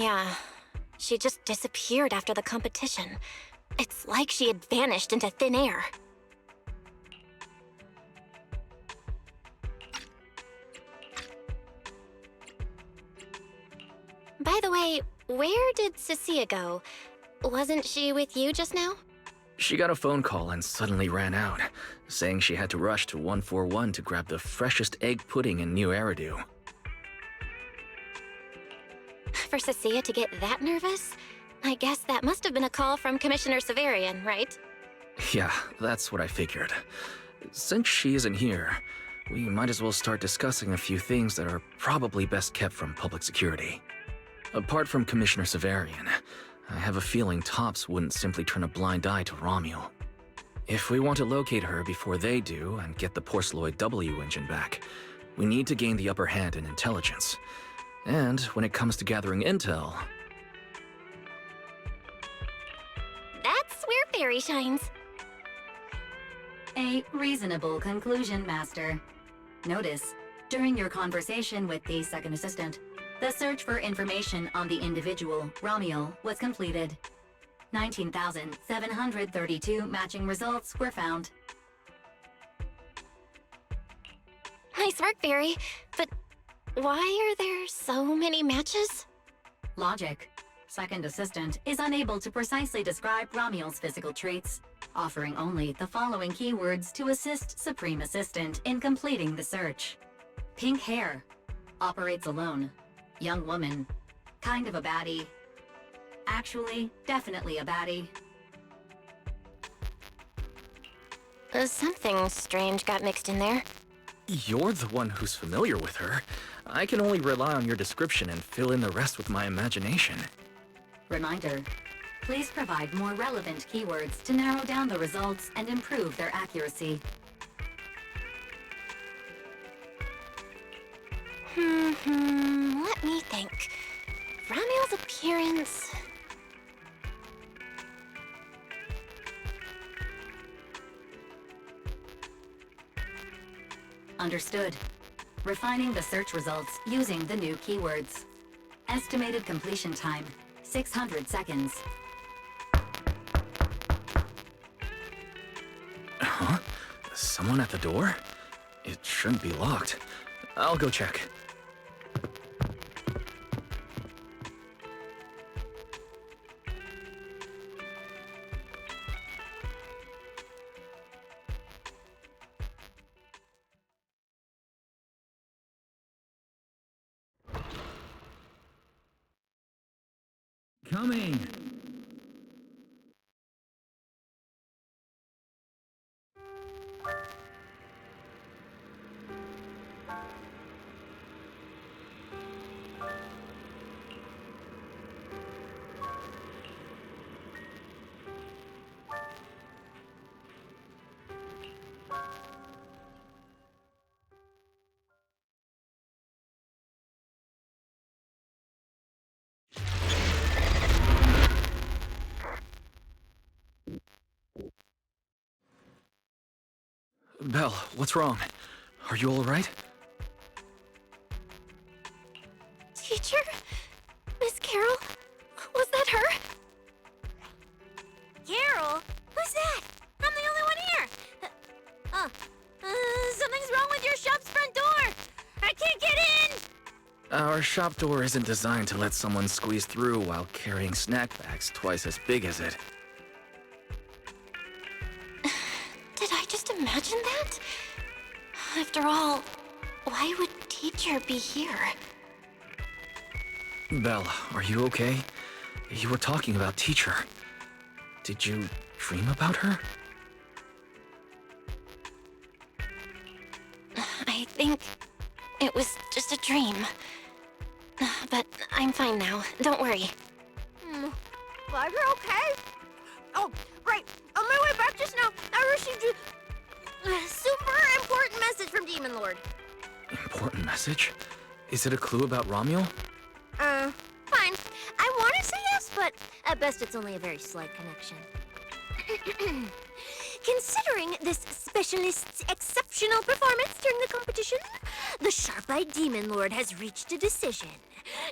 Yeah, she just disappeared after the competition. It's like she had vanished into thin air. By the way, where did Cecilia go? Wasn't she with you just now? She got a phone call and suddenly ran out, saying she had to rush to 141 to grab the freshest egg pudding in New Eridu. For Cecilia to get that nervous? I guess that must have been a call from Commissioner Severian, right? Yeah, that's what I figured. Since she isn't here, we might as well start discussing a few things that are probably best kept from public security. Apart from Commissioner Severian, I have a feeling Tops wouldn't simply turn a blind eye to Romuel. If we want to locate her before they do and get the Porceloid W engine back, we need to gain the upper hand in intelligence. And when it comes to gathering intel... That's where Fairy shines. A reasonable conclusion, Master. Notice, during your conversation with the second assistant, the search for information on the individual, Romuel, was completed. 19,732 matching results were found. Nice work, Fairy. But why are there so many matches? Logic. Second assistant is unable to precisely describe Romuel's physical traits, offering only the following keywords to assist Supreme Assistant in completing the search. Pink hair. Operates alone. Young woman. Kind of a baddie. Actually, definitely a baddie. Something strange got mixed in there. You're the one who's familiar with her. I can only rely on your description and fill in the rest with my imagination. Reminder. Please provide more relevant keywords to narrow down the results and improve their accuracy. Let me think. Romuel's appearance... Understood. Refining the search results using the new keywords. Estimated completion time, 600 seconds. Huh? Someone at the door? It shouldn't be locked. I'll go check. Coming! Belle, what's wrong? Are you all right? Teacher? Miss Carol? Was that her? Carol? Who's that? I'm the only one here! Something's wrong with your shop's front door! I can't get in! Our shop door isn't designed to let someone squeeze through while carrying snack bags twice as big as it. Did I just imagine that? After all, why would Teacher be here? Belle, are you okay? You were talking about Teacher. Did you dream about her? I think it was just a dream. But I'm fine now. Don't worry. Glad you're okay. Oh, right. On my way back just now, I received a super important message from Demon Lord. Important message? Is it a clue about Romuel? Fine. I want to say yes, but at best it's only a very slight connection. Considering this specialist's exceptional performance during the competition, the sharp Classified Demon Lord has reached a decision,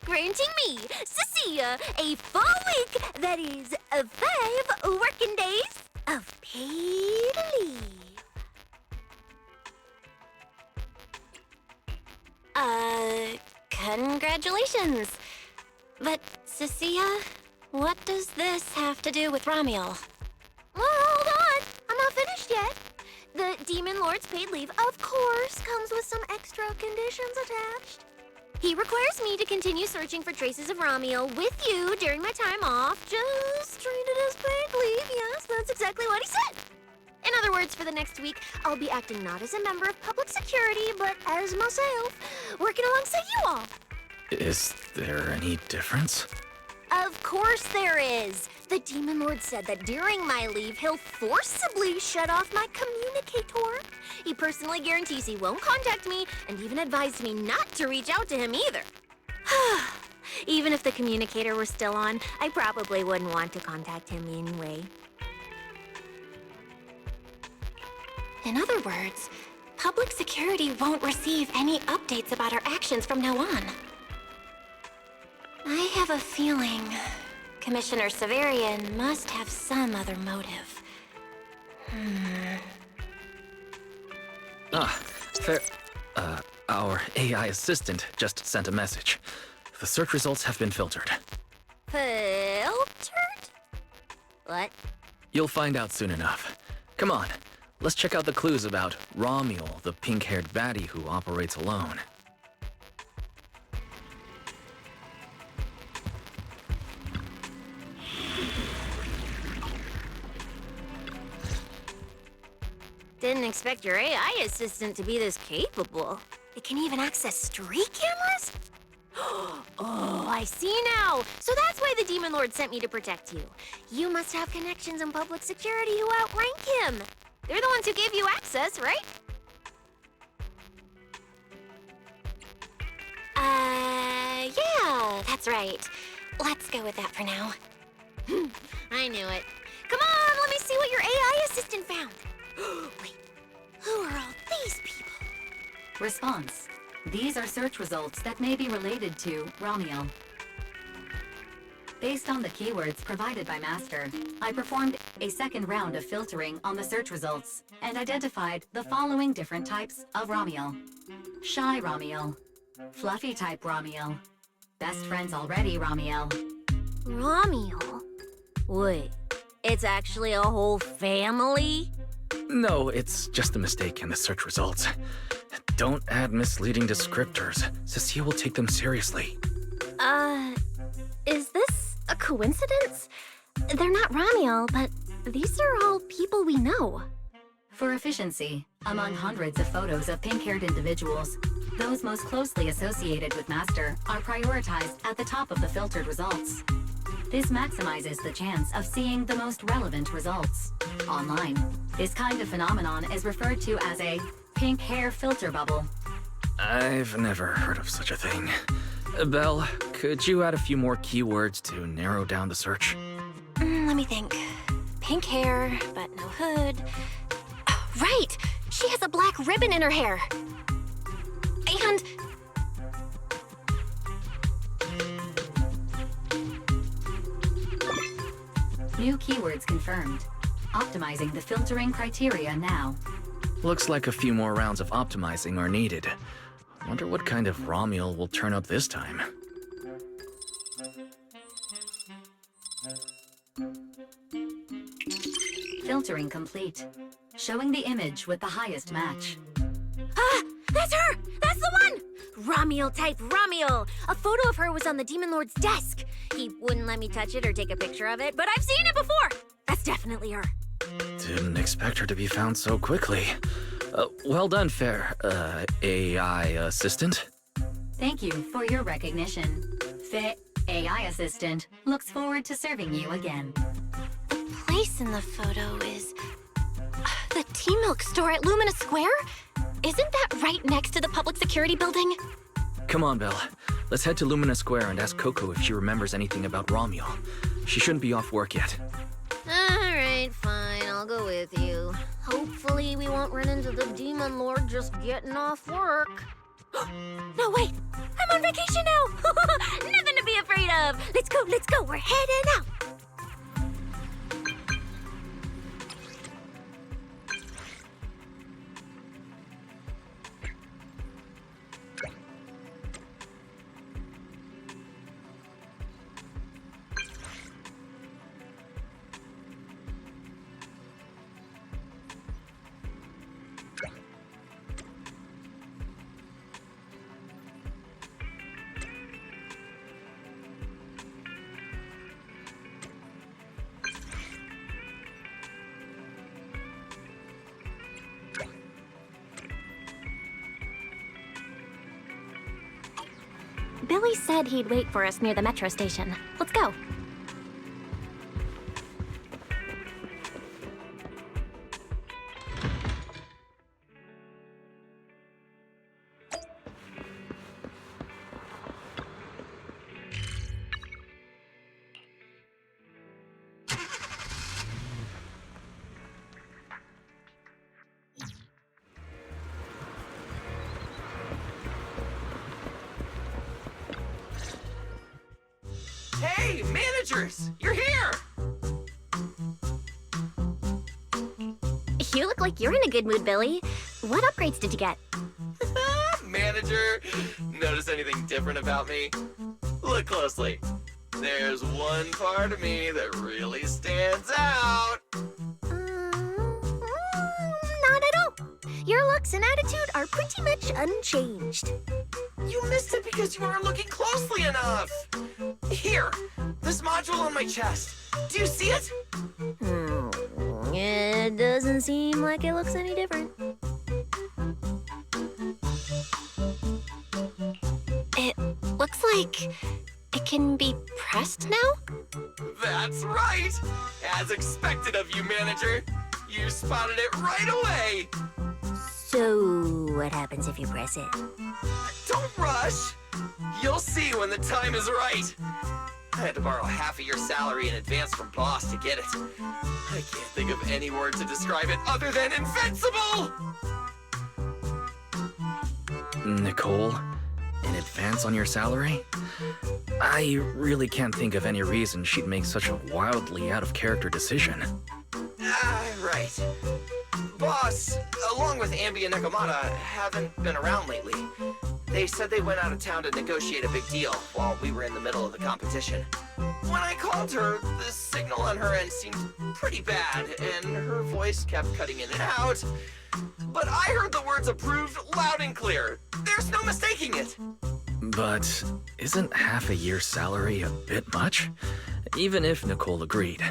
granting me, Cecilia, a full week, that is, 5 working days of paid leave. Congratulations. But, Cecilia, what does this have to do with Ramiel? Well, hold on. I'm not finished yet. The Demon Lord's paid leave, of course, comes with some extra conditions attached. He requires me to continue searching for traces of Ramiel with you during my time off. Just treat it as paid leave. Yes, that's exactly what he said. In other words, for the next week, I'll be acting not as a member of public security, but as myself, working alongside you all. Is there any difference? Of course there is. The Demon Lord said that during my leave, he'll forcibly shut off my communicator. He personally guarantees he won't contact me and even advised me not to reach out to him either. Even if the communicator were still on, I probably wouldn't want to contact him anyway. In other words, public security won't receive any updates about our actions from now on. I have a feeling Commissioner Severian must have some other motive. Fair. Our AI assistant just sent a message. The search results have been filtered. Filtered? What? You'll find out soon enough. Come on, let's check out the clues about Ramiel, the pink-haired baddie who operates alone. Didn't expect your AI assistant to be this capable. It can even access street cameras? Oh, I see now. So that's why the Demon Lord sent me to protect you. You must have connections in public security who outrank him. They're the ones who gave you access, right? Yeah, that's right. Let's go with that for now. I knew it. Come on, let me see what your AI assistant found. Wait, who are all these people? Response. These are search results that may be related to Ramiel. Based on the keywords provided by Master, I performed a second round of filtering on the search results and identified the following different types of Ramiel. Shy Ramiel. Fluffy type Ramiel. Best friends already Ramiel. Ramiel? Wait, it's actually a whole family? No, it's just a mistake in the search results. Don't add misleading descriptors. Cecilia will take them seriously. Is this a coincidence? They're not Ramiel, but these are all people we know. For efficiency, among hundreds of photos of pink-haired individuals, those most closely associated with Master are prioritized at the top of the filtered results. This maximizes the chance of seeing the most relevant results. Online, this kind of phenomenon is referred to as a pink hair filter bubble. I've never heard of such a thing. Belle, could you add a few more keywords to narrow down the search? Let me think. Pink hair, but no hood. Oh, right! She has a black ribbon in her hair. And... New keywords confirmed. Optimizing the filtering criteria now. Looks like a few more rounds of optimizing are needed. Wonder what kind of Ramiel will turn up this time. Filtering complete. Showing the image with the highest match. Ah, that's her! That's the one! Ramiel type Ramiel! A photo of her was on the Demon Lord's desk. He wouldn't let me touch it or take a picture of it, but I've seen it before! That's definitely her. Didn't expect her to be found so quickly. Well done, fair, AI assistant. Thank you for your recognition. AI assistant looks forward to serving you again. the place in the photo is... the T-Milk store at Lumina Square? Isn't that right next to the public security building? Come on, Belle. Let's head to Lumina Square and ask Coco if she remembers anything about Ramiel. She shouldn't be off work yet. Alright, fine, I'll go with you. Hopefully we won't run into the Demon Lord just getting off work. No, wait. I'm on vacation now. Nothing to be afraid of. Let's go, let's go. We're heading out. Billy said he'd wait for us near the metro station. Let's go. Hey, managers! You're here! You look like you're in a good mood, Billy. What upgrades did you get? Manager, notice anything different about me? Look closely. There's one part of me that really stands out. Not at all. Your looks and attitude are pretty much unchanged. You missed it because you weren't looking closely enough. Here, this module on my chest. Do you see it? It doesn't seem like it looks any different. It looks like it can be pressed now? That's right. As expected of you, manager. You spotted it right away. So, what happens if you press it? Don't rush. You'll see when the time is right. I had to borrow half of your salary in advance from boss to get it. I can't think of any word to describe it other than invincible! Nicole, in advance on your salary? I really can't think of any reason she'd make such a wildly out-of-character decision. Right. Boss, along with Ambi and Nekomata, haven't been around lately. They said they went out of town to negotiate a big deal while we were in the middle of the competition. When I called her, the signal on her end seemed pretty bad, and her voice kept cutting in and out. But I heard the words approved loud and clear. There's no mistaking it. But isn't half a year's salary a bit much? Even if Nicole agreed,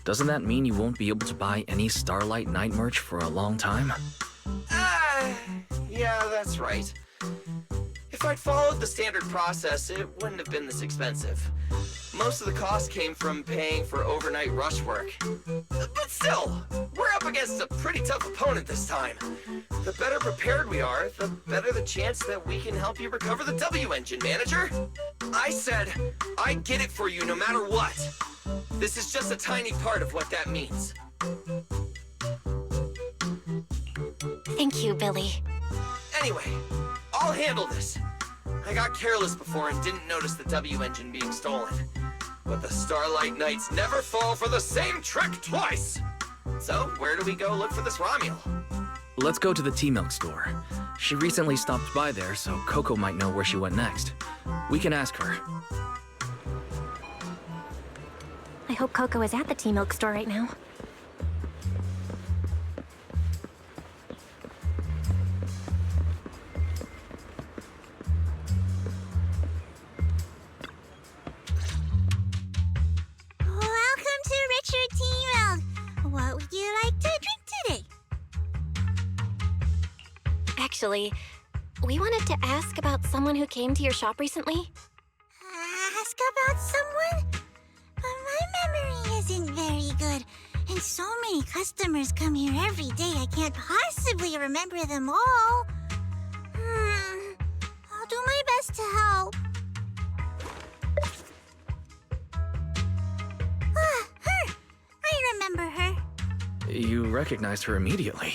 doesn't that mean you won't be able to buy any Starlight Night merch for a long time? Yeah, that's right. If I'd followed the standard process, it wouldn't have been this expensive. Most of the cost came from paying for overnight rush work. But still, we're up against a pretty tough opponent this time. The better prepared we are, the better the chance that we can help you recover the W engine, manager. I said I'd get it for you no matter what. This is just a tiny part of what that means. Thank you, Billy. Anyway, I'll handle this. I got careless before and didn't notice the W engine being stolen. But the Starlight Knights never fall for the same trick twice! So, where do we go look for this Romuel? Let's go to the T-Milk store. She recently stopped by there, so Coco might know where she went next. We can ask her. I hope Coco is at the T-Milk store right now. Welcome to Richard T-Milk. What would you like to drink today? Actually, we wanted to ask about someone who came to your shop recently. Ask about someone? But my memory isn't very good. And so many customers come here every day, I can't possibly remember them all. I'll do my best to help. Her! I remember her. You recognized her immediately.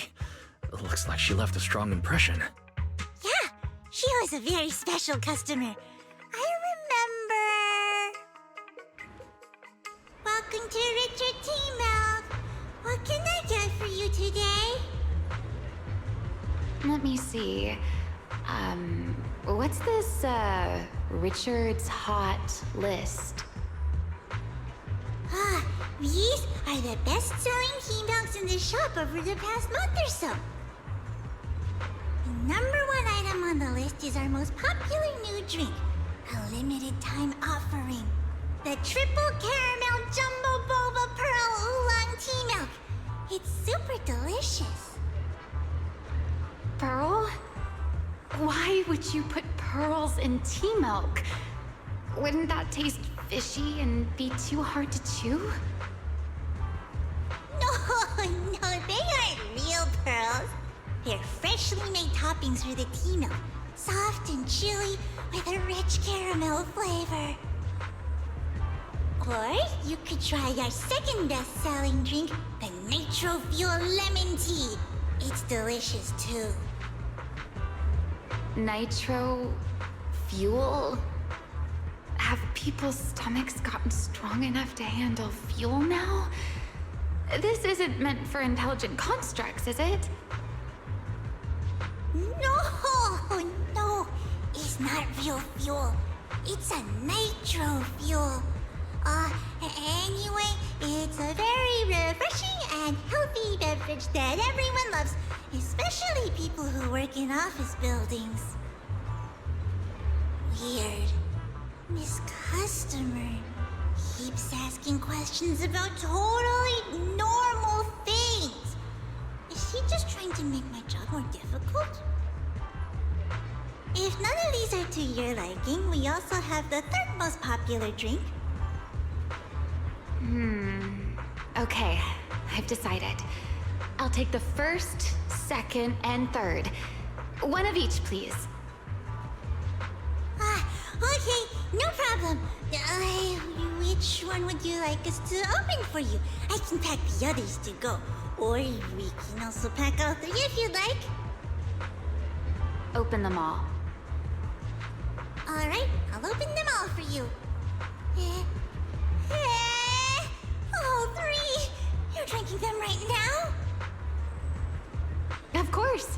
Looks like she left a strong impression. Yeah, she was a very special customer. I remember. Welcome to Richard T. Milk. What can I get for you today? Let me see. What's this, Richard's Hot List? These are the best-selling tea milks in the shop over the past month or so. The #1 item on the list is our most popular new drink, a limited-time offering. The Triple Caramel Jumbo Boba Pearl Oolong Tea Milk. It's super delicious. Pearl? Why would you put pearls in tea milk? Wouldn't that taste fishy and be too hard to chew? No, they aren't real pearls. They're freshly made toppings for the tea milk. Soft and chewy with a rich caramel flavor. Or you could try our second best-selling drink, the Nitro Fuel Lemon Tea. It's delicious too. Nitro fuel? Have people's stomachs gotten strong enough to handle fuel now? This isn't meant for intelligent constructs, is it? No, it's not real fuel. It's a nitro fuel. Anyway, it's a very refreshing and healthy beverage that everyone loves, especially people who work in office buildings. Weird. This customer keeps asking questions about totally normal things. Is she just trying to make my job more difficult? If none of these are to your liking, we also have the third most popular drink. Okay, I've decided. I'll take the first, second, and third. One of each, please. Okay, no problem. Which one would you like us to open for you? I can pack the others to go. Or we can also pack all 3 if you'd like. Open them all. Alright, I'll open them all for you. All 3! You're drinking them right now? Of course.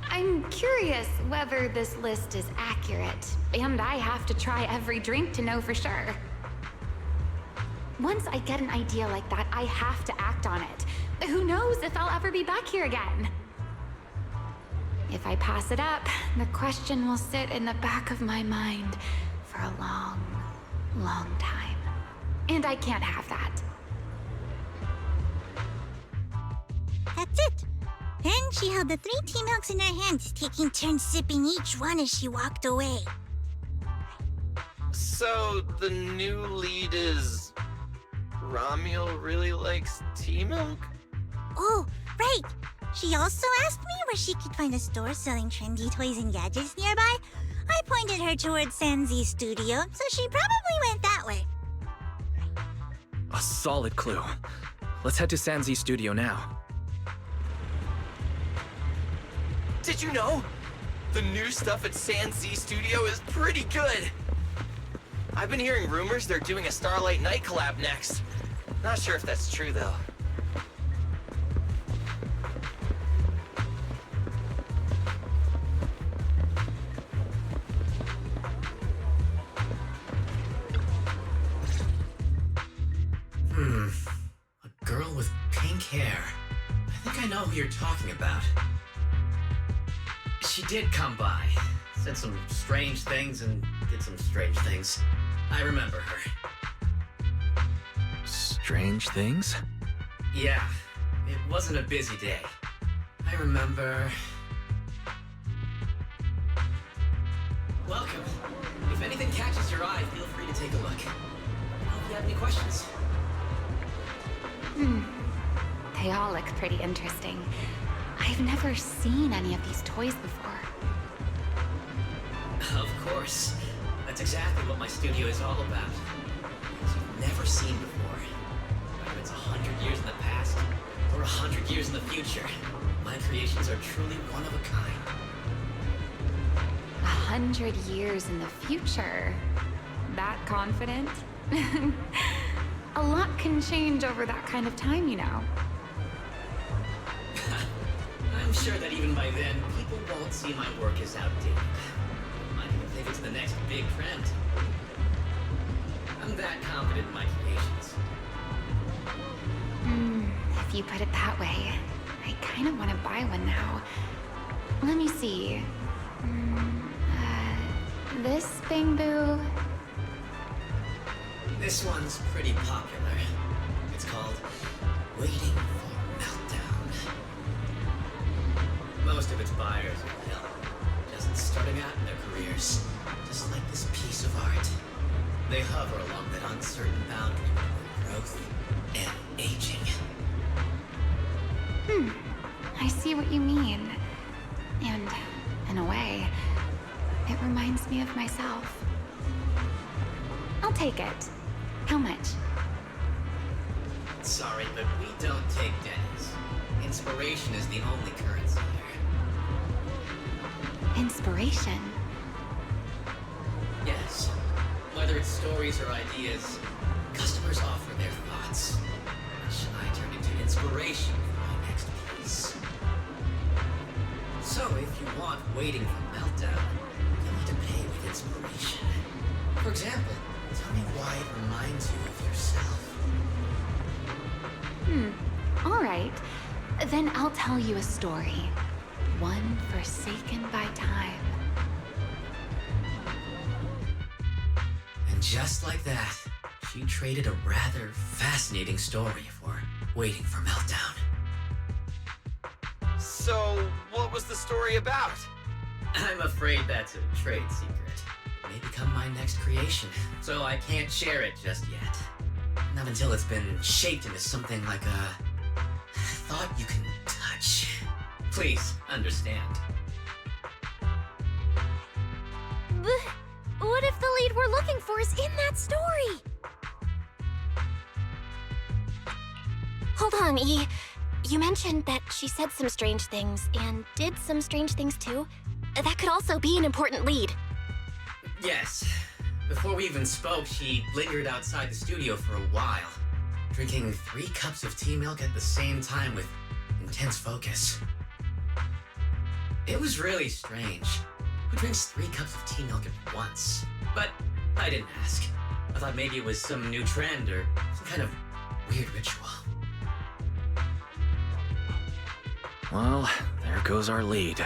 I'm curious whether this list is accurate, and I have to try every drink to know for sure. Once I get an idea like that, I have to act on it. Who knows if I'll ever be back here again? If I pass it up, the question will sit in the back of my mind for a long, long time. And I can't have that. That's it. Then she held the 3 tea milks in her hands, taking turns sipping each one as she walked away. So, the new lead is... Ramiel really likes tea milk? Oh, right. She also asked me where she could find a store selling trendy toys and gadgets nearby. I pointed her towards Sanzi's studio, so she probably went that way. A solid clue. Let's head to Sanzi's studio now. Did you know? The new stuff at Sanzi Studio is pretty good. I've been hearing rumors they're doing a Starlight Night collab next. Not sure if that's true, though. A girl with pink hair. I think I know who you're talking about. She did come by, said some strange things and did some strange things. I remember her. Strange things? Yeah, it wasn't a busy day. I remember... Welcome. If anything catches your eye, feel free to take a look. If you have any questions. They all look pretty interesting. I've never seen any of these toys before. Of course. That's exactly what my studio is all about. Things you've never seen before. Whether it's 100 years in the past or 100 years in the future, my creations are truly one of a kind. 100 years in the future. That confident? A lot can change over that kind of time, you know. I'm sure that even by then, people won't see my work as outdated. Might even take it to the next big trend. I'm that confident in my creations. If you put it that way, I kind of want to buy one now. Let me see. This bamboo. This one's pretty popular. It's called Waiting for Meltdown. Most of its buyers are young, just starting out in their careers, just like this piece of art. They hover along that uncertain boundary between growth and aging. I see what you mean. And, in a way, it reminds me of myself. I'll take it. How much? Sorry, but we don't take pennies. Inspiration is the only currency here. Inspiration? Yes. Whether it's stories or ideas, customers offer their thoughts, which I turn into inspiration for my next piece. So if you want Waiting for Meltdown, you'll need to pay with inspiration. For example, tell me why it reminds you of yourself. All right. Then I'll tell you a story. One forsaken by time. And just like that, she traded a rather fascinating story for Waiting for Meltdown. So, what was the story about? I'm afraid that's a trade secret. It may become my next creation, so I can't share it just yet. Not until it's been shaped into something like a thought you can touch. Please, understand. What if the lead we're looking for is in that story? Hold on, E. You mentioned that she said some strange things and did some strange things too. That could also be an important lead. Yes. Before we even spoke, she lingered outside the studio for a while, drinking 3 cups of tea milk at the same time with intense focus. It was really strange. Who drinks 3 cups of tea milk at once? But I didn't ask. I thought maybe it was some new trend or some kind of weird ritual. Well, there goes our lead.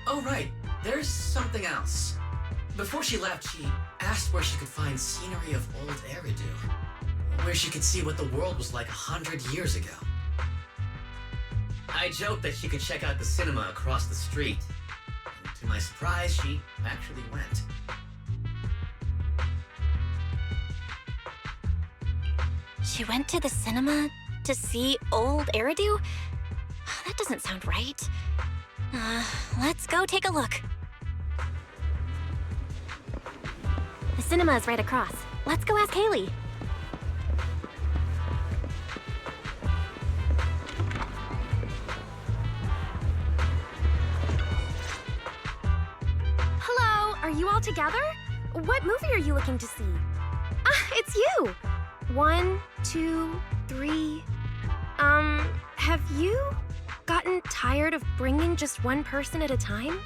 Oh, right. There's something else. Before she left, she asked where she could find scenery of old Eridu, where she could see what the world was like 100 years ago. I joked that she could check out the cinema across the street. And to my surprise, she actually went. She went to the cinema to see old Eridu? That doesn't sound right. Let's go take a look. The cinema is right across. Let's go ask Haley. Hello, are you all together? What movie are you looking to see? It's you! 1, 2, 3. Have you gotten tired of bringing just one person at a time?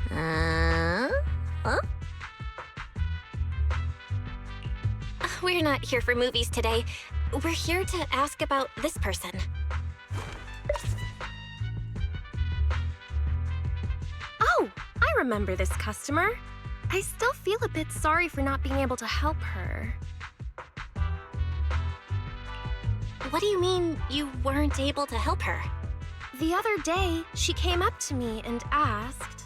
Huh? We're not here for movies today. We're here to ask about this person. Oh, I remember this customer. I still feel a bit sorry for not being able to help her. What do you mean you weren't able to help her? The other day, she came up to me and asked,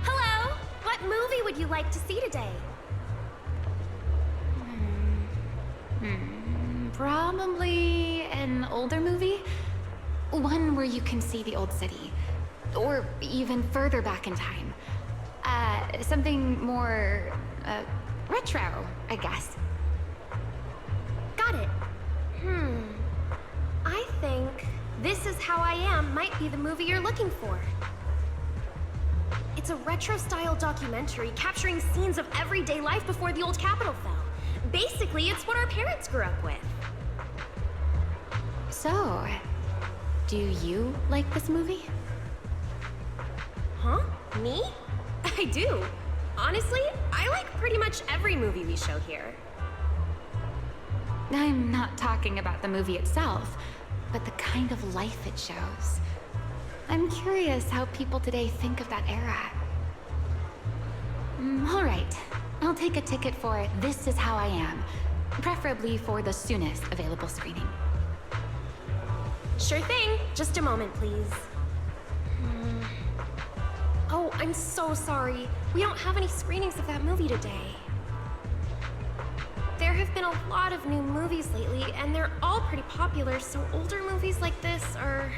"Hello, what movie would you like to see today?" Probably an older movie. One where you can see the old city. Or even further back in time. Something more, retro, I guess. Got it. I think This Is How I Am might be the movie you're looking for. It's a retro-style documentary capturing scenes of everyday life before the old Capitol fell. Basically, it's what our parents grew up with. So, do you like this movie? Huh? Me? I do. Honestly, I like pretty much every movie we show here. I'm not talking about the movie itself, but the kind of life it shows. I'm curious how people today think of that era. All right, I'll take a ticket for This Is How I Am, preferably for the soonest available screening. Sure thing. Just a moment, please. Oh, I'm so sorry. We don't have any screenings of that movie today. There have been a lot of new movies lately, and they're all pretty popular, so older movies like this are...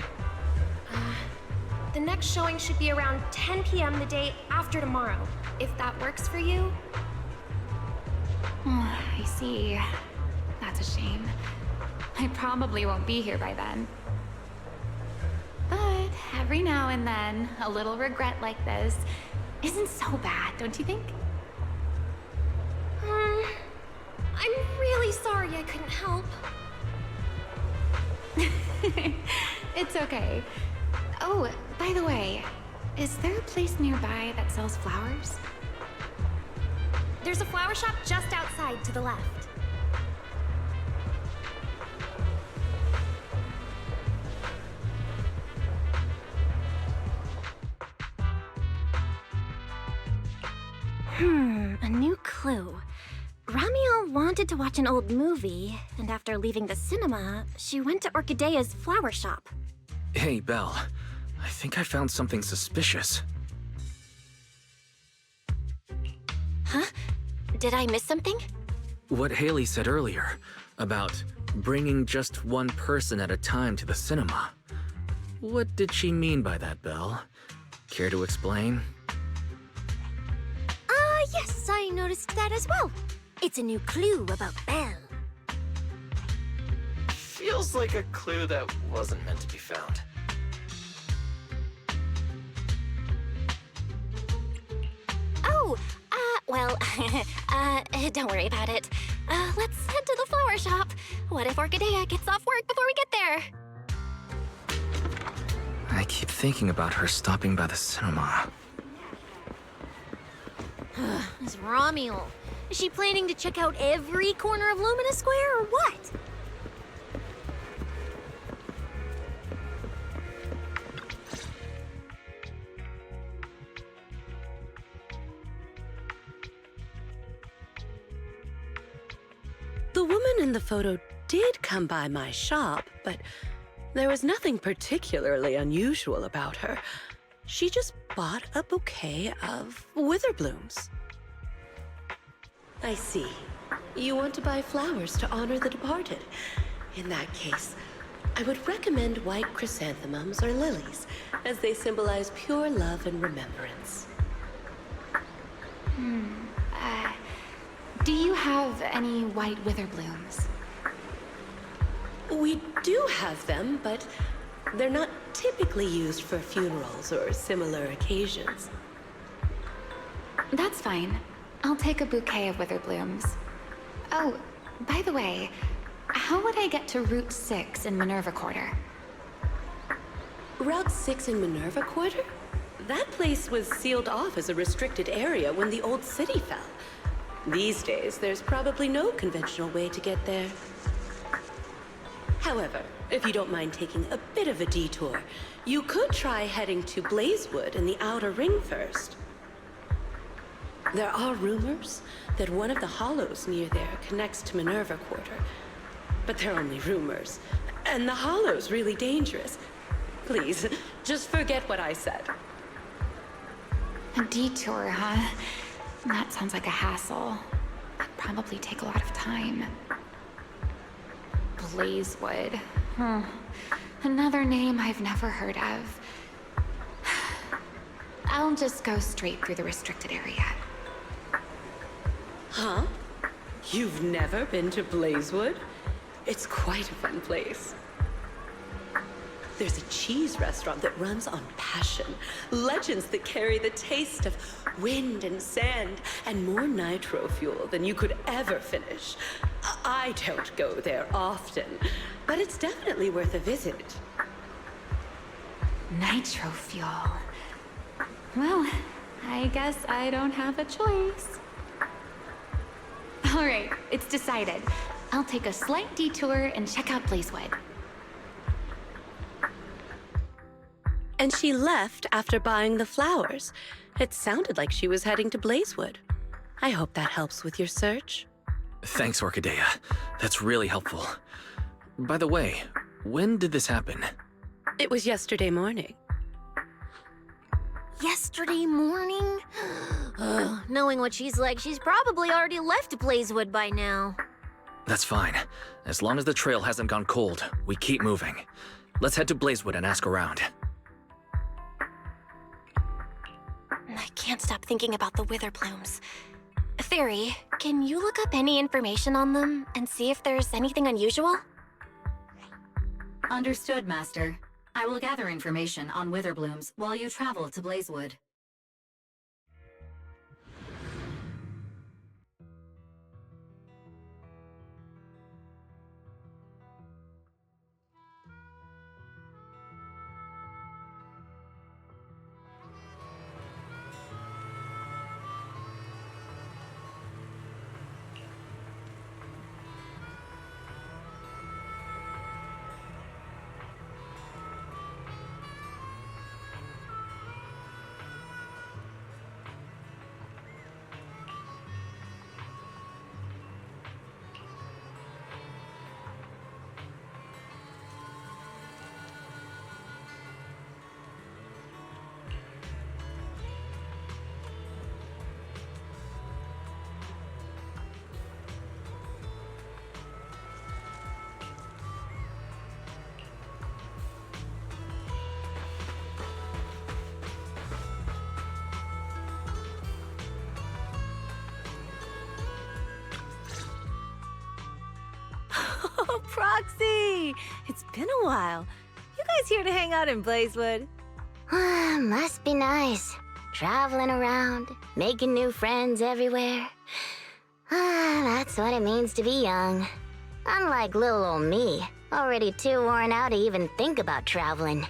the next showing should be around 10 p.m. the day after tomorrow, if that works for you. I see. That's a shame. I probably won't be here by then. But every now and then, a little regret like this isn't so bad, don't you think? I'm really sorry I couldn't help. It's okay. Oh, by the way, is there a place nearby that sells flowers? There's a flower shop just outside to the left. A new clue. Ramiel wanted to watch an old movie, and after leaving the cinema, she went to Orchidea's flower shop. Hey, Belle. I think I found something suspicious. Huh? Did I miss something? What Haley said earlier about bringing just one person at a time to the cinema. What did she mean by that, Belle? Care to explain? Yes, I noticed that as well. It's a new clue about Belle. Feels like a clue that wasn't meant to be found. Oh, well, don't worry about it. Let's head to the flower shop. What if Orchidea gets off work before we get there? I keep thinking about her stopping by the cinema. This Ramiel. Is she planning to check out every corner of Lumina Square or what? The woman in the photo did come by my shop, but there was nothing particularly unusual about her. She just bought a bouquet of witherblooms. I see. You want to buy flowers to honor the departed. In that case, I would recommend white chrysanthemums or lilies, as they symbolize pure love and remembrance. Do you have any white witherblooms? We do have them, but they're not typically used for funerals or similar occasions. That's fine. I'll take a bouquet of witherblooms. Oh, by the way, how would I get to Route 6 in Minerva Quarter? Route 6 in Minerva Quarter? That place was sealed off as a restricted area when the old city fell. These days, there's probably no conventional way to get there. However, if you don't mind taking a bit of a detour, you could try heading to Blazewood in the Outer Ring first. There are rumors that one of the hollows near there connects to Minerva Quarter. But they're only rumors, and the hollow's really dangerous. Please, just forget what I said. A detour, huh? That sounds like a hassle. That'd probably take a lot of time. Blazewood. Another name I've never heard of. I'll just go straight through the restricted area. Huh? You've never been to Blazewood? It's quite a fun place. There's a cheese restaurant that runs on passion, legends that carry the taste of wind and sand, and more nitro fuel than you could ever finish. I don't go there often, but it's definitely worth a visit. Nitro fuel. Well, I guess I don't have a choice. All right, it's decided. I'll take a slight detour and check out Blazewood. And she left after buying the flowers. It sounded like she was heading to Blazewood. I hope that helps with your search. Thanks, Orchidea. That's really helpful. By the way, when did this happen? It was yesterday morning. Yesterday morning? Knowing what she's like, she's probably already left Blazewood by now. That's fine. As long as the trail hasn't gone cold, we keep moving. Let's head to Blazewood and ask around. I can't stop thinking about the wither plumes. Fairy, can you look up any information on them and see if there's anything unusual? Understood, Master. I will gather information on witherblooms while you travel to Blazewood. Oh, Proxy! It's been a while. You guys here to hang out in Blazewood? Must be nice. Traveling around, making new friends everywhere. That's what it means to be young. Unlike little old me, already too worn out to even think about traveling.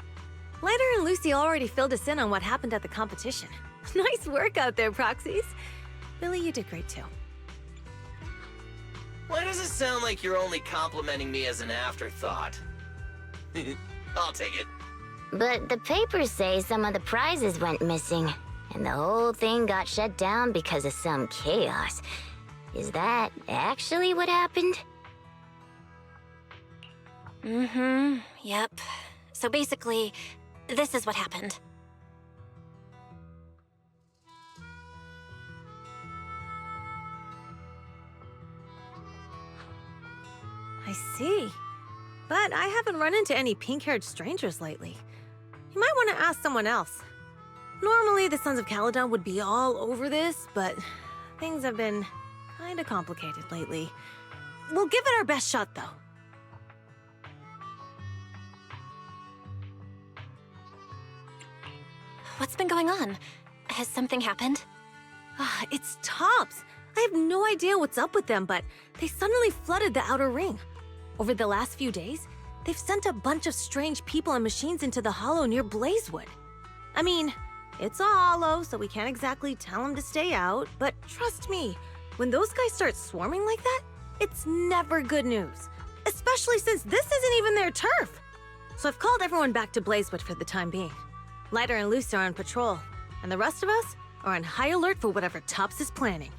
Lighter and Lucy already filled us in on what happened at the competition. Nice work out there, Proxies. Billy, you did great too. Why does it sound like you're only complimenting me as an afterthought? I'll take it. But the papers say some of the prizes went missing, and the whole thing got shut down because of some chaos. Is that actually what happened? Yep. So basically, this is what happened. I see. But I haven't run into any pink-haired strangers lately. You might want to ask someone else. Normally, the Sons of Caledon would be all over this, but things have been kinda complicated lately. We'll give it our best shot, though. What's been going on? Has something happened? It's Tops. I have no idea what's up with them, but they suddenly flooded the outer ring. Over the last few days, they've sent a bunch of strange people and machines into the hollow near Blazewood. I mean, it's a hollow, so we can't exactly tell them to stay out, but trust me, when those guys start swarming like that, it's never good news. Especially since this isn't even their turf. So I've called everyone back to Blazewood for the time being. Lighter and Lucy are on patrol, and the rest of us are on high alert for whatever Tops is planning.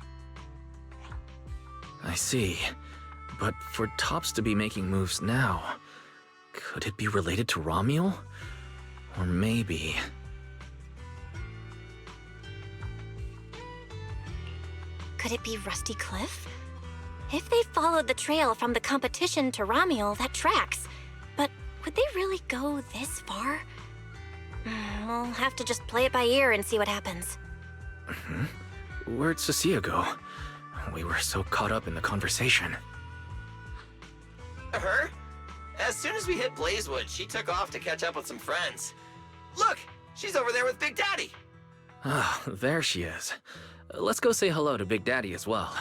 I see. But for Tops to be making moves now, could it be related to Romuel? Or maybe... Could it be Rusty Cliff? If they followed the trail from the competition to Romuel, that tracks. But would they really go this far? We'll have to just play it by ear and see what happens. Where'd Cecilia go? We were so caught up in the conversation. Her? As soon as we hit Blazewood, she took off to catch up with some friends. Look! She's over there with Big Daddy! Ah, there she is. Let's go say hello to Big Daddy as well.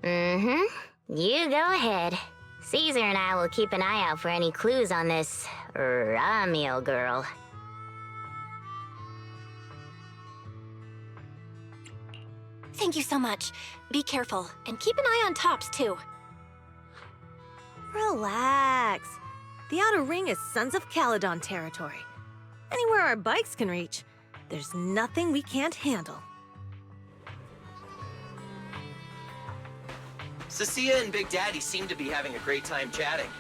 Mm-hmm. You go ahead. Caesar and I will keep an eye out for any clues on this Ramiel girl. Thank you so much. Be careful, and keep an eye on Tops, too. Relax. The Outer Ring is Sons of Caledon territory. Anywhere our bikes can reach, there's nothing we can't handle. Cecilia and Big Daddy seem to be having a great time chatting.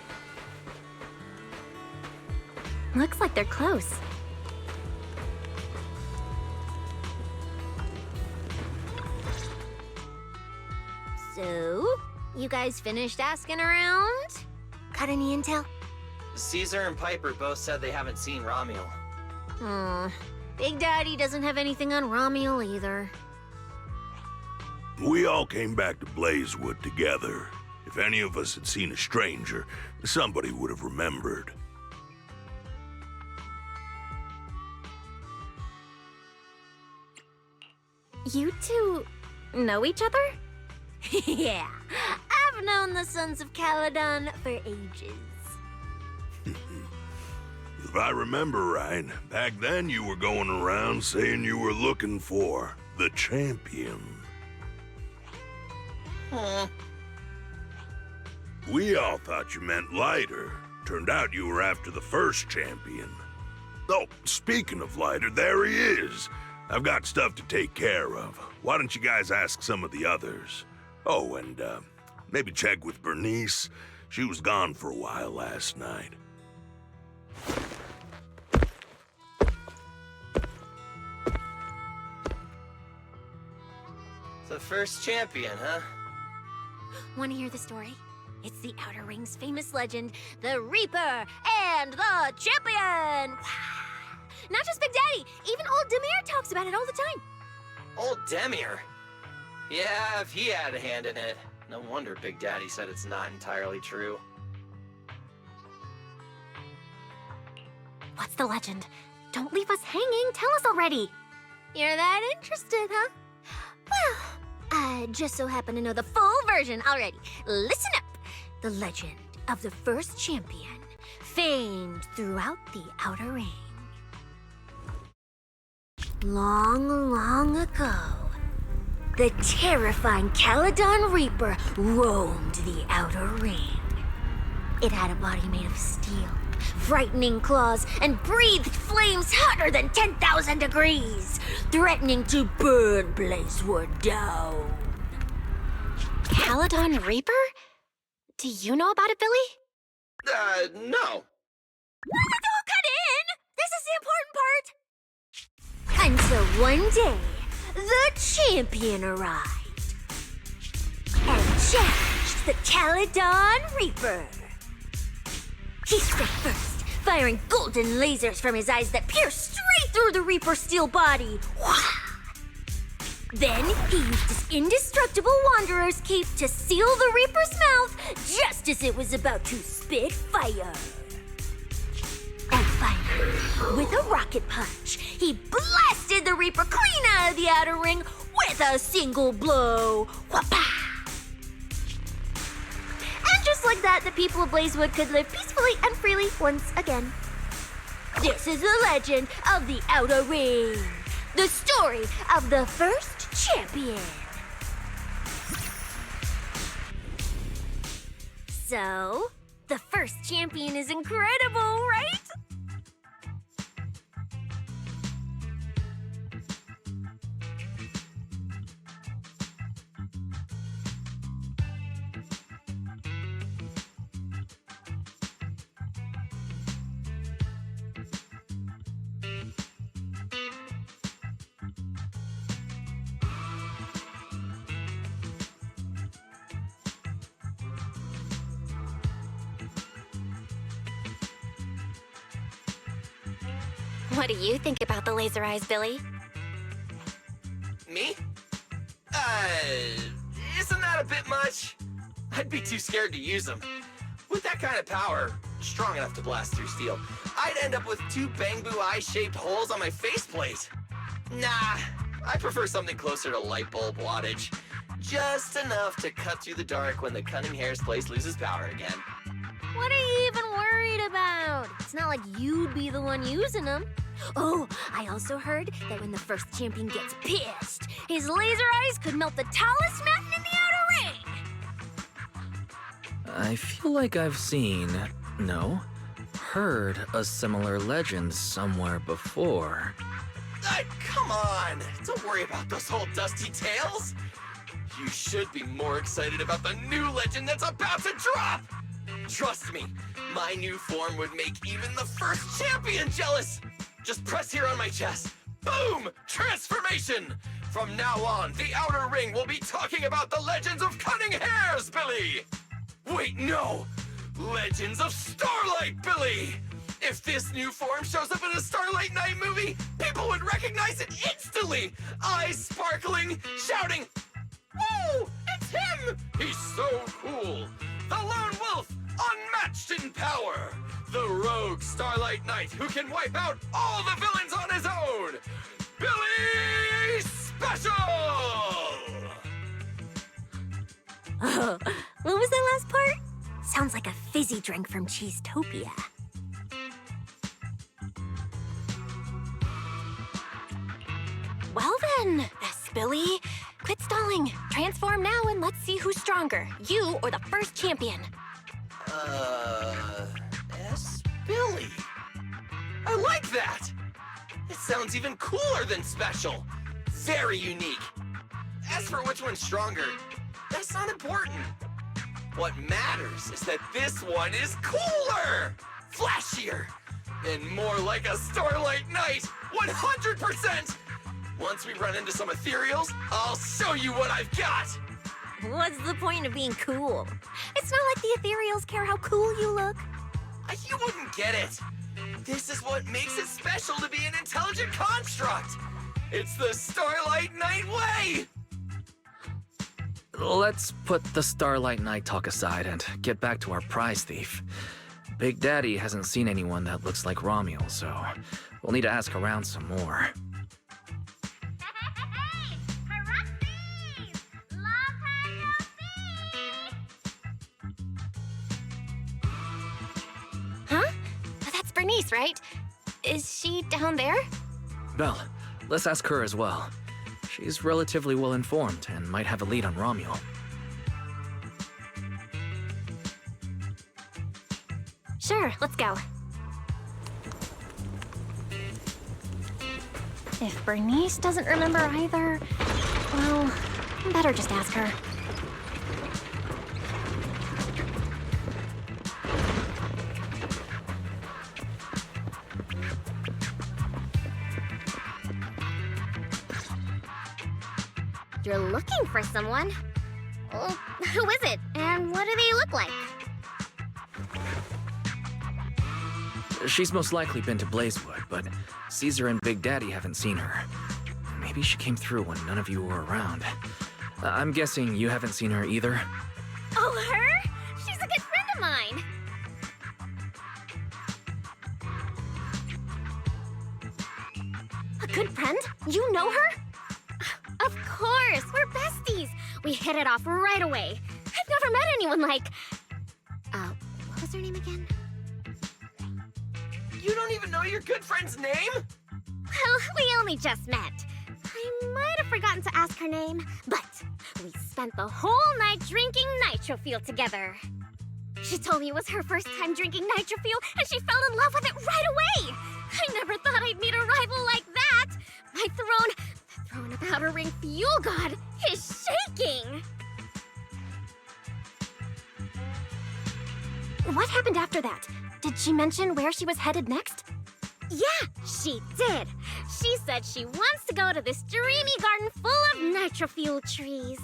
Looks like they're close. So, you guys finished asking around? Got any intel? Caesar and Piper both said they haven't seen Ramiel. Big Daddy doesn't have anything on Ramiel either. We all came back to Blazewood together. If any of us had seen a stranger, somebody would have remembered. You two know each other? Yeah, I've known the Sons of Caledon for ages. If I remember right, back then you were going around saying you were looking for the champion. We all thought you meant Lighter. Turned out you were after the first champion. Oh, speaking of Lighter, there he is. I've got stuff to take care of. Why don't you guys ask some of the others? Oh, and maybe check with Bernice. She was gone for a while last night. The first champion, huh? Want to hear the story? It's the Outer Ring's famous legend, the Reaper and the Champion! Not just Big Daddy, even old Demir talks about it all the time. Old Demir? Yeah, if he had a hand in it. No wonder Big Daddy said it's not entirely true. What's the legend? Don't leave us hanging. Tell us already. You're that interested, huh? Well, I just so happen to know the full version already. Listen up. The legend of the first champion, famed throughout the Outer Ring. Long, long ago, the terrifying Caledon Reaper roamed the Outer Ring. It had a body made of steel, frightening claws, and breathed flames hotter than 10,000 degrees, threatening to burn Blazewood down. Caledon Reaper? Do you know about it, Billy? No. Don't cut in! This is the important part! Until one day, the champion arrived and challenged the Caledon Reaper. He struck first, firing golden lasers from his eyes that pierced straight through the Reaper's steel body. Then he used his indestructible Wanderer's cape to seal the Reaper's mouth just as it was about to spit fire. And finally, with a rocket punch, he blasted the Reaper clean out of the Outer Ring with a single blow. Wha-pow! And just like that, the people of Blazewood could live peacefully and freely once again. This is the legend of the Outer Ring. The story of the first champion. So, the first champion is incredible, right? What do you think about the laser eyes, Billy? Me? Isn't that a bit much? I'd be too scared to use them. With that kind of power, strong enough to blast through steel, I'd end up with 2 bamboo eye-shaped holes on my faceplate. Nah, I prefer something closer to light bulb wattage. Just enough to cut through the dark when the cunning hair's place loses power again. What are you even worried about? It's not like you'd be the one using them. Oh, I also heard that when the first champion gets pissed, his laser eyes could melt the tallest mountain in the outer ring! I feel like I've seen, no, heard a similar legend somewhere before. Come on! Don't worry about those old dusty tales! You should be more excited about the new legend that's about to drop! Trust me, my new form would make even the first champion jealous! Just press here on my chest. Boom! Transformation! From now on, the Outer Ring will be talking about the legends of cunning hairs, Billy! Wait, no! Legends of Starlight, Billy! If this new form shows up in a Starlight Night movie, people would recognize it instantly! Eyes sparkling, shouting, "Whoa! It's him! He's so cool! The Lone Wolf, unmatched in power! The rogue Starlight Knight who can wipe out all the villains on his own! Billy Special!" Oh, what was that last part? Sounds like a fizzy drink from Cheesetopia. Well then, Billy, quit stalling. Transform now and let's see who's stronger, you or the first champion. Billy. I like that! It sounds even cooler than special. Very unique. As for which one's stronger, that's not important. What matters is that this one is cooler, flashier, and more like a Starlight Knight, 100%! Once we run into some ethereals, I'll show you what I've got! What's the point of being cool? It's not like the ethereals care how cool you look. You wouldn't get it. This is what makes it special to be an intelligent construct. It's the Starlight Knight way! Let's put the Starlight Knight talk aside and get back to our prize thief. Big Daddy hasn't seen anyone that looks like Romuald, so we'll need to ask around some more. Huh? That's Bernice, right? Is she down there? Belle, let's ask her as well. She's relatively well-informed and might have a lead on Romuald. Sure, let's go. If Bernice doesn't remember either, well, better just ask her. You're looking for someone? Well, who is it? And what do they look like? She's most likely been to Blazewood, but Caesar and Big Daddy haven't seen her. Maybe she came through when none of you were around. I'm guessing you haven't seen her either? Oh, her? She's a good friend of mine. A good friend? You know her? Of course, we're besties. We hit it off right away. I've never met anyone like... what was her name again? You don't even know your good friend's name? Well, we only just met. I might have forgotten to ask her name, but we spent the whole night drinking Nitro Fuel together. She told me it was her first time drinking Nitro Fuel, and she fell in love with it right away. I never thought I'd meet a rival like that. My throne, the throne of Outer Ring Fuel God, is shaking. What happened after that? Did she mention where she was headed next? Yeah, she did. She said she wants to go to this dreamy garden full of Nitro Fuel trees.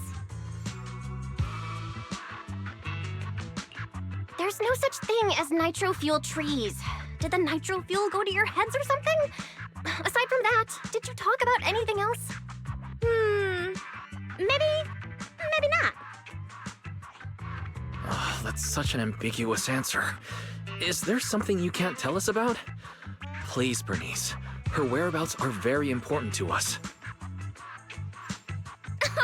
There's no such thing as nitro fuel trees. Did the nitro fuel go to your heads or something? Aside from that, did you talk about anything else? Maybe not. Let's such an ambiguous answer. Is there something you can't tell us about? Please, Bernice. Her whereabouts are very important to us.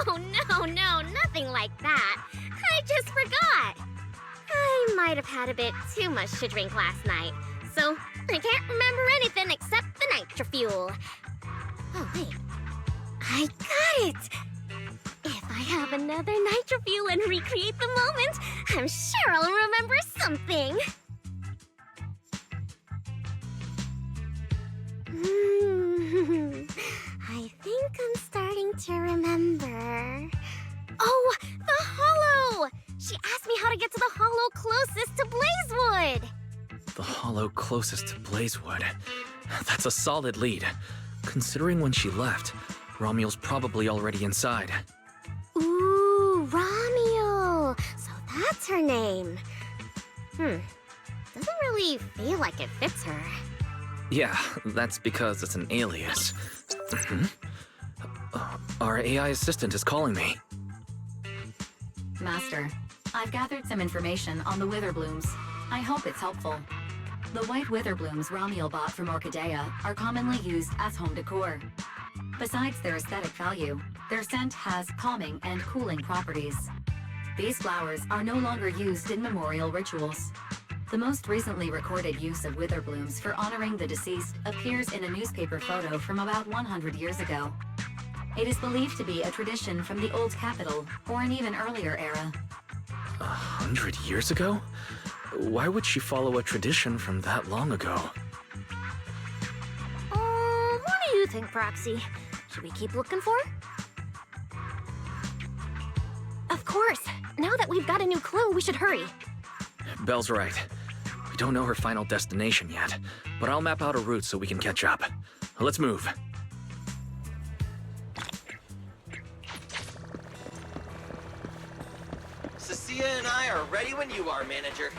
Oh, no, nothing like that. I just forgot. I might have had a bit too much to drink last night, so I can't remember anything except the nitrofuel. Oh, wait. I got it! If I have another nitrofuel and recreate the moment, I'm sure I'll remember something. I think I'm starting to remember. Oh, the hollow! She asked me how to get to the hollow closest to Blazewood. The hollow closest to Blazewood. That's a solid lead. Considering when she left, Romual's probably already inside. Ooh, Romual! So that's her name. Doesn't really feel like it fits her. Yeah, that's because it's an alias. Our AI assistant is calling me. Master, I've gathered some information on the Witherblooms. I hope it's helpful. The white Witherblooms Romual bought from Orchidea are commonly used as home decor. Besides their aesthetic value, their scent has calming and cooling properties. These flowers are no longer used in memorial rituals. The most recently recorded use of Witherblooms for honoring the deceased appears in a newspaper photo from about 100 years ago. It is believed to be a tradition from the Old Capital, or an even earlier era. 100 years ago? Why would she follow a tradition from that long ago? What do you think, Proxy? Should we keep looking for her? Of course. Now that we've got a new clue, we should hurry. Belle's right. We don't know her final destination yet, but I'll map out a route so we can catch up. Let's move. Cecilia and I are ready when you are, manager.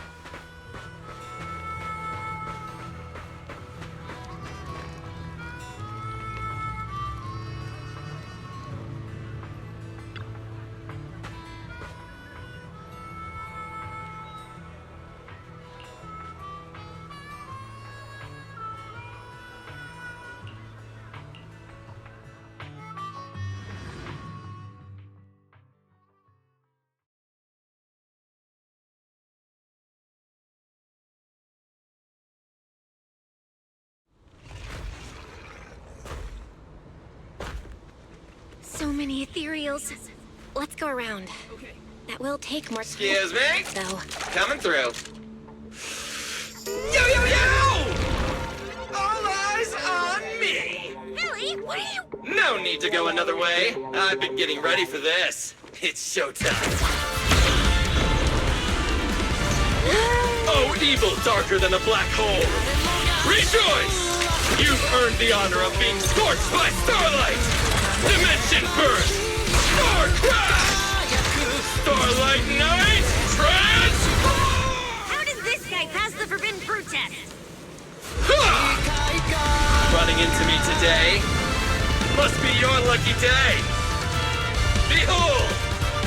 So many ethereals. Let's go around. Okay. That will take more time. Excuse me? Though. Coming through. Yo, yo, yo! All eyes on me! Billy, what are you... No need to go another way. I've been getting ready for this. It's showtime. Oh, evil darker than a black hole! Rejoice! You've earned the honor of being scorched by starlight! Dimension burst! Star crash! Starlight night! Transform! How does this guy pass the forbidden fruit test? Ha! Running into me today? Must be your lucky day! Behold!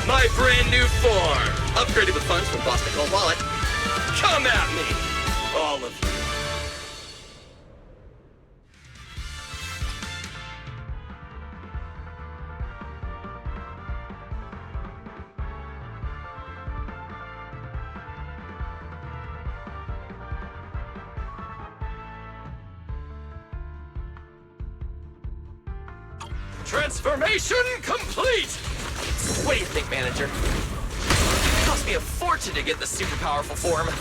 My brand new form! Upgraded with funds from Boston Gold Wallet. Come at me! All of you. Transformation complete! What do you think, manager? It cost me a fortune to get this super powerful form. A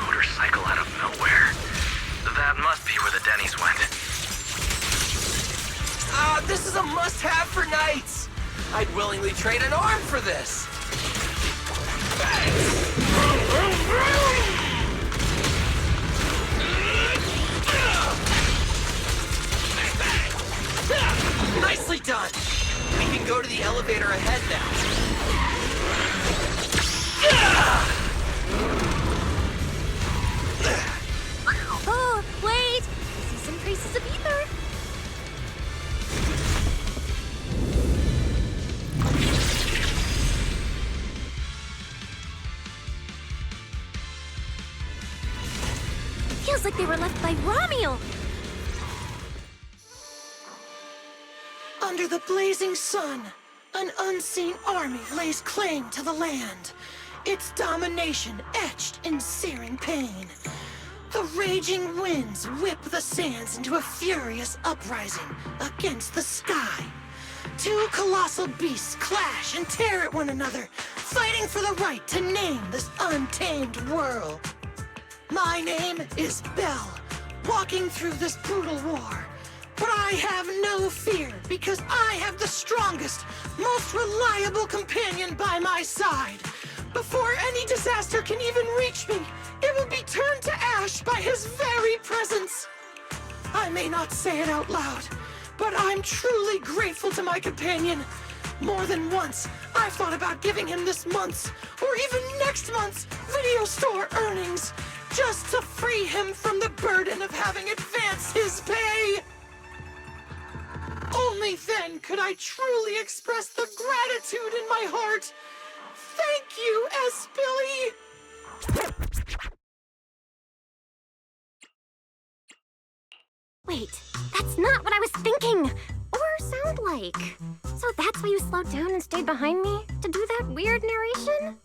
motorcycle out of nowhere. That must be where the Denny's went. This is a must-have for knights! I'd willingly trade an arm for this! Nicely done! We can go to the elevator ahead now. Oh, wait! I see some traces of ether. Feels like they were left by Ramiel. Under the blazing sun, an unseen army lays claim to the land, its domination etched in searing pain. The raging winds whip the sands into a furious uprising against the sky. Two colossal beasts clash and tear at one another, fighting for the right to name this untamed world. My name is Belle, walking through this brutal war. But I have no fear, because I have the strongest, most reliable companion by my side. Before any disaster can even reach me, it will be turned to ash by his very presence. I may not say it out loud, but I'm truly grateful to my companion. More than once, I've thought about giving him this month's, or even next month's, video store earnings, just to free him from the burden of having advanced his pay. Only then could I truly express the gratitude in my heart. Thank you, S. Billy! Wait, that's not what I was thinking! Or sound like. So that's why you slowed down and stayed behind me? To do that weird narration?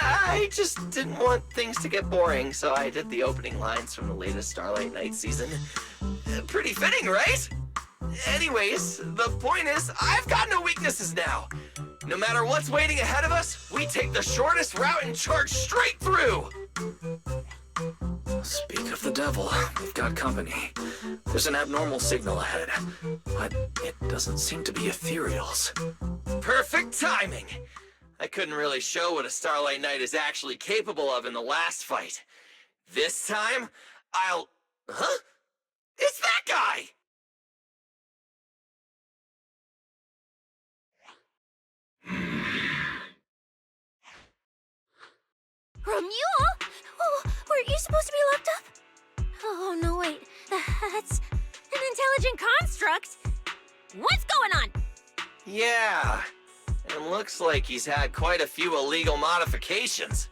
I just didn't want things to get boring, so I did the opening lines from the latest Starlight Night season. Pretty fitting, right? Anyways, the point is, I've got no weaknesses now. No matter what's waiting ahead of us, we take the shortest route and charge straight through! Speak of the devil, we've got company. There's an abnormal signal ahead, but it doesn't seem to be ethereals. Perfect timing! I couldn't really show what a Starlight Knight is actually capable of in the last fight. This time, I'll... Huh? It's that guy! Romuald? Oh, weren't you supposed to be locked up? Oh, no, wait. That's an intelligent construct. What's going on? Yeah, and looks like he's had quite a few illegal modifications.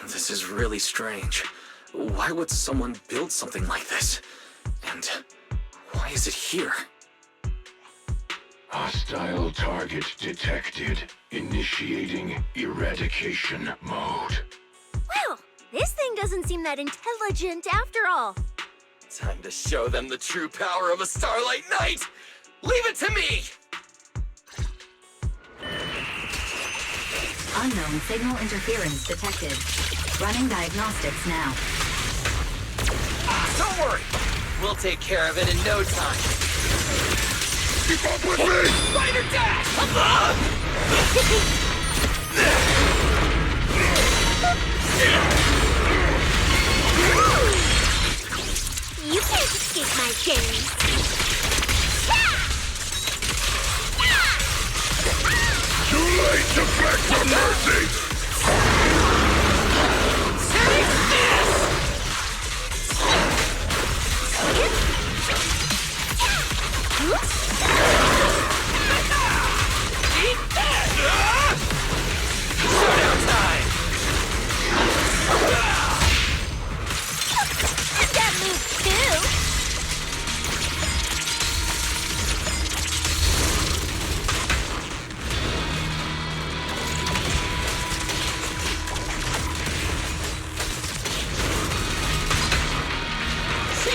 This is really strange. Why would someone build something like this? And why is it here? Hostile target detected. Initiating eradication mode. Well, this thing doesn't seem that intelligent after all. Time to show them the true power of a Starlight Knight! Leave it to me! Unknown signal interference detected. Running diagnostics now. Don't worry! We'll take care of it in no time. Keep up with me! Spider dash! You can't escape my gaze. Too late to beg for mercy! Take this! Eat that! Showdown time! Did that move too?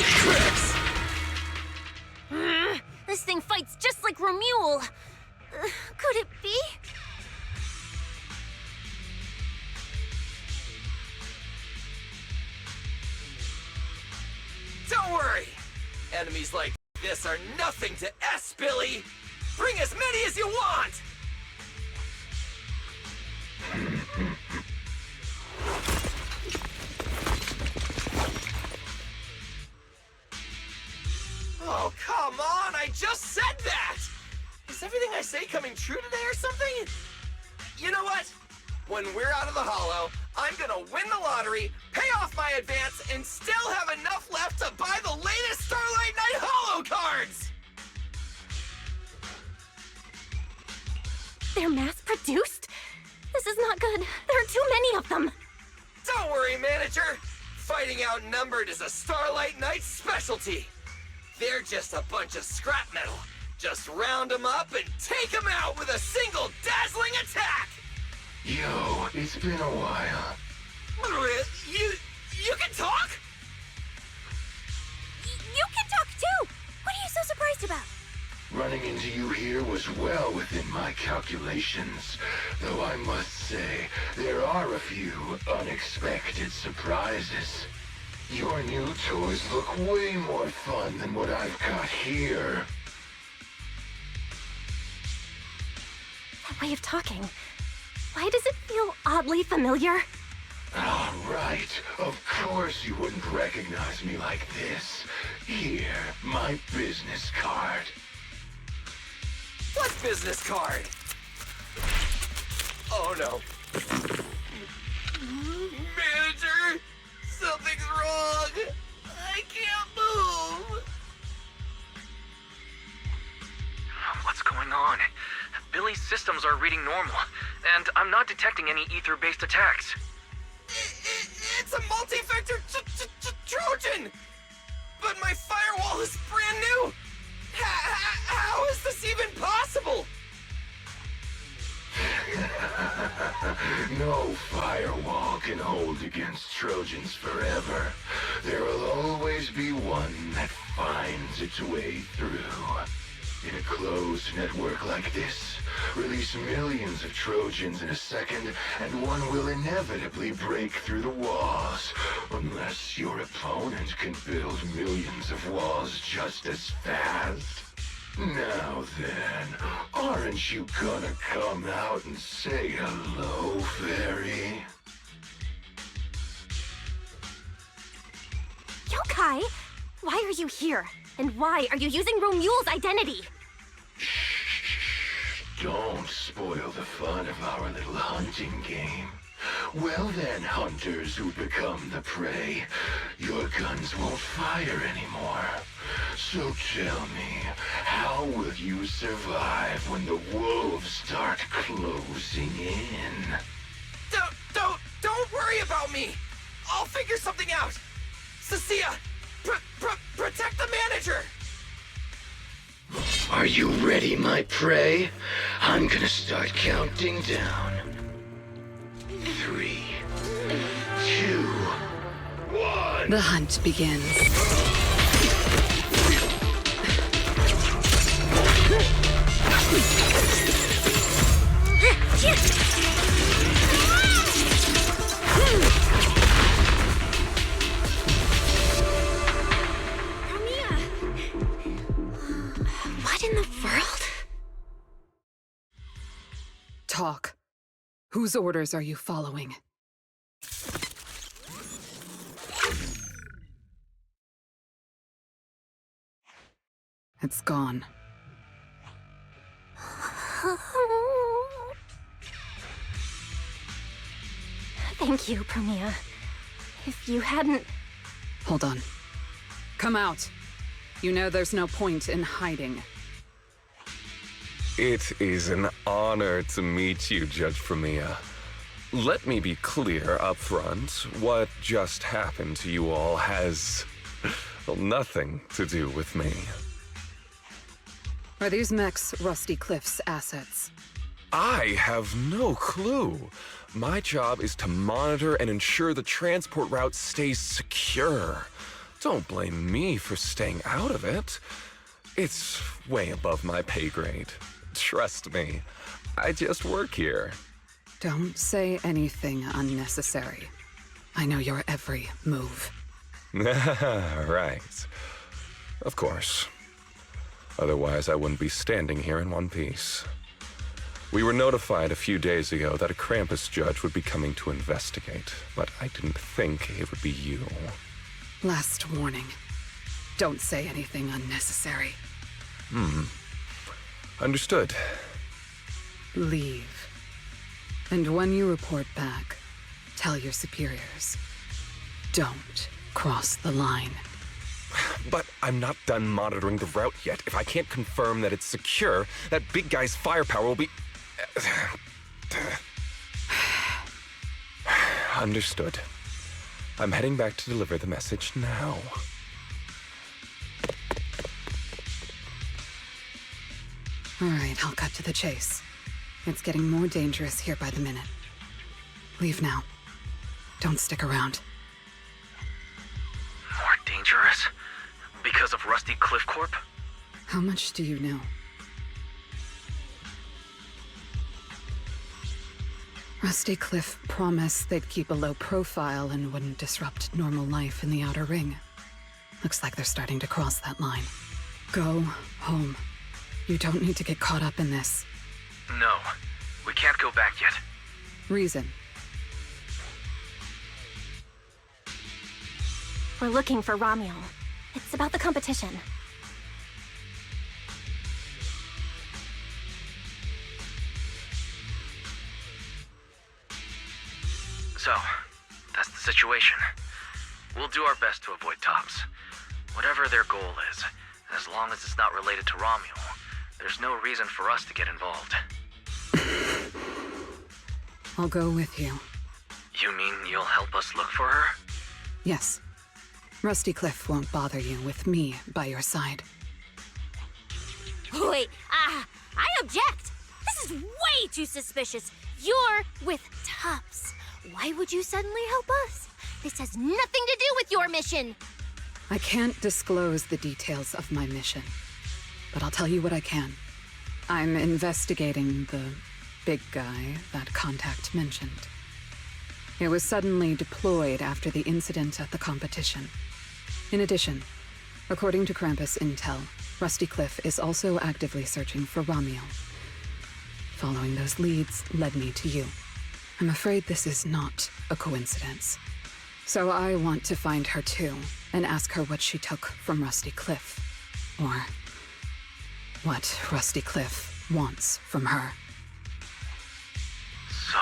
Tricks! This thing fights just like Romuald. Could it be? Don't worry! Enemies like this are nothing to S, Billy! Bring as many as you want! Oh, come on! I just said that! Is everything I say coming true today or something? You know what? When we're out of the Hollow, I'm gonna win the lottery, pay off my advance, and still have enough left to buy the latest Starlight Knight Hollow cards! They're mass-produced? This is not good. There are too many of them. Fighting outnumbered is a Starlight Knight's specialty. They're just a bunch of scrap metal. Just round them up and take them out with a single dazzling attack! Yo, it's been a while. You can talk? You can talk too! What are you so surprised about? Running into you here was well within my calculations, though I must say, there are a few unexpected surprises. Your new toys look way more fun than what I've got here. That way of talking. Why does it feel oddly familiar? All right, of course you wouldn't recognize me like this. Here, my business card. What business card? Oh no. Manager, something's wrong. I can't move. What's going on? Billy's systems are reading normal, and I'm not detecting any ether-based attacks. It's a multi-vector Trojan! But my firewall is brand new! How is this even possible? No firewall can hold against Trojans forever. There will always be one that finds its way through. In a closed network like this, release millions of Trojans in a second, and one will inevitably break through the walls. Unless your opponent can build millions of walls just as fast. Now then, aren't you gonna come out and say hello, fairy? Yokai! Why are you here? And why are you using Romule's identity? Don't spoil the fun of our little hunting game. Well then, hunters who become the prey, your guns won't fire anymore. So tell me, how will you survive when the wolves start closing in? Don't worry about me! I'll figure something out! Cecilia, protect the manager! Are you ready, my prey? I'm gonna start counting down. 3, 2, 1. The hunt begins. What in the world? Talk. Whose orders are you following? It's gone. Thank you, Promia. If you hadn't... Hold on. Come out. You know there's no point in hiding. It is an honor to meet you, Judge Promia. Let me be clear up front. What just happened to you all has, well, nothing to do with me. Are these mechs Rusty Cliff's assets? I have no clue. My job is to monitor and ensure the transport route stays secure. Don't blame me for staying out of it. It's way above my pay grade. Trust me, I just work here. Don't say anything unnecessary. I know your every move. Right. Of course. Otherwise, I wouldn't be standing here in one piece. We were notified a few days ago that a Krampus judge would be coming to investigate, but I didn't think it would be you. Last warning. Don't say anything unnecessary. Understood. Leave. And when you report back, tell your superiors. Don't cross the line. But I'm not done monitoring the route yet. If I can't confirm that it's secure, that big guy's firepower will be... Understood. I'm heading back to deliver the message now. All right, I'll cut to the chase. It's getting more dangerous here by the minute. Leave now. Don't stick around. More dangerous? Because of Rusty Cliff Corp? How much do you know? Rusty Cliff promised they'd keep a low profile and wouldn't disrupt normal life in the Outer Ring. Looks like they're starting to cross that line. Go home. You don't need to get caught up in this. No, we can't go back yet. Reason. We're looking for Ramiel. It's about the competition. So, that's the situation. We'll do our best to avoid Tops. Whatever their goal is, as long as it's not related to Ramiel, there's no reason for us to get involved. I'll go with you. You mean you'll help us look for her? Yes. Rusty Cliff won't bother you with me by your side. Wait, I object! This is way too suspicious. You're with Tops. Why would you suddenly help us? This has nothing to do with your mission. I can't disclose the details of my mission, but I'll tell you what I can. I'm investigating the big guy that Contact mentioned. It was suddenly deployed after the incident at the competition. In addition, according to Krampus intel, Rusty Cliff is also actively searching for Ramiel. Following those leads led me to you. I'm afraid this is not a coincidence. So I want to find her too, and ask her what she took from Rusty Cliff. Or what Rusty Cliff wants from her. So,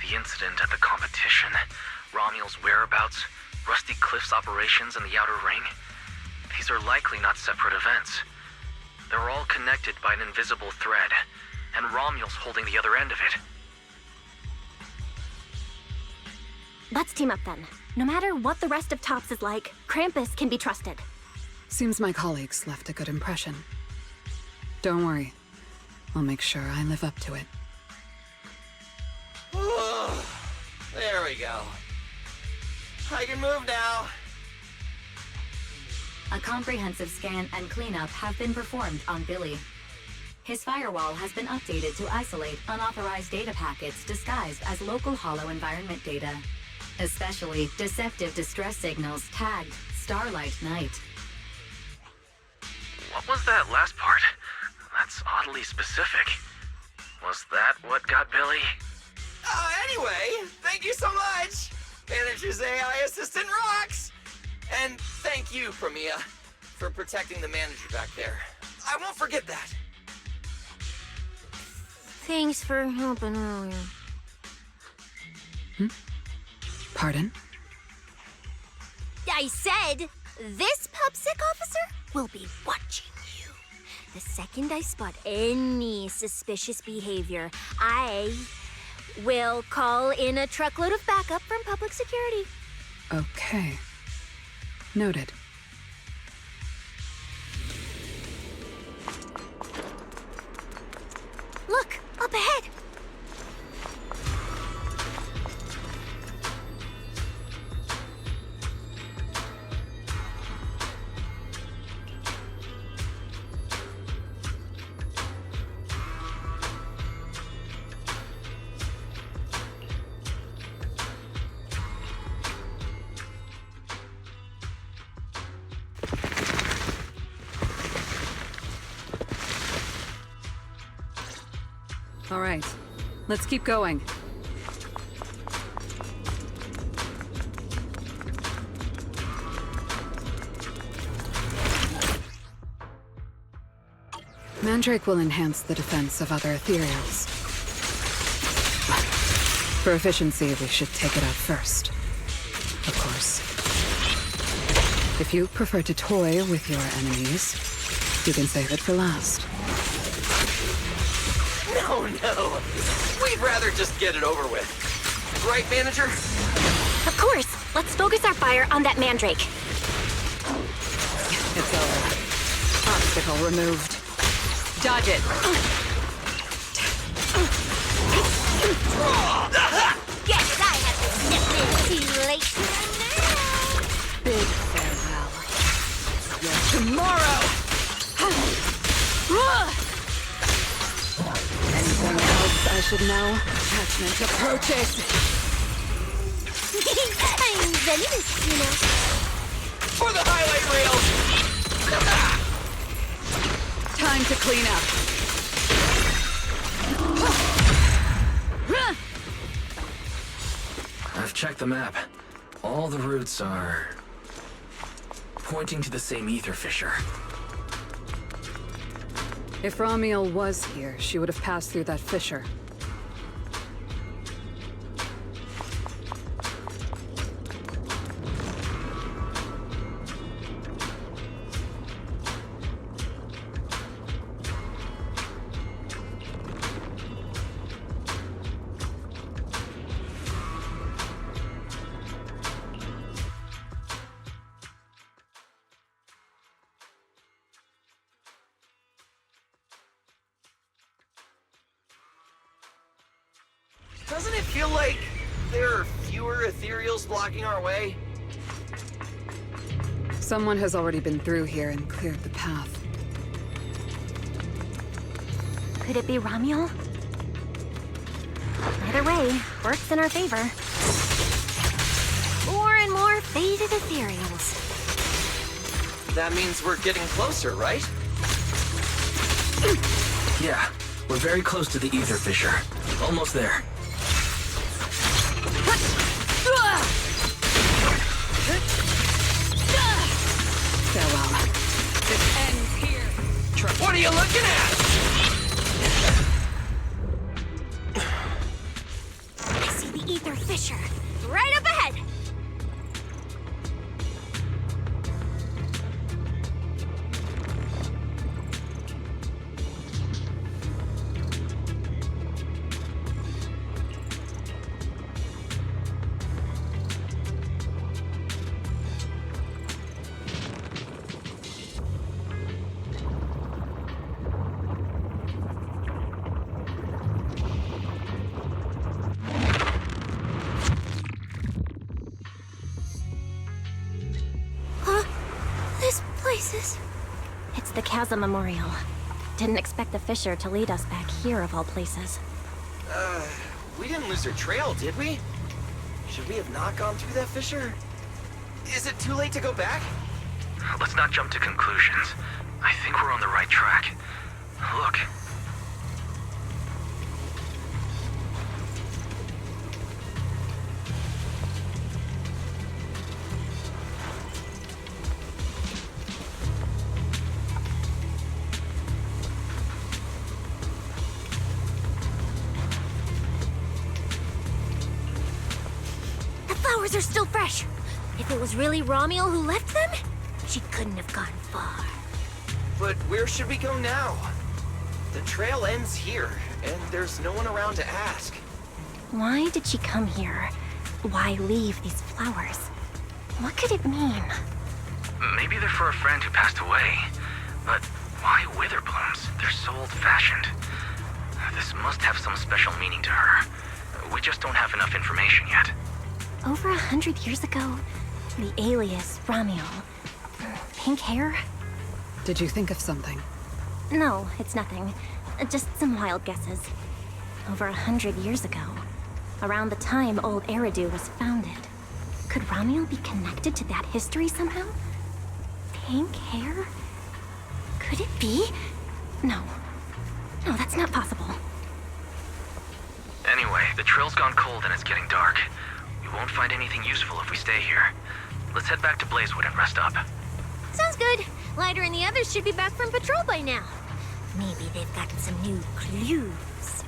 the incident at the competition, Ramiel's whereabouts, Rusty Cliff's operations in the Outer Ring, these are likely not separate events. They're all connected by an invisible thread, and Ramiel's holding the other end of it. Let's team up then. No matter what the rest of Tops is like, Krampus can be trusted. Seems my colleagues left a good impression. Don't worry. I'll make sure I live up to it. There we go. I can move now. A comprehensive scan and cleanup have been performed on Billy. His firewall has been updated to isolate unauthorized data packets disguised as local hollow environment data, especially deceptive distress signals tagged Starlight Night. What was that last part? That's oddly specific. Was that what got Billy? Anyway, thank you so much! Manager's AI assistant rocks! And thank you, Premia, for protecting the manager back there. I won't forget that. Thanks for helping earlier. Pardon? I said, this PubSec officer will be watching you. The second I spot any suspicious behavior, I will call in a truckload of backup from public security. Okay. Noted. Look, up ahead. All right, let's keep going. Mandrake will enhance the defense of other ethereals. For efficiency, we should take it out first. Of course. If you prefer to toy with your enemies, you can save it for last. No. We'd rather just get it over with. Right, Manager? Of course. Let's focus our fire on that mandrake. It's over. Obstacle removed. Dodge it. Guess I have to step in too late. Big farewell. Your tomorrow! Anything else I should know? Attachment approaches. I'm Zenless, you know. For the highlight reels! Time to clean up. I've checked the map. All the routes are pointing to the same ether fissure. If Ramiel was here, she would have passed through that fissure. Doesn't it feel like there are fewer ethereals blocking our way? Someone has already been through here and cleared the path. Could it be Ramiel? Either way, works in our favor. More and more faded ethereals. That means we're getting closer, right? Yeah, we're very close to the ether fissure. Almost there. Farewell. This ends here. What are you looking at? I see the ether fissure. Right up ahead. This place is... It's the Chasm Memorial. Didn't expect the fissure to lead us back here of all places. We didn't lose our trail, did we? Should we have not gone through that fissure? Is it too late to go back? Let's not jump to conclusions. I think we're on the right track. Look. The flowers are still fresh. If it was really Ramiel who left them, she couldn't have gone far. But where should we go now? The trail ends here, and there's no one around to ask. Why did she come here? Why leave these flowers? What could it mean? Maybe they're for a friend who passed away. But why wither blooms? They're so old-fashioned. This must have some special meaning to her. We just don't have enough information yet. Over 100 years ago, the alias Ramiel. Pink hair? Did you think of something? No, it's nothing. Just some wild guesses. Over 100 years ago, around the time old Eridu was founded, could Ramiel be connected to that history somehow? Pink hair? Could it be? No. No, that's not possible. Anyway, the trail's gone cold and it's getting dark. We won't find anything useful if we stay here. Let's head back to Blazewood and rest up. Sounds good. Lighter and the others should be back from patrol by now. Maybe they've gotten some new clues.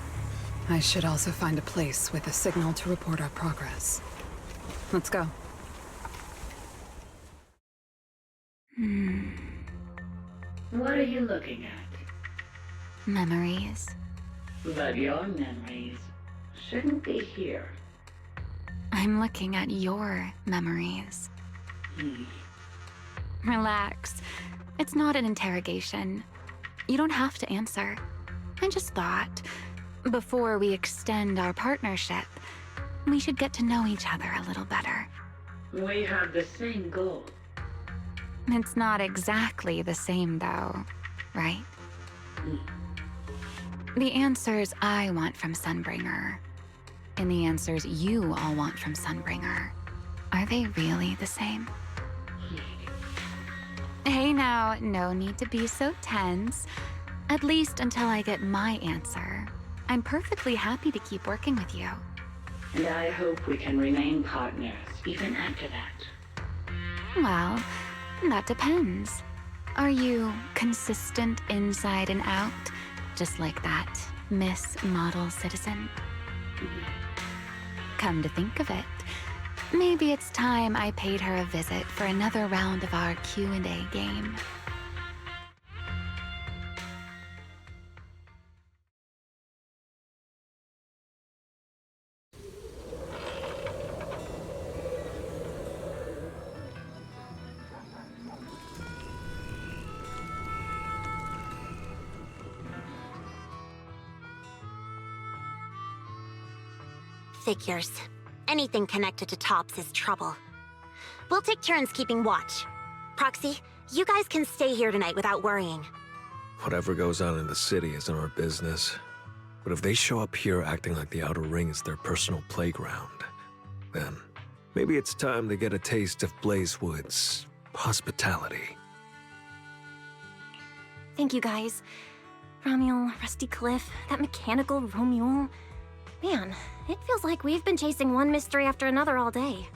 I should also find a place with a signal to report our progress. Let's go. What are you looking at? Memories. But your memories shouldn't be here. I'm looking at your memories. Relax. It's not an interrogation. You don't have to answer. I just thought, before we extend our partnership, we should get to know each other a little better. We have the same goal. It's not exactly the same, though, right? The answers I want from Sunbringer, and the answers you all want from Sunbringer, are they really the same? Hey now, no need to be so tense. At least until I get my answer. I'm perfectly happy to keep working with you. And I hope we can remain partners even after that. Well, that depends. Are you consistent inside and out, just like that Miss Model Citizen? Come to think of it, maybe it's time I paid her a visit for another round of our Q&A game. Figures. Anything connected to Tops is trouble. We'll take turns keeping watch. Proxy, you guys can stay here tonight without worrying. Whatever goes on in the city isn't our business. But if they show up here acting like the Outer Ring is their personal playground, then maybe it's time to get a taste of Blazewood's hospitality. Thank you, guys. Romuel, Rusty Cliff, that mechanical Romuel. Man, it feels like we've been chasing one mystery after another all day.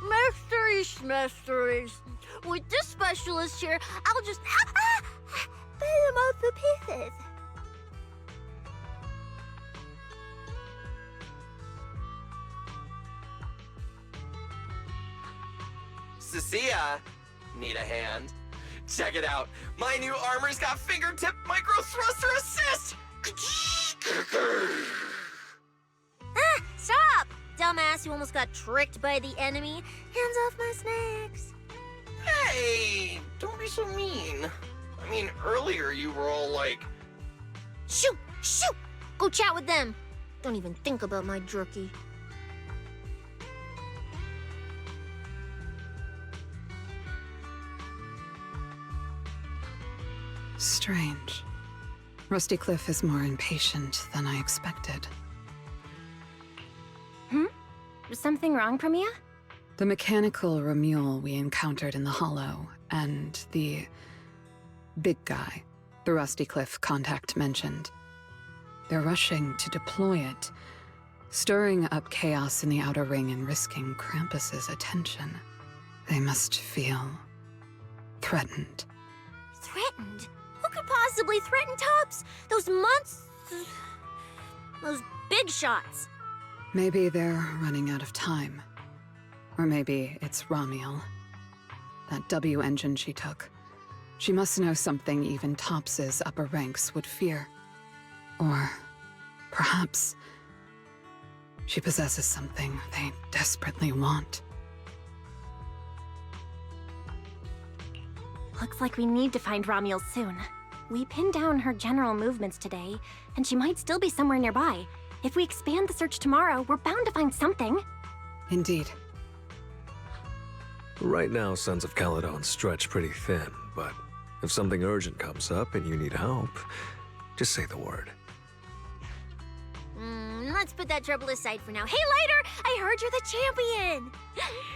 Mysteries. With this specialist here, I'll just put them up to pieces. Cecilia, need a hand? Check it out. My new armor's got fingertip micro thruster assist! Stop! Dumbass who almost got tricked by the enemy. Hands off my snacks. Hey, don't be so mean. I mean, earlier you were all like... Shoot! Go chat with them. Don't even think about my jerky. Strange. Rusty Cliff is more impatient than I expected. Is something wrong, Premia? The mechanical Romuel we encountered in the Hollow, and the big guy the Rusty Cliff contact mentioned. They're rushing to deploy it, stirring up chaos in the Outer Ring and risking Krampus's attention. They must feel threatened. Threatened? Who could possibly threaten Tops? Those months... Those big shots. Maybe they're running out of time. Or maybe it's Romuel. That W engine she took. She must know something even Tops's upper ranks would fear. Or perhaps she possesses something they desperately want. Looks like we need to find Romuel soon. We pinned down her general movements today, and she might still be somewhere nearby. If we expand the search tomorrow, we're bound to find something. Indeed. Right now, Sons of Caledon stretch pretty thin, but if something urgent comes up and you need help, just say the word. Let's put that trouble aside for now. Hey, Lighter! I heard you're the champion!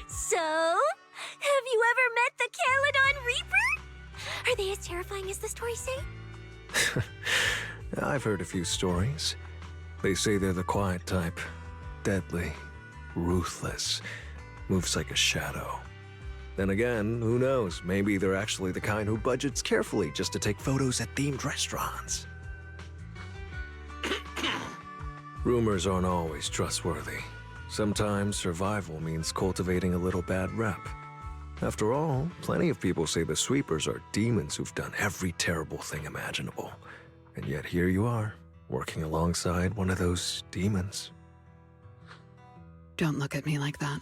So, have you ever met the Caledon Reaper? Are they as terrifying as the stories say? I've heard a few stories. They say they're the quiet type. Deadly, ruthless, moves like a shadow. Then again, who knows? Maybe they're actually the kind who budgets carefully just to take photos at themed restaurants. Rumors aren't always trustworthy. Sometimes survival means cultivating a little bad rep. After all, plenty of people say the sweepers are demons who've done every terrible thing imaginable. And yet here you are, working alongside one of those demons. Don't look at me like that.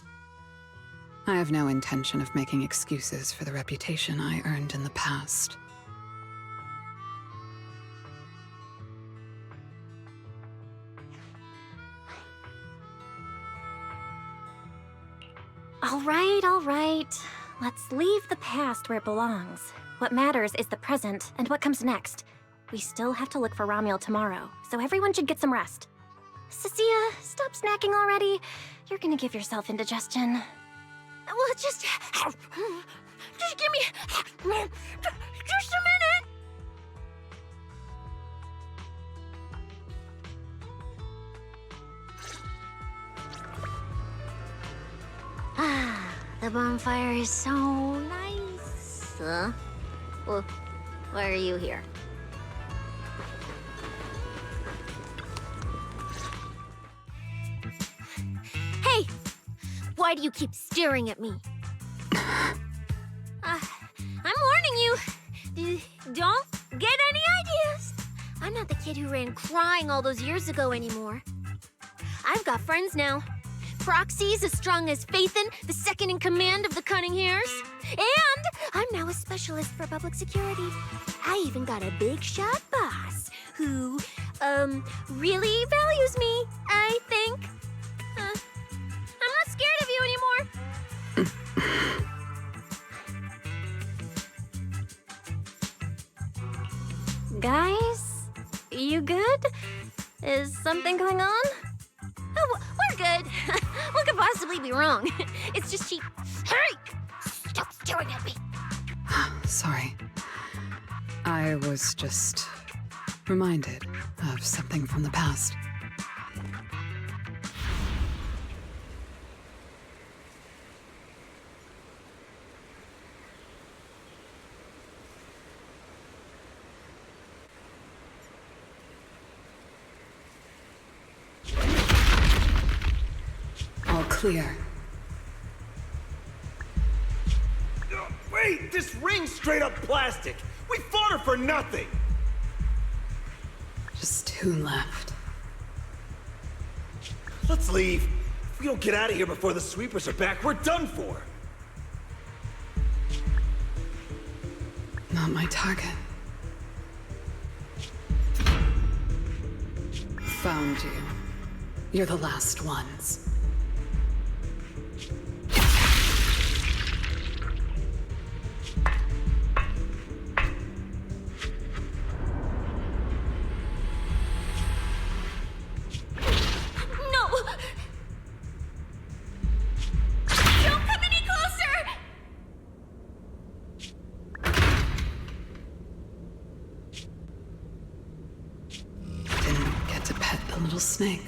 I have no intention of making excuses for the reputation I earned in the past. All right. Let's leave the past where it belongs. What matters is the present and what comes next. We still have to look for Ramiel tomorrow, so everyone should get some rest. Cecilia, stop snacking already. You're gonna give yourself indigestion. Well, just give me just a minute. Ah, the bonfire is so nice. Well, why are you here? Hey, why do you keep staring at me? I'm warning you. Don't get any ideas. I'm not the kid who ran crying all those years ago anymore. I've got friends now. Proxies as strong as Phaethon, the second in command of the Cunning Hairs. And I'm now a specialist for public security. I even got a big shot boss who, really values me, I think. I'm not scared of you anymore. Guys, you good? Is something going on? Oh, we're good. What could possibly be wrong? It's just she... Hey! Stop staring at me! Sorry. I was just reminded of something from the past. All clear. Wait, this ring's straight up plastic. We fought her for nothing. Just 2 left. Let's leave. If we don't get out of here before the sweepers are back, we're done for. Not my target. Found you. You're the last ones. Snake.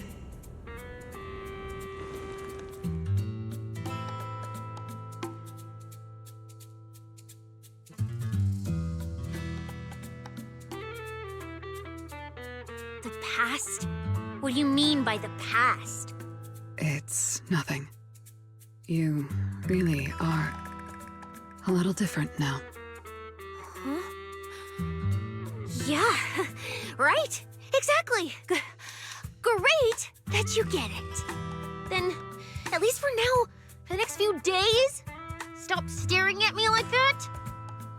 The past? What do you mean by the past? It's nothing. You really are a little different now. Huh? Yeah, right? Exactly. Great that you get it. Then, at least for now, for the next few days, stop staring at me like that.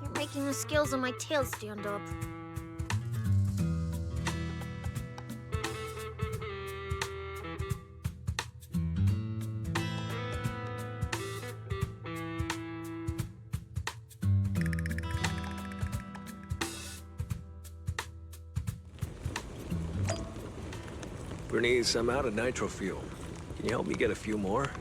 You're making the scales on my tail stand up. Bernice, I'm out of nitro fuel. Can you help me get a few more?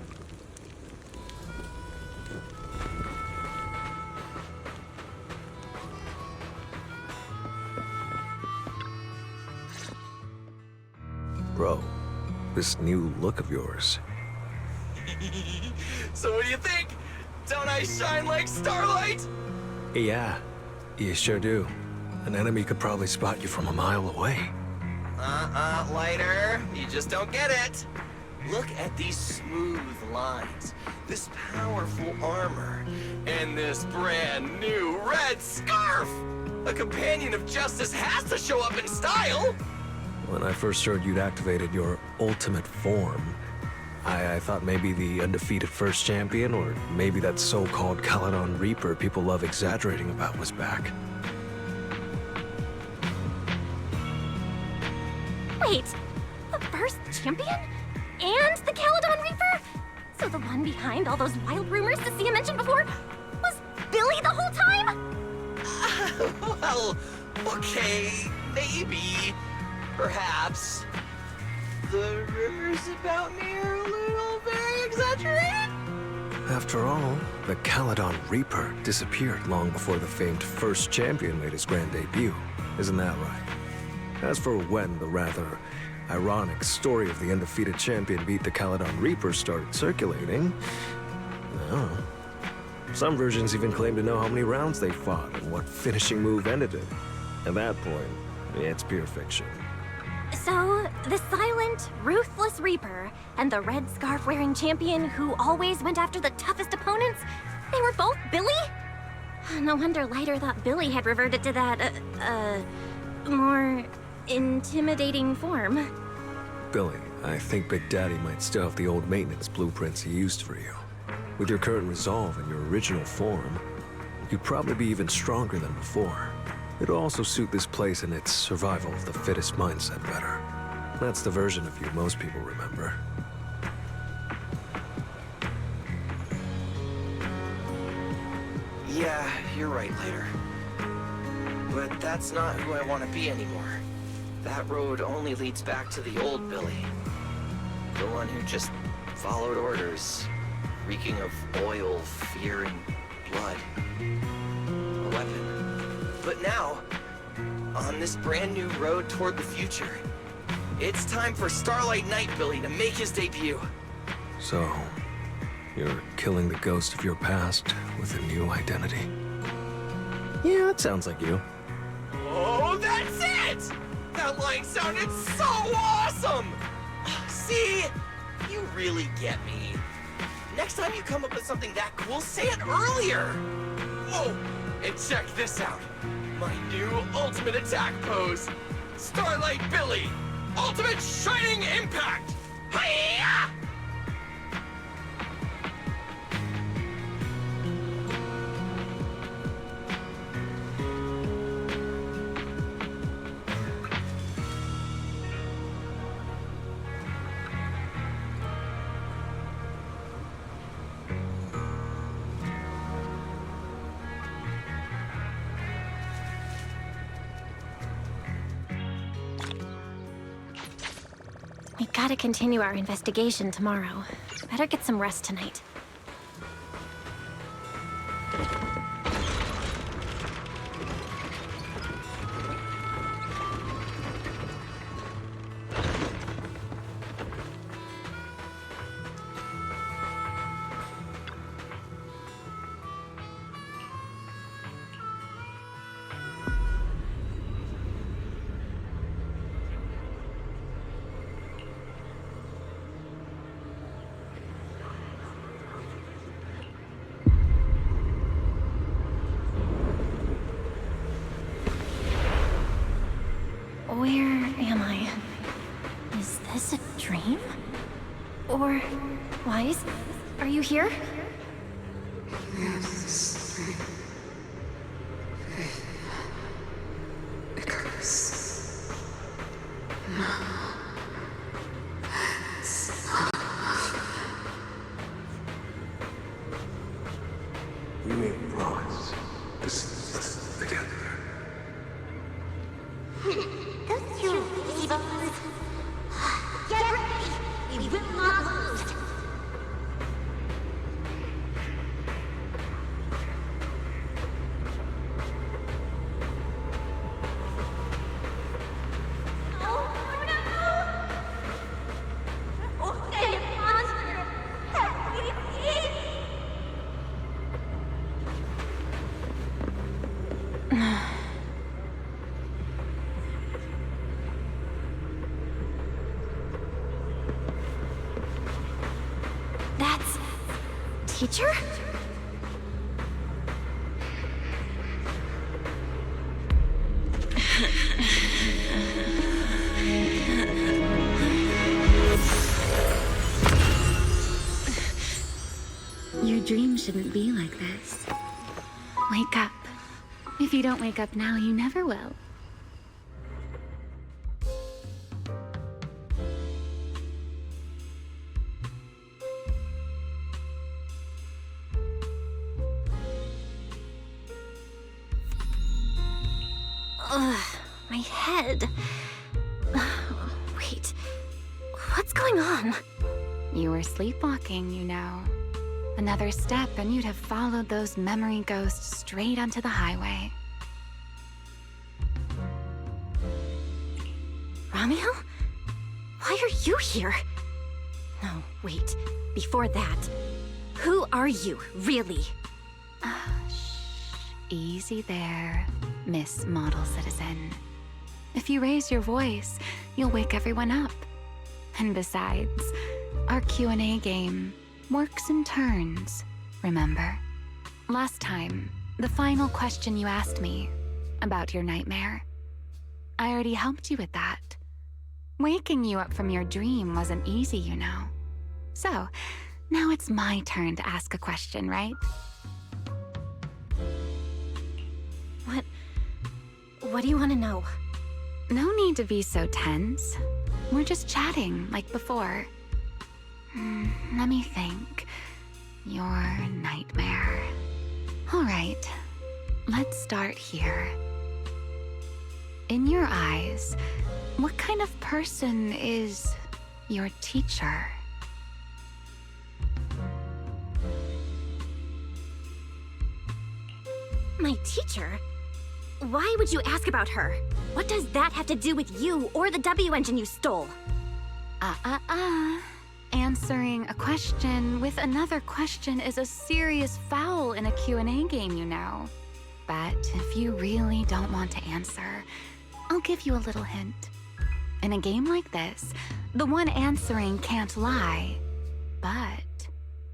Bro, this new look of yours. So what do you think? Don't I shine like starlight? Yeah, you sure do. An enemy could probably spot you from a mile away. Lighter. You just don't get it. Look at these smooth lines, this powerful armor, and this brand new red scarf! A companion of justice has to show up in style! When I first heard you'd activated your ultimate form, I thought maybe the undefeated first champion, or maybe that so-called Caledon Reaper people love exaggerating about was back. Wait, the first champion? And the Caledon Reaper? So the one behind all those wild rumors Cecilia mentioned before was Billy the whole time? Well, okay, maybe. Perhaps. The rumors about me are a little very exaggerated? After all, the Caledon Reaper disappeared long before the famed first champion made his grand debut. Isn't that right? As for when the rather ironic story of the undefeated champion beat the Caledon Reaper started circulating, no. Some versions even claim to know how many rounds they fought and what finishing move ended it. At that point, it's pure fiction. So, the silent, ruthless Reaper and the red scarf-wearing champion who always went after the toughest opponents, they were both Billy? No wonder Lighter thought Billy had reverted to that, more intimidating form. Billy, I think Big Daddy might still have the old maintenance blueprints he used for you. With your current resolve and your original form, you'd probably be even stronger than before. It'll also suit this place and its survival of the fittest mindset better. That's the version of you most people remember. Yeah, you're right, Later. But that's not who I want to be anymore. That road only leads back to the old Billy. The one who just followed orders, reeking of oil, fear, and blood. A weapon. But now, on this brand new road toward the future, it's time for Starlight Knight Billy to make his debut. So, you're killing the ghost of your past with a new identity. Yeah, that sounds like you. Oh, that's it! That line sounded so awesome! See? You really get me. Next time you come up with something that cool, say it earlier! Oh, and check this out. My new ultimate attack pose. Starlight Billy! Ultimate Shining Impact! Hi-ya! We gotta continue our investigation tomorrow. Better get some rest tonight. Where am I? Is this a dream? Or... Wise? Are you here? Yes. Icarus. No. It's not. We made a promise. This is together. Don't you evil ones? Get ready! We will not lose! That's... Teacher? shouldn't be like this. Wake up. If you don't wake up now, you never will. Ugh, my head. Wait, what's going on? You were sleepwalking, you know. Another step and you'd have followed those memory ghosts straight onto the highway. Ramiel? Why are you here? No, wait. Before that, who are you, really? Easy there, Miss Model Citizen. If you raise your voice, you'll wake everyone up. And besides, our Q&A game works in turns, remember? Last time, the final question you asked me about your nightmare, I already helped you with that. Waking you up from your dream wasn't easy, you know. So, now it's my turn to ask a question, right? What do you want to know? No need to be so tense. We're just chatting, like before. Let me think. Your nightmare. All right, let's start here. In your eyes, what kind of person is your teacher? My teacher? Why would you ask about her? What does that have to do with you or the W engine you stole? Answering a question with another question is a serious foul in a Q&A game, you know. But if you really don't want to answer, I'll give you a little hint. In a game like this, the one answering can't lie, but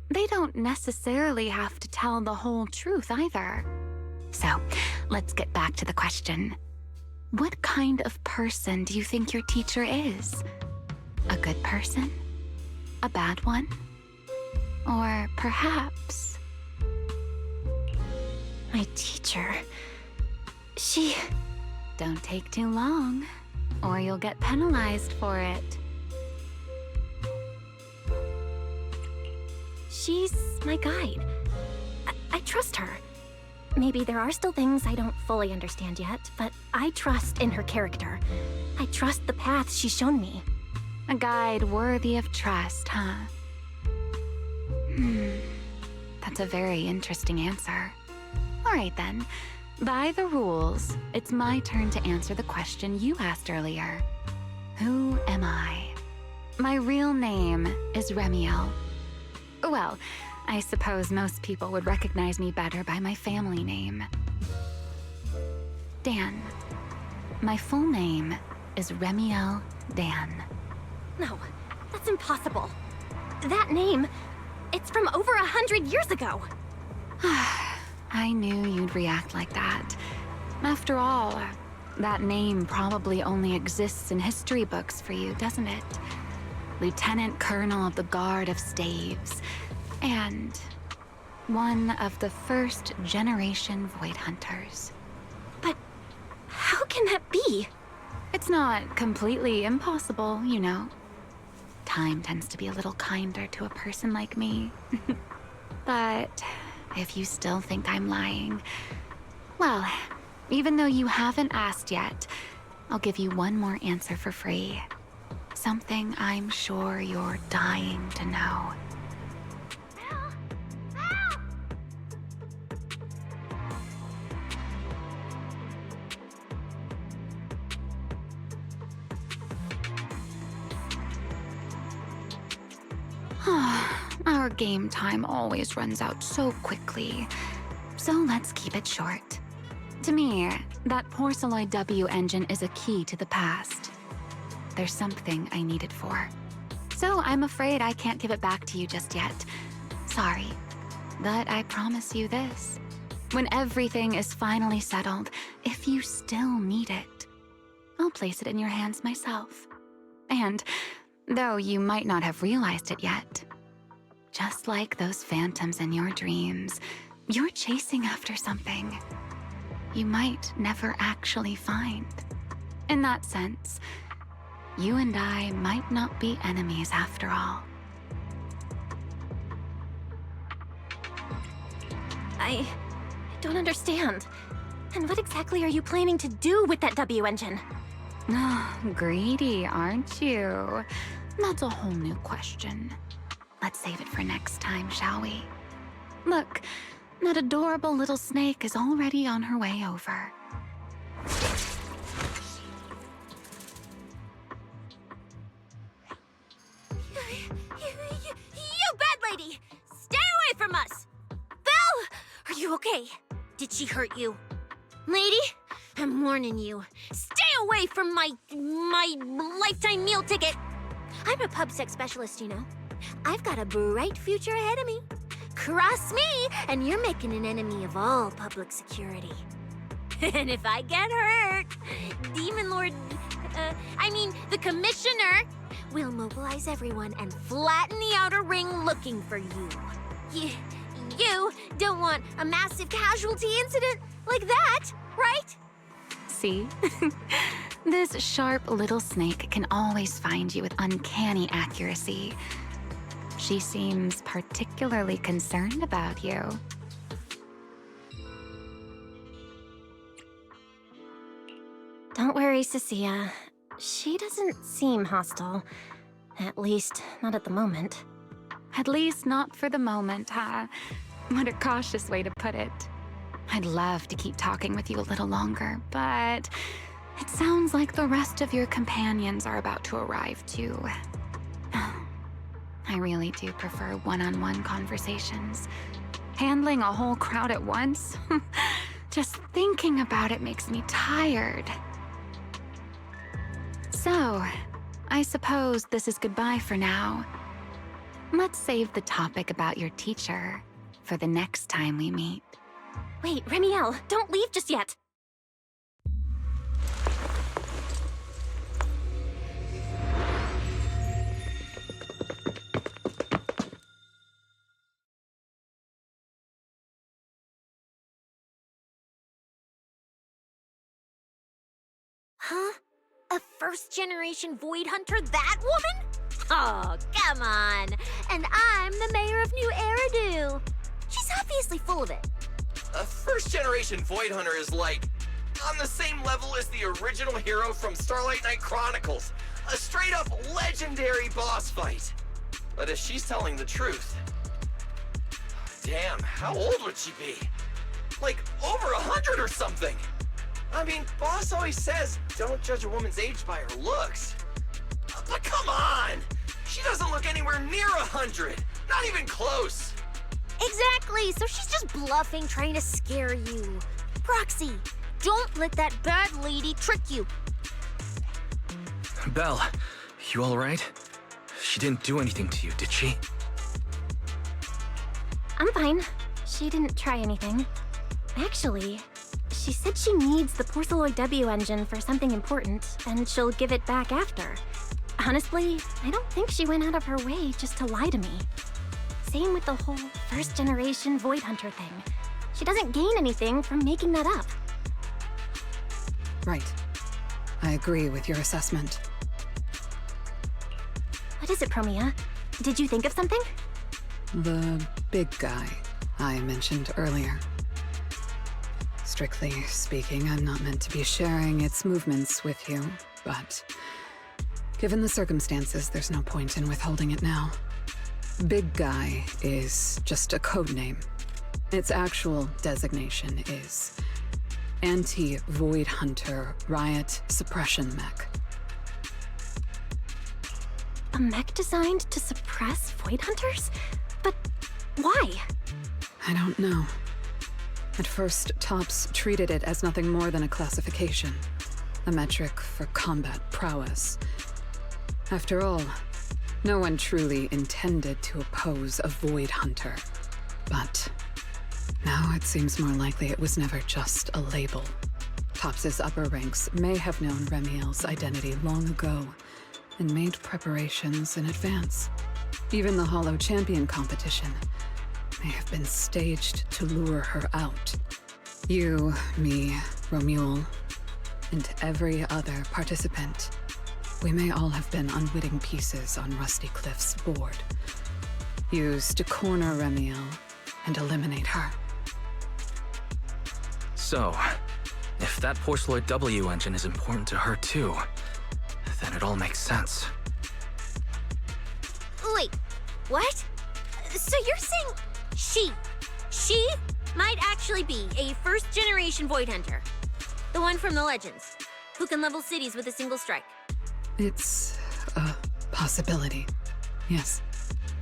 they don't necessarily have to tell the whole truth either. So, let's get back to the question. What kind of person do you think your teacher is? A good person? A bad one? Or perhaps... My teacher... She... Don't take too long, or you'll get penalized for it. She's my guide. I trust her. Maybe there are still things I don't fully understand yet, but I trust in her character. I trust the path she's shown me. A guide worthy of trust, huh? That's a very interesting answer. All right then. By the rules, it's my turn to answer the question you asked earlier. Who am I? My real name is Ramiel. Well, I suppose most people would recognize me better by my family name. Dan. My full name is Ramiel Dan. No, that's impossible. That name, it's from over 100 years ago. I knew you'd react like that. After all, that name probably only exists in history books for you, doesn't it? Lieutenant Colonel of the Guard of Staves, and one of the first generation Void Hunters. But how can that be? It's not completely impossible, you know. Time tends to be a little kinder to a person like me. But if you still think I'm lying, well, even though you haven't asked yet, I'll give you one more answer for free. Something I'm sure you're dying to know. Our game time always runs out so quickly, so let's keep it short. To me, that Porceloid W engine is a key to the past. There's something I need it for. So I'm afraid I can't give it back to you just yet. Sorry, but I promise you this. When everything is finally settled, if you still need it, I'll place it in your hands myself. And, though you might not have realized it yet, just like those phantoms in your dreams, you're chasing after something you might never actually find. In that sense, you and I might not be enemies after all. I don't understand. And what exactly are you planning to do with that W engine? Greedy, aren't you? That's a whole new question. Let's save it for next time, shall we? Look, that adorable little snake is already on her way over. You bad lady! Stay away from us! Belle! Are you okay? Did she hurt you? Lady, I'm warning you. Stay away from my lifetime meal ticket! I'm a pub sex specialist, you know. I've got a bright future ahead of me. Cross me, and you're making an enemy of all public security. And if I get hurt, Demon Lord... the Commissioner will mobilize everyone and flatten the outer ring looking for you. You don't want a massive casualty incident like that, right? See? This sharp little snake can always find you with uncanny accuracy. She seems particularly concerned about you. Don't worry, Cecilia. She doesn't seem hostile. At least, not at the moment. At least not for the moment, huh? What a cautious way to put it. I'd love to keep talking with you a little longer, but it sounds like the rest of your companions are about to arrive too. I really do prefer one-on-one conversations. Handling a whole crowd at once? Just thinking about it makes me tired. So, I suppose this is goodbye for now. Let's save the topic about your teacher for the next time we meet. Wait, Remiel, don't leave just yet! Huh? A first-generation Void Hunter, that woman? Oh, come on. And I'm the mayor of New Eridu. She's obviously full of it. A first-generation Void Hunter is like on the same level as the original hero from Starlight Knight Chronicles. A straight-up legendary boss fight. But if she's telling the truth... Damn, how old would she be? Like, over 100 or something! I mean, boss always says, don't judge a woman's age by her looks. But come on! She doesn't look anywhere near 100! Not even close! Exactly, so she's just bluffing, trying to scare you. Proxy, don't let that bad lady trick you. Belle, you alright? She didn't do anything to you, did she? I'm fine. She didn't try anything. Actually, she said she needs the Porceloid W engine for something important, and she'll give it back after. Honestly, I don't think she went out of her way just to lie to me. Same with the whole first-generation Void Hunter thing. She doesn't gain anything from making that up. Right. I agree with your assessment. What is it, Promia? Did you think of something? The big guy I mentioned earlier. Strictly speaking, I'm not meant to be sharing its movements with you, but given the circumstances, there's no point in withholding it now. Big Guy is just a code name. Its actual designation is Anti-Void Hunter Riot Suppression Mech. A mech designed to suppress Void Hunters? But why? I don't know. At first, Tops treated it as nothing more than a classification, a metric for combat prowess. After all, no one truly intended to oppose a Void Hunter. But now it seems more likely it was never just a label. Tops's upper ranks may have known Remiel's identity long ago and made preparations in advance. Even the Hollow Champion competition may have been staged to lure her out. You, me, Romuald, and every other participant. We may all have been unwitting pieces on Rusty Cliff's board, used to corner Remiel and eliminate her. So, if that Porceloid W engine is important to her too, then it all makes sense. Wait, what? So you're saying she might actually be a first-generation Void Hunter? The one from the Legends, who can level cities with a single strike? It's a possibility, yes.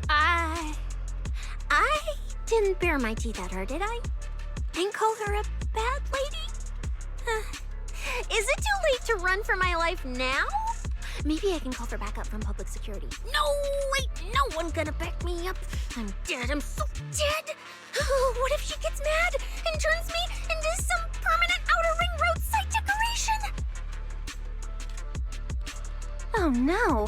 I didn't bare my teeth at her, did I? And call her a bad lady? Is it too late to run for my life now? Maybe I can call for backup from public security. No, wait, no one's gonna back me up. I'm dead, I'm so dead. What if she gets mad and turns me into some permanent outer ring roadside decoration? Oh no,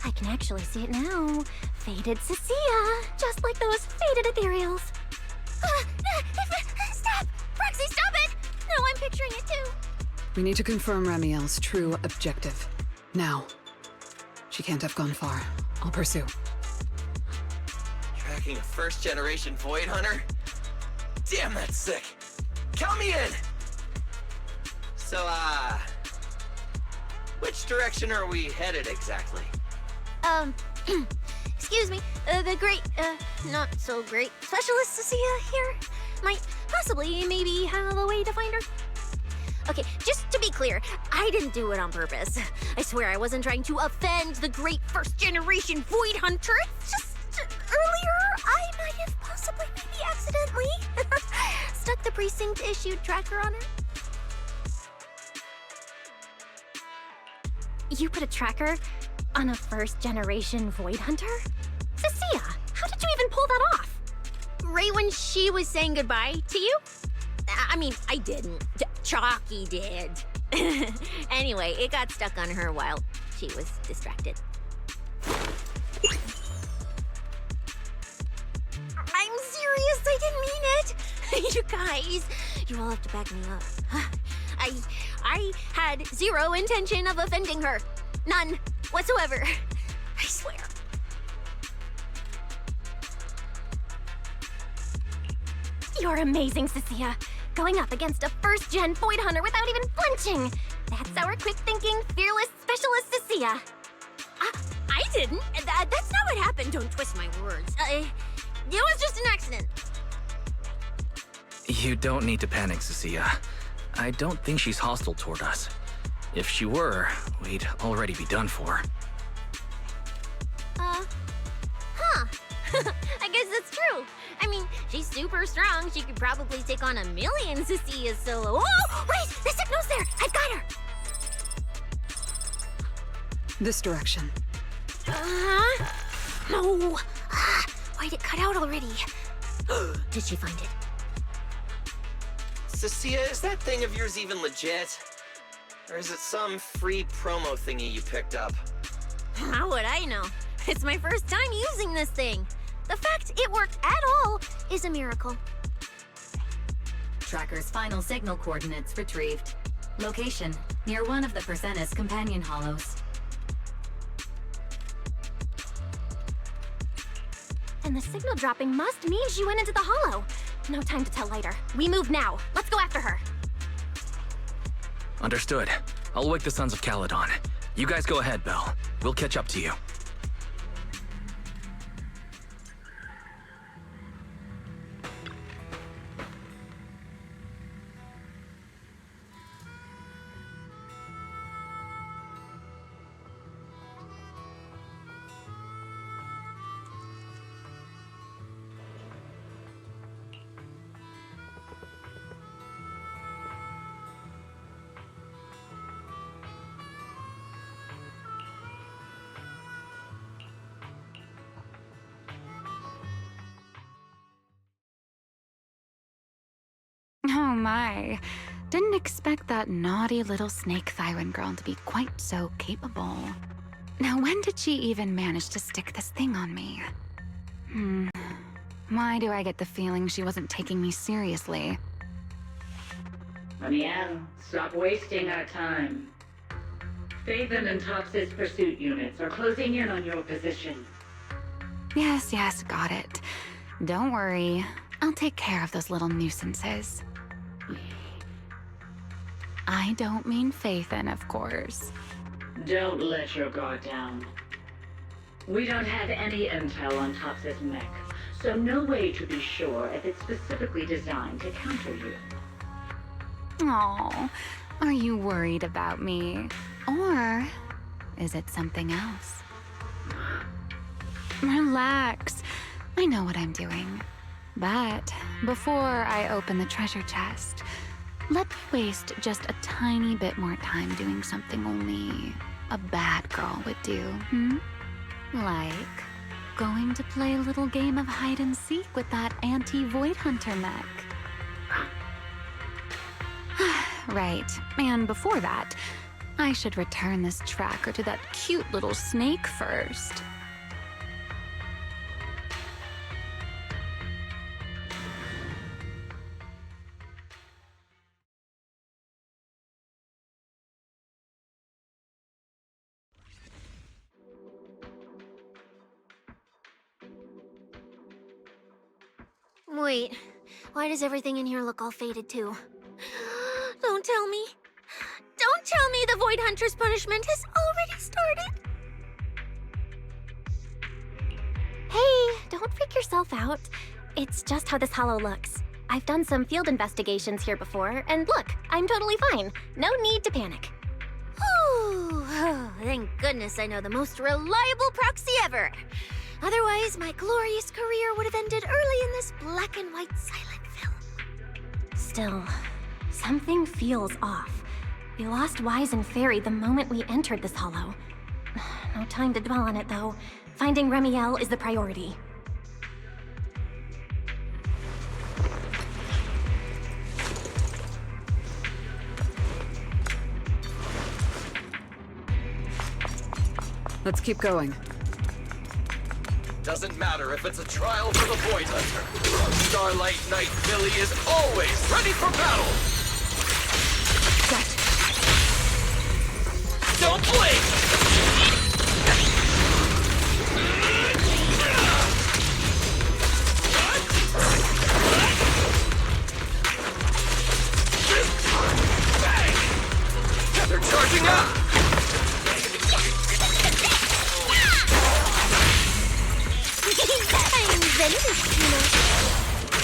I can actually see it now. Faded Cecilia, just like those faded ethereals. Stop! Roxy, stop it! No, I'm picturing it too. We need to confirm Remiel's true objective. Now. She can't have gone far. I'll pursue. Tracking a first-generation Void Hunter? Damn, that's sick. Count me in! So, which direction are we headed exactly? Excuse me, the great, not so great specialist Cecilia here might possibly maybe have a way to find her. Okay, just to be clear, I didn't do it on purpose. I swear I wasn't trying to offend the great first-generation Void Hunter. It's just, earlier, I might have possibly maybe accidentally stuck the precinct-issued tracker on her. You put a tracker on a first-generation Void Hunter? Cecilia, how did you even pull that off? Right when she was saying goodbye to you? I mean, I didn't. Chalky did. Anyway, it got stuck on her while she was distracted. I'm serious, I didn't mean it. You guys, you all have to back me up. I had zero intention of offending her. None whatsoever. I swear. You're amazing, Cecilia. Going up against a first-gen Void Hunter without even flinching. That's our quick-thinking, fearless specialist, Cecilia. I didn't. That's not what happened. Don't twist my words. It was just an accident. You don't need to panic, Cecilia. I don't think she's hostile toward us. If she were, we'd already be done for. I guess that's true. I mean, she's super strong. She could probably take on 1,000,000 Cecilias solo. Oh, wait! The signal's there! I've got her! This direction. No! Why'd it cut out already? Did she find it? Cecilia, is that thing of yours even legit? Or is it some free promo thingy you picked up? How would I know? It's my first time using this thing. The fact it worked at all is a miracle. Tracker's final signal coordinates retrieved. Location, near one of the Persenis companion hollows. And the signal dropping must mean she went into the hollow. No time to tell later. We move now. Let's go after her. Understood. I'll wake the Sons of Caledon. You guys go ahead, Belle. We'll catch up to you. Oh my. Didn't expect that naughty little snake Thyran girl to be quite so capable. Now, when did she even manage to stick this thing on me? Why do I get the feeling she wasn't taking me seriously? Ramiel, stop wasting our time. Faven and Tops's pursuit units are closing in on your position. Yes, got it. Don't worry. I'll take care of those little nuisances. I don't mean Faithen, of course. Don't let your guard down. We don't have any intel on Tops's mech, so no way to be sure if it's specifically designed to counter you. Oh, are you worried about me? Or is it something else? Relax. I know what I'm doing. But before I open the treasure chest, let me waste just a tiny bit more time doing something only a bad girl would do, Like going to play a little game of hide and seek with that anti-Void Hunter mech. Right, and before that, I should return this tracker to that cute little snake first. Wait, why does everything in here look all faded too? Don't tell me. Don't tell me the Void Hunter's punishment has already started. Hey, don't freak yourself out. It's just how this hollow looks. I've done some field investigations here before, and look, I'm totally fine. No need to panic. Whew. Thank goodness I know the most reliable proxy ever. Otherwise, my glorious career would have ended early in this black and white silent film. Still, something feels off. We lost Wise and Fairy the moment we entered this hollow. No time to dwell on it, though. Finding Ramiel is the priority. Let's keep going. Doesn't matter if it's a trial for the Void Hunter. Starlight Knight Billy is always ready for battle! Don't blink! They're charging up! I'm Zenless, you know.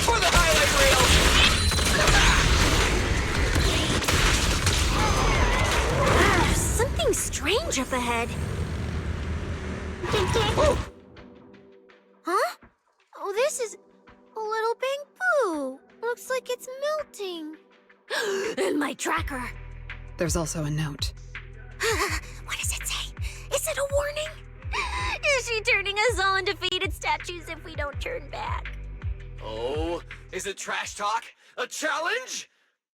For the highlight reel! There's something strange up ahead. Oh. Huh? Oh, this is a little bamboo. Looks like it's melting. And my tracker. There's also a note. What does it say? Is it a warning? Is she turning us all into faded statues if we don't turn back? Oh, is it trash talk? A challenge?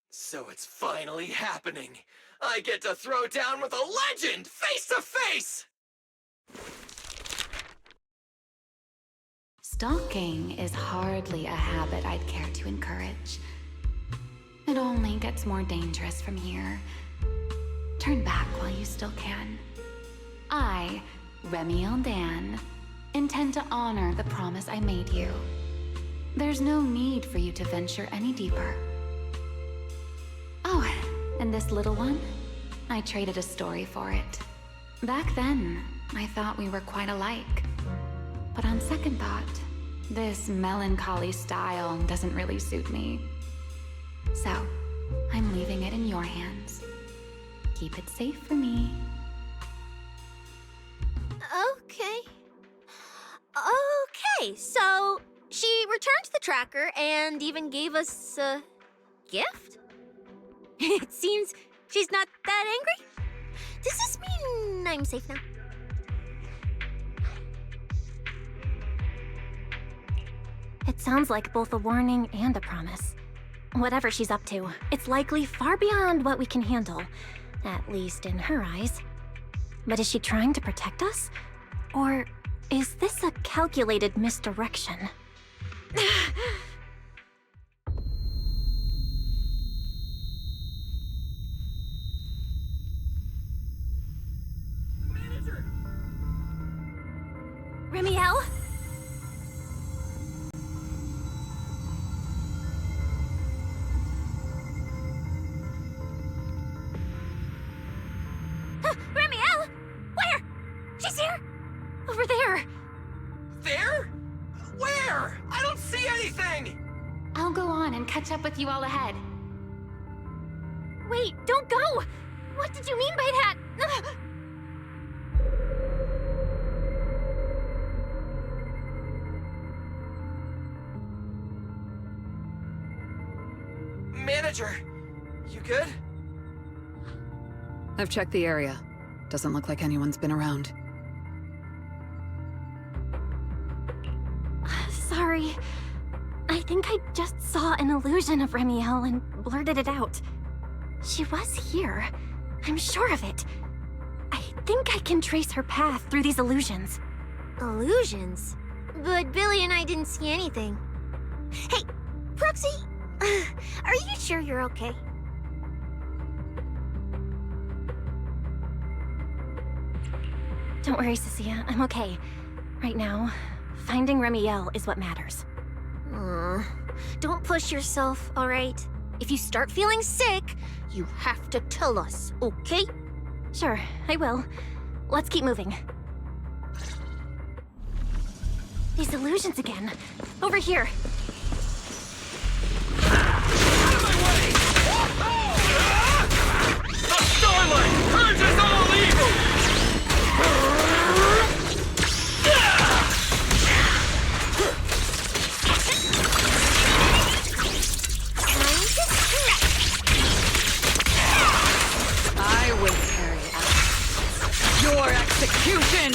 So it's finally happening. I get to throw down with a legend, face to face! Stalking is hardly a habit I'd care to encourage. It only gets more dangerous from here. Turn back while you still can. I, Ramiel Dan, intend to honor the promise I made you. There's no need for you to venture any deeper. Oh, and this little one? I traded a story for it. Back then, I thought we were quite alike. But on second thought, this melancholy style doesn't really suit me. So, I'm leaving it in your hands. Keep it safe for me. Okay. Okay, so she returned the tracker and even gave us a gift? It seems she's not that angry. Does this mean I'm safe now? It sounds like both a warning and a promise. Whatever she's up to, it's likely far beyond what we can handle. At least in her eyes. But is she trying to protect us? Or is this a calculated misdirection? Remiel? Remiel? Where? She's here! Over there! There? Where? I don't see anything! I'll go on and catch up with you all ahead. Wait, don't go! What did you mean by that? Manager, you good? I've checked the area. Doesn't look like anyone's been around. Sorry. I think I just saw an illusion of Remiel and blurted it out. She was here. I'm sure of it. I think I can trace her path through these illusions. Illusions? But Billy and I didn't see anything. Hey, Proxy, are you sure you're okay? Don't worry, Cecilia. I'm okay. Right now, finding Remiel is what matters. Don't push yourself, all right? If you start feeling sick, you have to tell us, okay? Sure, I will. Let's keep moving. These illusions again. Over here. The Starlight purges all evil! I will carry out your execution!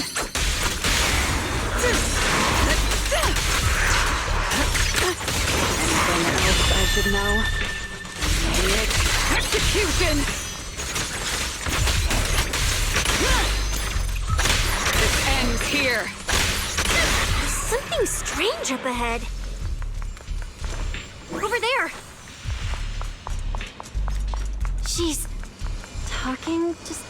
Anything else I should know? Execution! This ends here. There's something strange up ahead. Over there! She's talking just...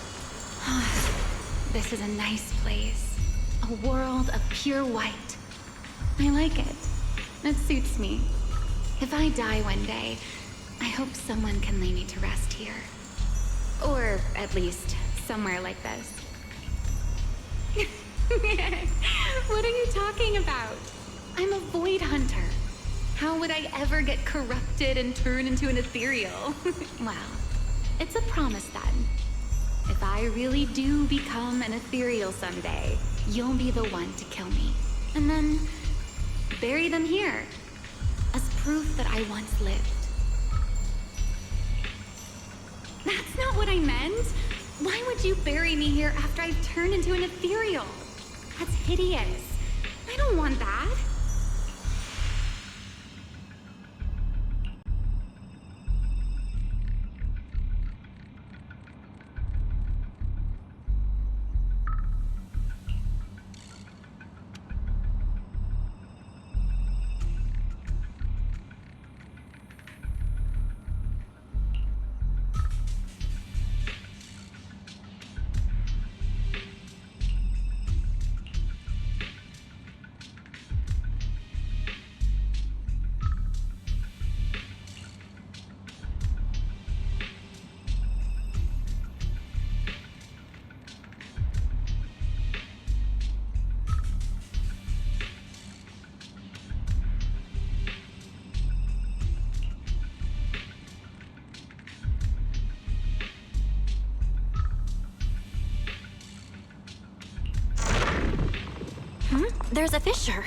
This is a nice place. A world of pure white. I like it. It suits me. If I die one day, I hope someone can lay me to rest here. Or at least somewhere like this. What are you talking about? I'm a void hunter. How would I ever get corrupted and turn into an ethereal? Well, it's a promise then. If I really do become an ethereal someday, you'll be the one to kill me. And then bury them here as proof that I once lived. That's not what I meant. Why would you bury me here after I've turned into an ethereal? That's hideous. I don't want that. There's a fissure.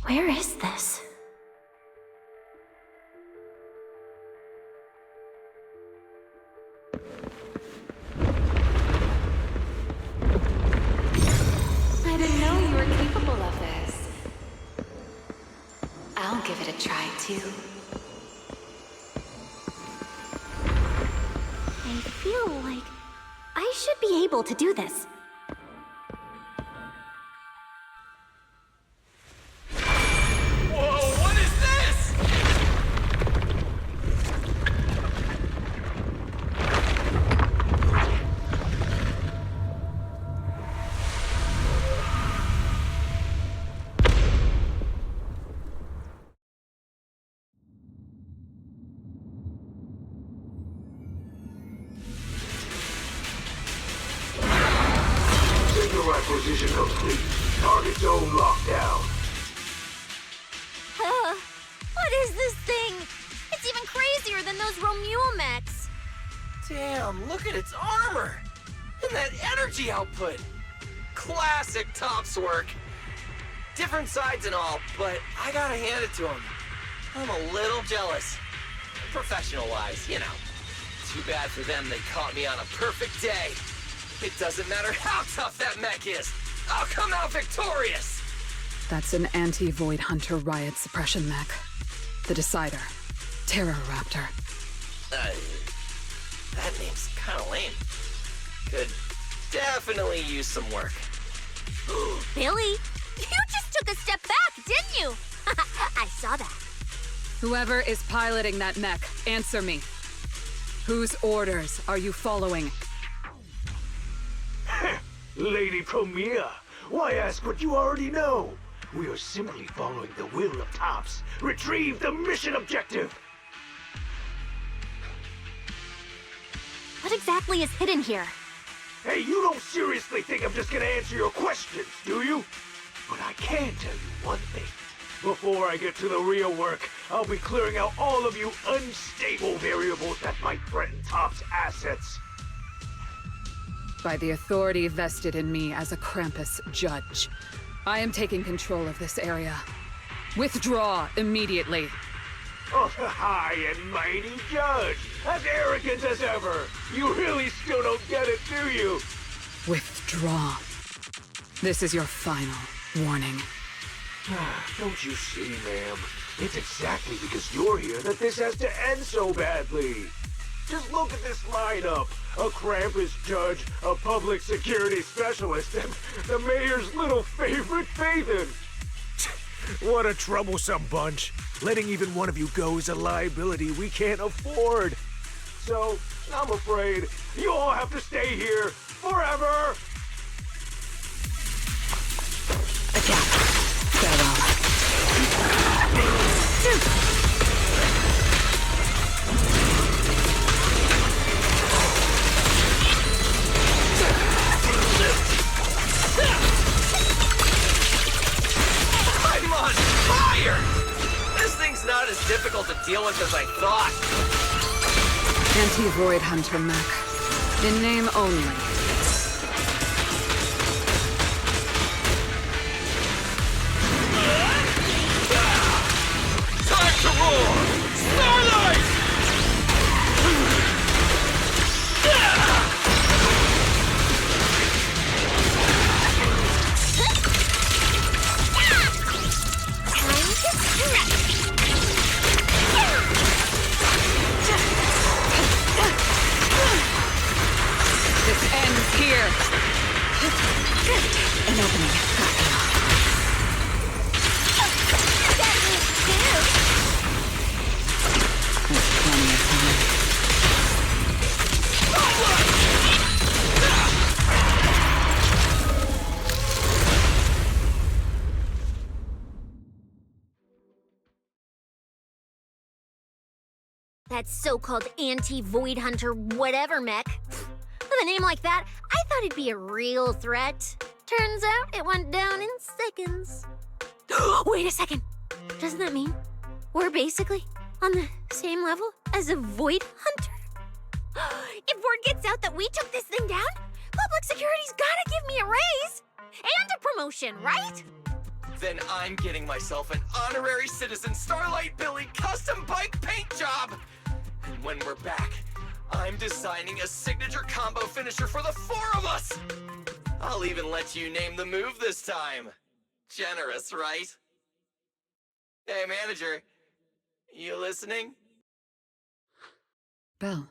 Where is this? give it a try too. I feel like I should be able to do this. Whoa, what is this? Signal acquisition complete. Target zone locked down. What is this thing? It's even crazier than those Romuel mechs. Damn, look at its armor! And that energy output! Classic Tops work! Different sides and all, but I gotta hand it to him. I'm a little jealous. Professional-wise, you know. Too bad for them they caught me on a perfect day. It doesn't matter how tough that mech is. I'll come out victorious! That's an anti-Void Hunter riot suppression mech. The Decider. Terror Raptor. That name's kinda lame. Could definitely use some work. Billy, you just took a step back, didn't you? I saw that. Whoever is piloting that mech, answer me. Whose orders are you following? Lady Promia, why ask what you already know? We are simply following the will of Tops. Retrieve the mission objective! What exactly is hidden here? Hey, you don't seriously think I'm just gonna answer your questions, do you? But I can tell you one thing. Before I get to the real work, I'll be clearing out all of you unstable variables that might threaten Tops' assets. By the authority vested in me as a Krampus judge, I am taking control of this area. Withdraw immediately. Oh, high and mighty judge! As arrogant as ever! You really still don't get it, do you? Withdraw. This is your final warning. Don't you see, ma'am? It's exactly because you're here that this has to end so badly. Just look at this lineup. A Krampus judge, a public security specialist, and the mayor's little favorite, Phaethon. What a troublesome bunch. Letting even one of you go is a liability we can't afford. So, I'm afraid you all have to stay here forever. I'm on fire! This thing's not as difficult to deal with as I thought. Anti-Void Hunter mech. In name only. Time to roar! Starlight! This ends here. An opening. There's plenty of time. That so-called anti-Void Hunter whatever mech. With a name like that, I thought it'd be a real threat. Turns out it went down in seconds. Wait a second. Doesn't that mean we're basically on the same level as a Void Hunter? If word gets out that we took this thing down, public security's gotta give me a raise and a promotion, right? Then I'm getting myself an honorary citizen Starlight Billy custom bike paint job! And when we're back, I'm designing a signature combo finisher for the four of us! I'll even let you name the move this time. Generous, right? Hey, manager. You listening? Belle,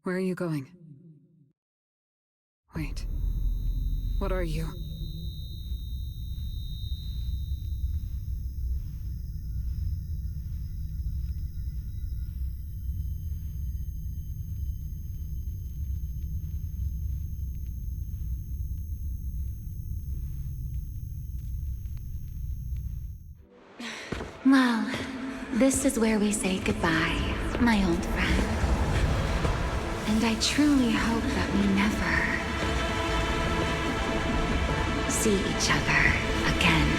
where are you going? Wait. What are you? Well, this is where we say goodbye, my old friend. And I truly hope that we never see each other again.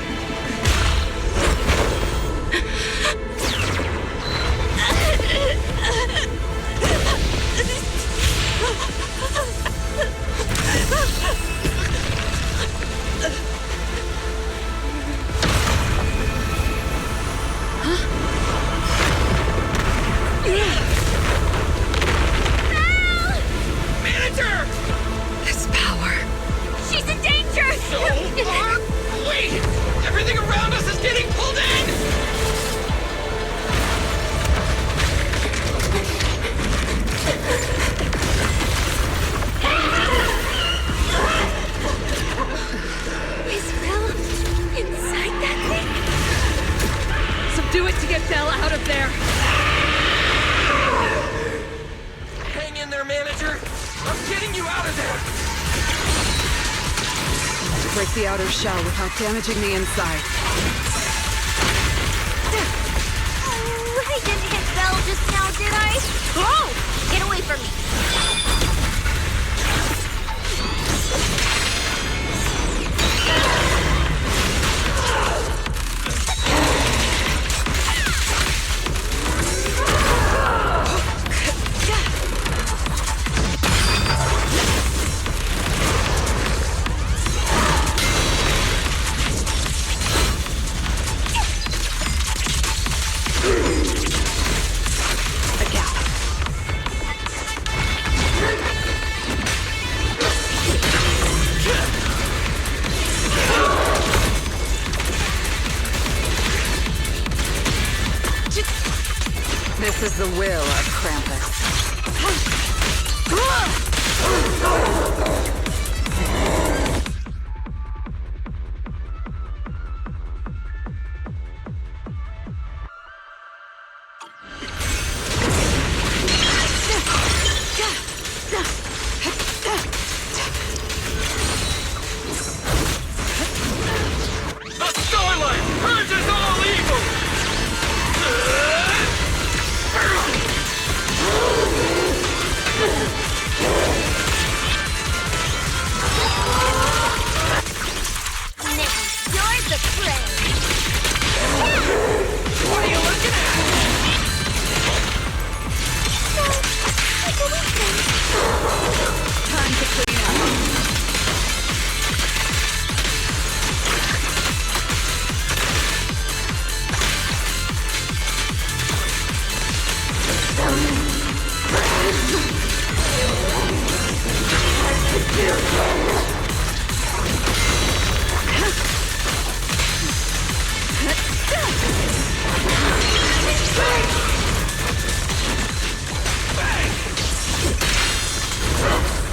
Manager! This power. She's in danger! So are we! Everything around us is getting pulled in! Is Belle inside that thing? Subdue it to get Belle out of there. Hang in there, manager! I'm getting you out of there! Break the outer shell without damaging the inside. Oh, I didn't hit Belle just now, did I? Oh! Get away from me! This is the will of Krampus. The Starlight purges all evil! You're the prey! What are you looking at? Like a weakness. Time to clean up.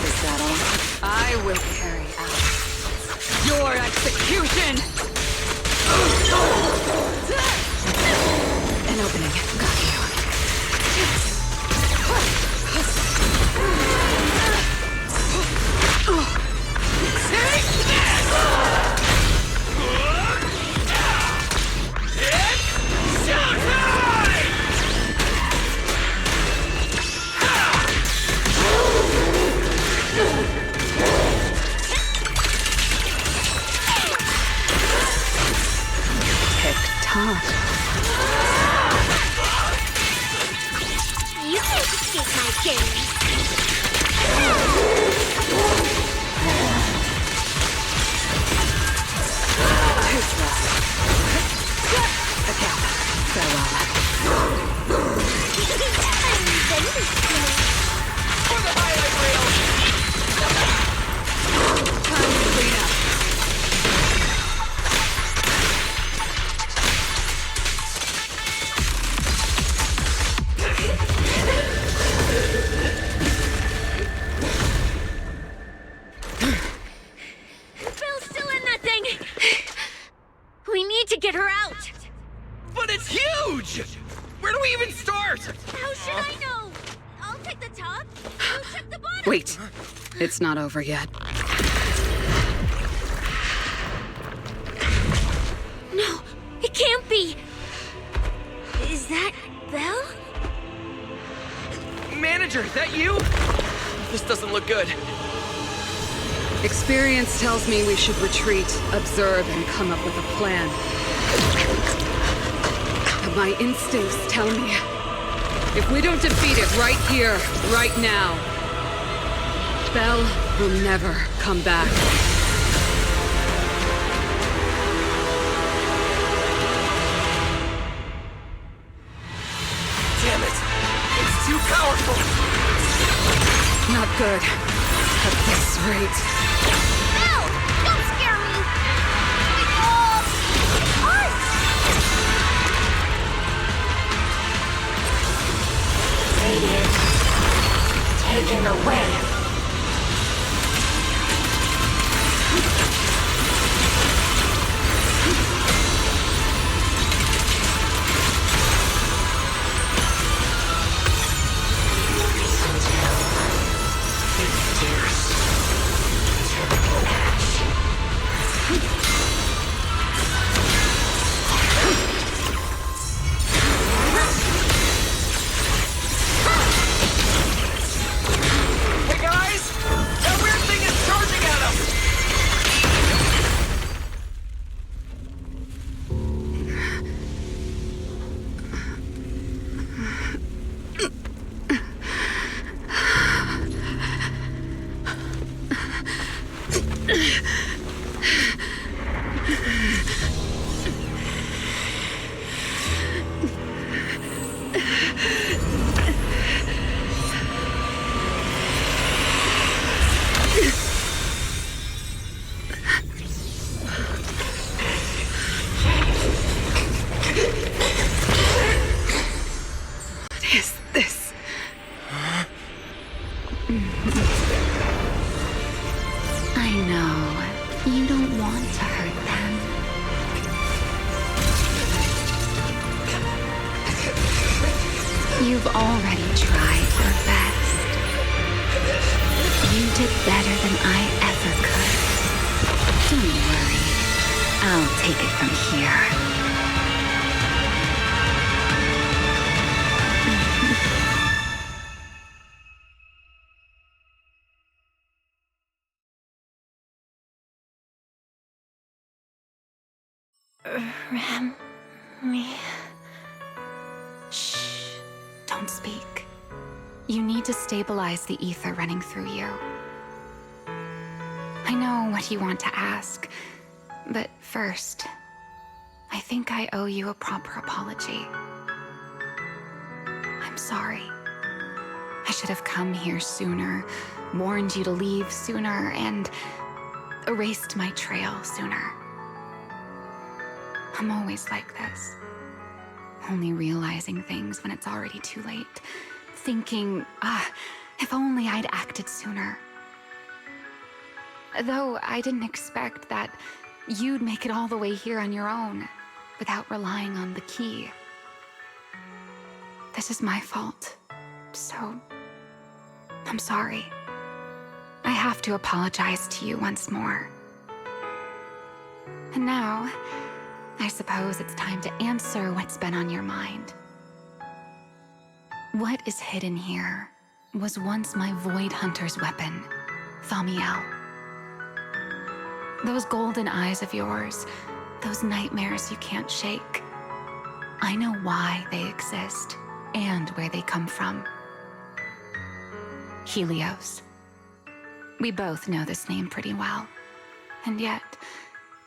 Is that all? I will carry out your execution! An opening. Got you. Take this! It's showtime! Wait. It's not over yet. No, it can't be! Is that Belle? Manager, that you? This doesn't look good. Experience tells me we should retreat, observe, and come up with a plan. But my instincts tell me, if we don't defeat it right here, right now, Belle will never come back. Damn it! It's too powerful! Not good. At this rate. Belle! Don't scare me! Because... Us! Radiant taken away. Hey guys! That weird thing is charging at us! What is this? I know. You don't want to hurt them. You've already tried your best. You did better than I ever could. Don't worry. I'll take it from here. Me. Shh. Don't speak. You need to stabilize the ether running through you. I know what you want to ask, but first, I think I owe you a proper apology. I'm sorry. I should have come here sooner, warned you to leave sooner, and erased my trail sooner. I'm always like this. Only realizing things when it's already too late. Thinking, if only I'd acted sooner. Though I didn't expect that you'd make it all the way here on your own, without relying on the key. This is my fault, so I'm sorry. I have to apologize to you once more. And now, I suppose it's time to answer what's been on your mind. What is hidden here was once my Void Hunter's weapon, Thamiel. Those golden eyes of yours, those nightmares you can't shake. I know why they exist and where they come from. Helios. We both know this name pretty well, and yet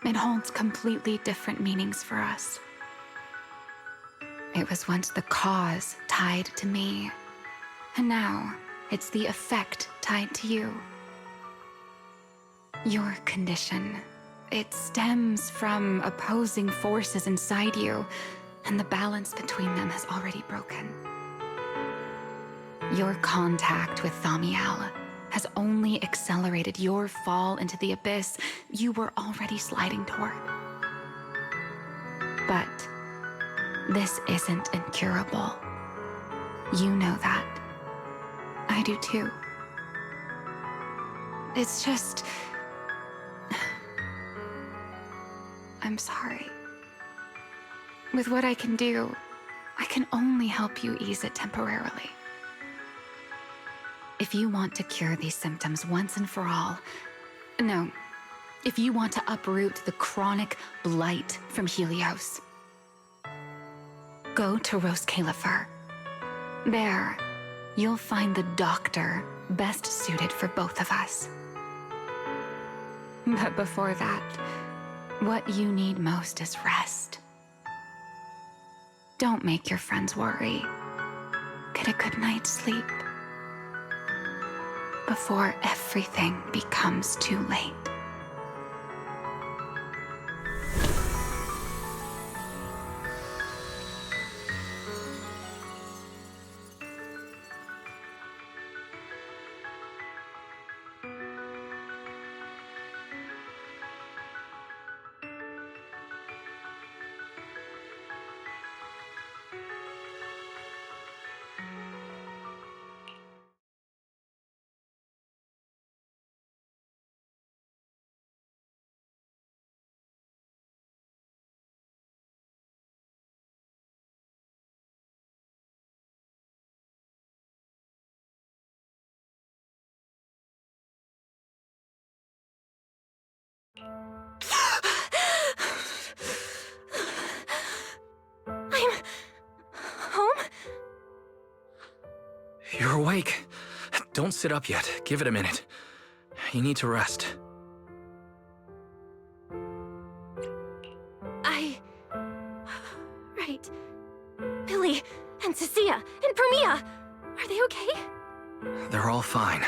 it holds completely different meanings for us. It was once the cause tied to me, and now it's the effect tied to you. Your condition, it stems from opposing forces inside you, and the balance between them has already broken. Your contact with Thamiel has only accelerated your fall into the abyss you were already sliding toward. But this isn't incurable. You know that. I do too. It's just... I'm sorry. With what I can do, I can only help you ease it temporarily. If you want to cure these symptoms once and for all... No. If you want to uproot the chronic blight from Helios, go to Rose Califer. There, you'll find the doctor best suited for both of us. But before that, what you need most is rest. Don't make your friends worry. Get a good night's sleep before everything becomes too late. I'm home? You're awake. Don't sit up yet. Give it a minute. You need to rest. Right. Billy and Cecilia and Promia, are they okay? They're all fine.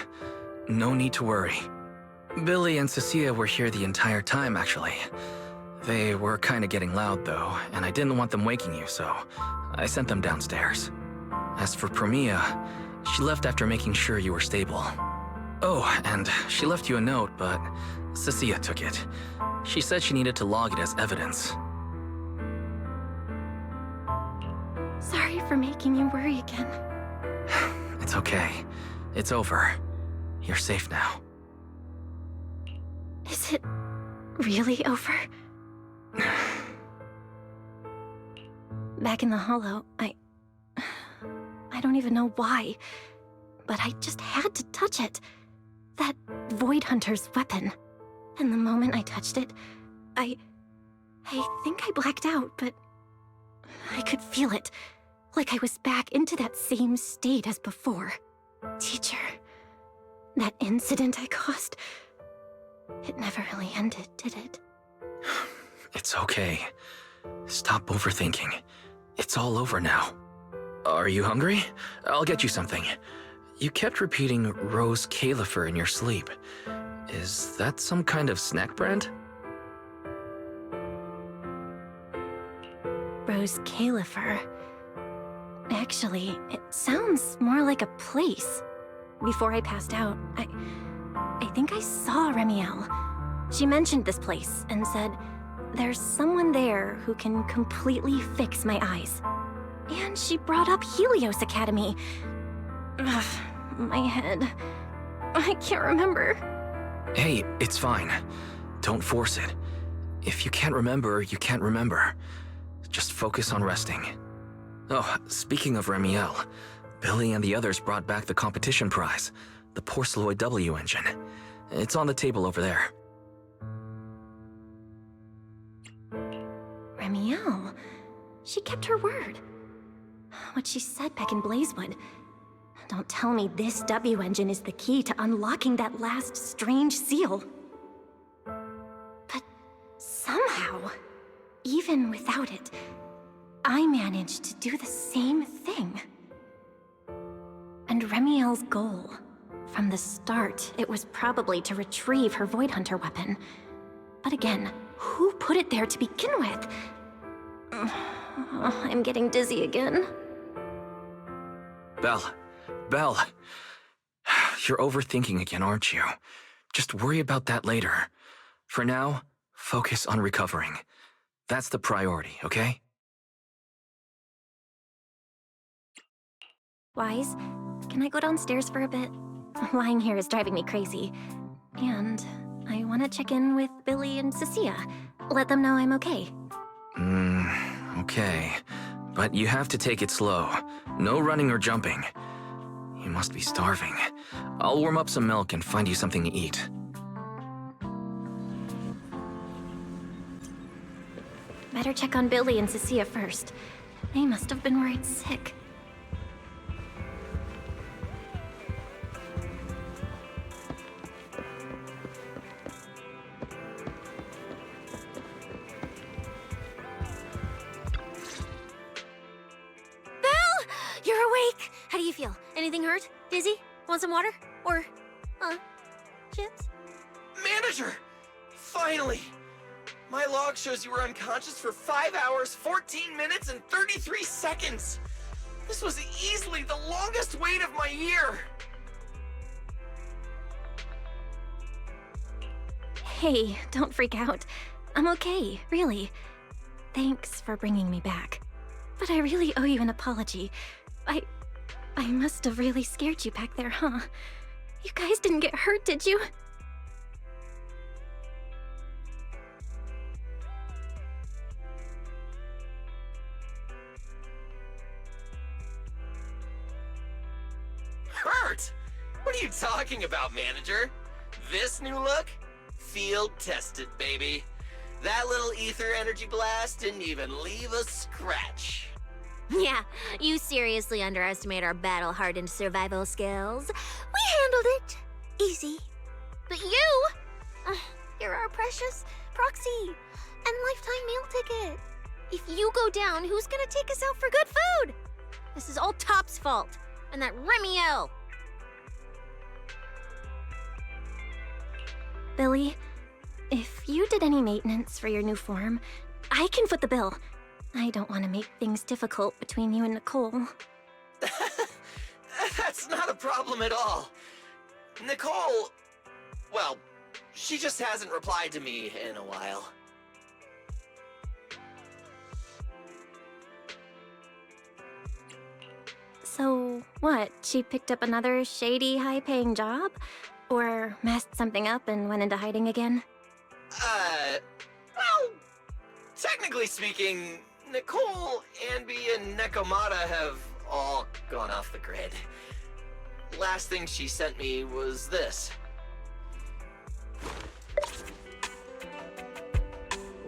No need to worry. Billy and Cecilia were here the entire time, actually. They were kind of getting loud, though, and I didn't want them waking you, so I sent them downstairs. As for Promia, she left after making sure you were stable. Oh, and she left you a note, but Cecilia took it. She said she needed to log it as evidence. Sorry for making you worry again. It's okay. It's over. You're safe now. Is it really over? Back in the Hollow, I don't even know why, but I just had to touch it. That Void Hunter's weapon. And the moment I touched it, I think I blacked out, but I could feel it. Like I was back into that same state as before. Teacher, that incident I caused, it never really ended, did it? It's okay. Stop overthinking. It's all over now. Are you hungry? I'll get you something. You kept repeating Rose Califer in your sleep. Is that some kind of snack brand? Rose Califer. Actually, it sounds more like a place. Before I passed out, I think I saw Remiel. She mentioned this place and said, there's someone there who can completely fix my eyes. And she brought up Helios Academy. Ugh, my head. I can't remember. Hey, it's fine. Don't force it. If you can't remember, you can't remember. Just focus on resting. Oh, speaking of Remiel, Billy and the others brought back the competition prize, the Porceloid W engine. It's on the table over there. Remiel. She kept her word. What she said back in Blazewood. Don't tell me this W engine is the key to unlocking that last strange seal. But somehow, even without it, I managed to do the same thing. And Remiel's goal, from the start, it was probably to retrieve her Void Hunter weapon. But again, who put it there to begin with? I'm getting dizzy again. Belle, you're overthinking again, aren't you? Just worry about that later. For now, focus on recovering. That's the priority, okay? Wise, can I go downstairs for a bit? Lying here is driving me crazy. And I want to check in with Billy and Cecilia. Let them know I'm okay. Okay. But you have to take it slow. No running or jumping. You must be starving. I'll warm up some milk and find you something to eat. Better check on Billy and Cecilia first. They must have been worried sick. You're awake! How do you feel? Anything hurt? Dizzy? Want some water? Or, chips? Manager! Finally! My log shows you were unconscious for 5 hours, 14 minutes, and 33 seconds! This was easily the longest wait of my year! Hey, don't freak out. I'm okay, really. Thanks for bringing me back. But I really owe you an apology. I must have really scared you back there, huh? You guys didn't get hurt, did you? Hurt? What are you talking about, manager? This new look? Field tested, baby. That little ether energy blast didn't even leave a scratch. Yeah, you seriously underestimate our battle-hardened survival skills. We handled it. Easy. But you! You're our precious proxy and lifetime meal ticket. If you go down, who's gonna take us out for good food? This is all Top's fault. And that Remiel. Billy, if you did any maintenance for your new form, I can foot the bill. I don't want to make things difficult between you and Nicole. That's not a problem at all. Nicole, well, she just hasn't replied to me in a while. So, what? She picked up another shady, high-paying job? Or messed something up and went into hiding again? Well, technically speaking, Nicole, Anby, and Nekomata have all gone off the grid. Last thing she sent me was this.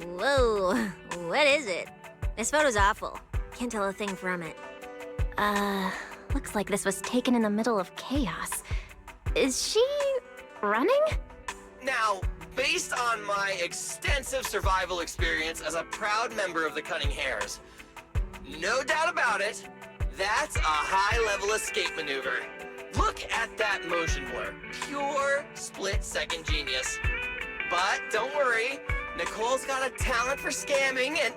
Whoa, what is it? This photo's awful. Can't tell a thing from it. Looks like this was taken in the middle of chaos. Is she running? Now, based on my extensive survival experience as a proud member of the Cunning Hares, no doubt about it, that's a high-level escape maneuver. Look at that motion blur. Pure split-second genius. But don't worry, Nicole's got a talent for scamming and,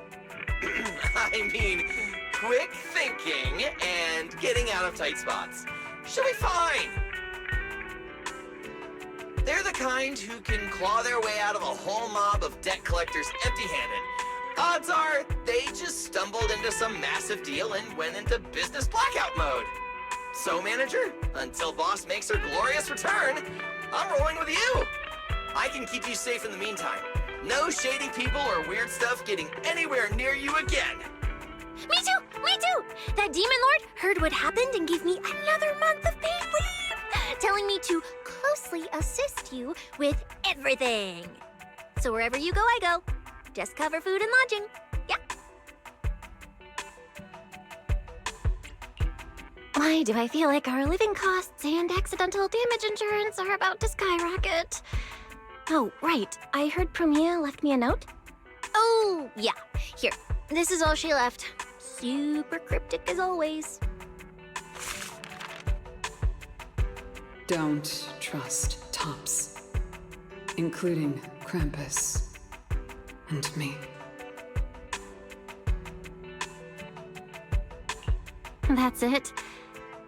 I mean, quick thinking and getting out of tight spots. She'll be fine. They're the kind who can claw their way out of a whole mob of debt collectors empty-handed. Odds are, they just stumbled into some massive deal and went into business blackout mode. So, manager, until boss makes her glorious return, I'm rolling with you. I can keep you safe in the meantime. No shady people or weird stuff getting anywhere near you again. Me too! Me too! That demon lord heard what happened and gave me another month of paid leave, telling me to closely assist you with everything. So wherever you go, I go. Just cover food and lodging. Yeah. Why do I feel like our living costs and accidental damage insurance are about to skyrocket? Oh, right. I heard Premier left me a note. Oh, yeah. Here. This is all she left. Super cryptic as always. Don't trust Tops, including Krampus and me. That's it.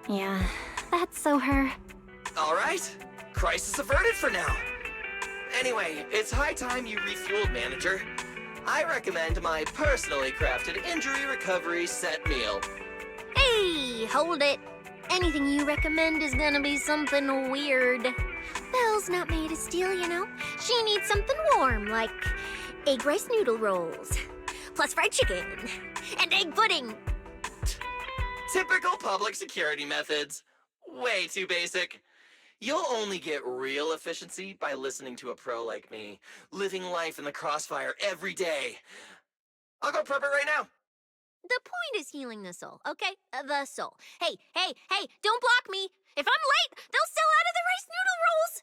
Yeah, that's so her. All right, crisis averted for now. Anyway, it's high time you refueled, manager. I recommend my personally crafted injury recovery set meal. Hey, hold it. Anything you recommend is gonna be something weird. Well, Girl's not made of steel, you know? She needs something warm, like egg rice noodle rolls, plus fried chicken, and egg pudding. Typical public security methods. Way too basic. You'll only get real efficiency by listening to a pro like me, living life in the crossfire every day. I'll go prep it right now. The point is healing the soul, okay? The soul. Hey, don't block me. If I'm late, they'll sell out of the rice noodle rolls.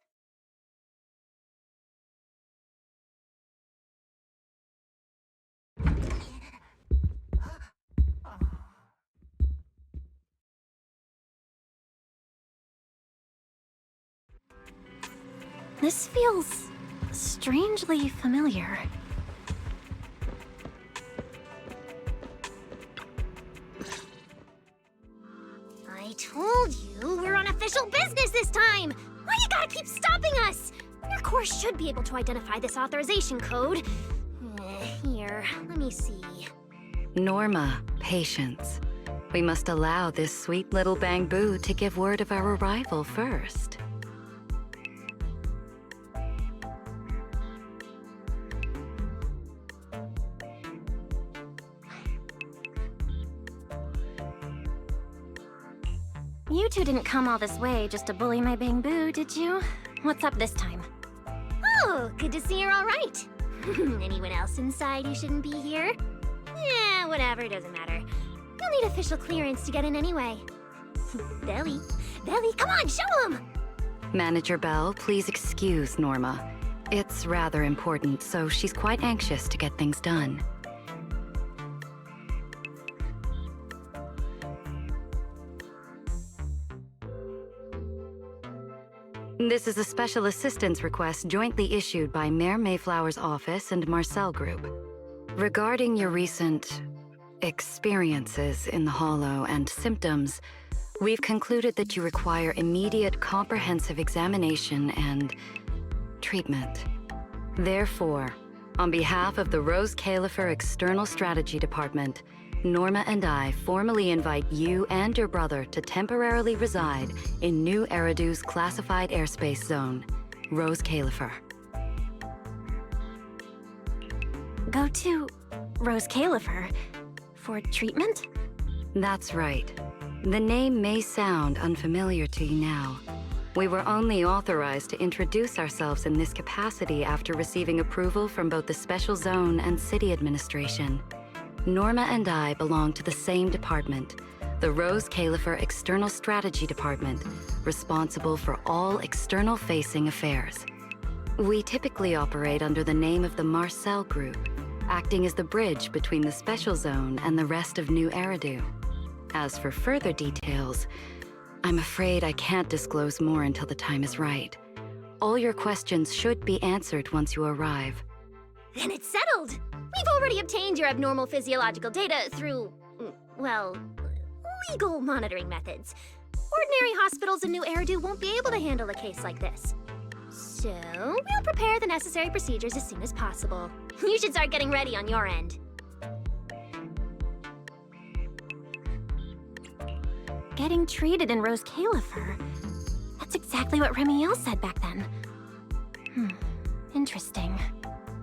This feels strangely familiar. I told you we're on official business this time. Why you gotta keep stopping us? Your course should be able to identify this authorization code. Here, let me see. Norma, patience. We must allow this sweet little bang-boo to give word of our arrival first. You two didn't come all this way just to bully my bang-boo, did you? What's up this time? Oh, good to see you're all right. Anyone else inside who shouldn't be here? Yeah, whatever, doesn't matter. You'll need official clearance to get in anyway. Belly, come on, show 'em! Manager Bell, please excuse Norma. It's rather important, so she's quite anxious to get things done. This is a special assistance request jointly issued by Mayor Mayflower's office and Marcel Group. Regarding your recent experiences in the Hollow and symptoms, we've concluded that you require immediate comprehensive examination and treatment. Therefore, on behalf of the Rose Califer External Strategy Department, Norma and I formally invite you and your brother to temporarily reside in New Eridu's classified airspace zone, Rose Califer. Go to Rose Califer for treatment? That's right. The name may sound unfamiliar to you now. We were only authorized to introduce ourselves in this capacity after receiving approval from both the Special Zone and City Administration. Norma and I belong to the same department, the Rose Califer External Strategy Department, responsible for all external-facing affairs. We typically operate under the name of the Marcel Group, acting as the bridge between the Special Zone and the rest of New Eridu. As for further details, I'm afraid I can't disclose more until the time is right. All your questions should be answered once you arrive. Then it's settled! We've already obtained your abnormal physiological data through, well, legal monitoring methods. Ordinary hospitals in New Eridu won't be able to handle a case like this. So, we'll prepare the necessary procedures as soon as possible. You should start getting ready on your end. Getting treated in Rose Califer? That's exactly what Remiel said back then. Interesting.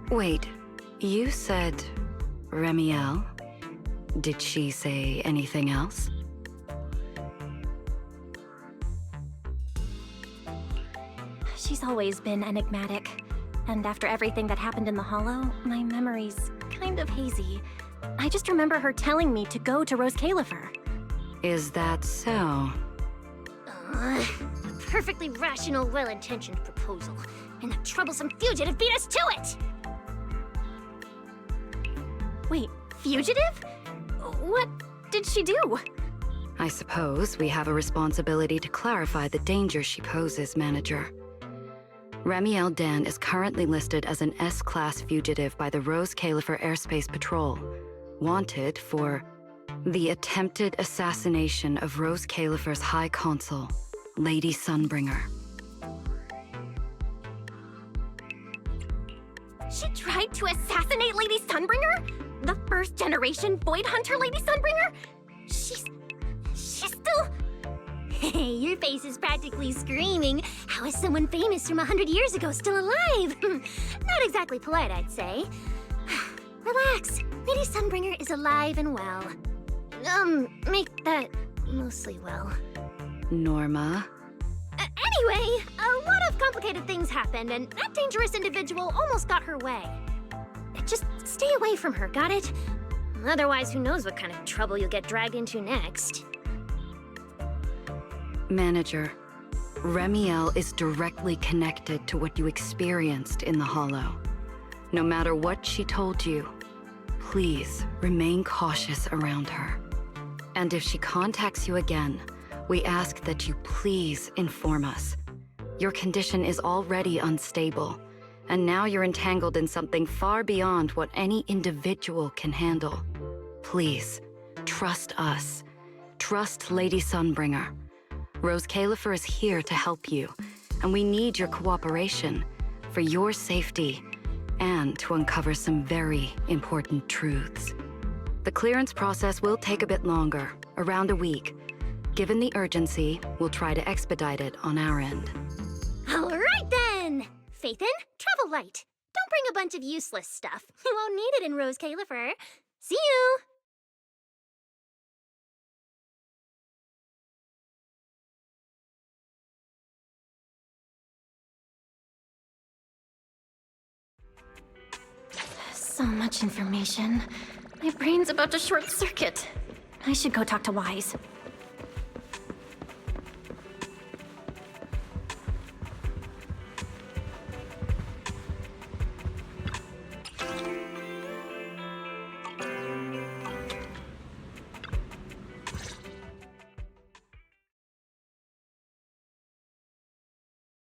Wait, you said Remiel? Did she say anything else? She's always been enigmatic. And after everything that happened in the Hollow, my memory's kind of hazy. I just remember her telling me to go to Rose Califer. Is that so? A perfectly rational, well-intentioned proposal. And the troublesome fugitive beat us to it! Wait, fugitive? What did she do? I suppose we have a responsibility to clarify the danger she poses, Manager. Remiel Den is currently listed as an S-Class fugitive by the Rose Califer Airspace Patrol, wanted for the attempted assassination of Rose Califer's High Consul, Lady Sunbringer. She tried to assassinate Lady Sunbringer? The first-generation Void Hunter Lady Sunbringer? She's still Your face is practically screaming. How is someone famous from 100 years ago still alive? Not exactly polite, I'd say. Relax. Lady Sunbringer is alive and well. Make that mostly well. Norma? Anyway, a lot of complicated things happened, and that dangerous individual almost got her way. Just stay away from her, got it? Otherwise, who knows what kind of trouble you'll get dragged into next. Manager, Remiel is directly connected to what you experienced in the Hollow. No matter what she told you, please remain cautious around her. And if she contacts you again, we ask that you please inform us. Your condition is already unstable, and now you're entangled in something far beyond what any individual can handle. Please, trust us. Trust Lady Sunbringer. Rose Califer is here to help you, and we need your cooperation for your safety and to uncover some very important truths. The clearance process will take a bit longer, around a week. Given the urgency, we'll try to expedite it on our end. All right then! Phaethon, travel light. Don't bring a bunch of useless stuff. You won't need it in Rose Califer. See you! So much information. My brain's about to short circuit. I should go talk to Wise.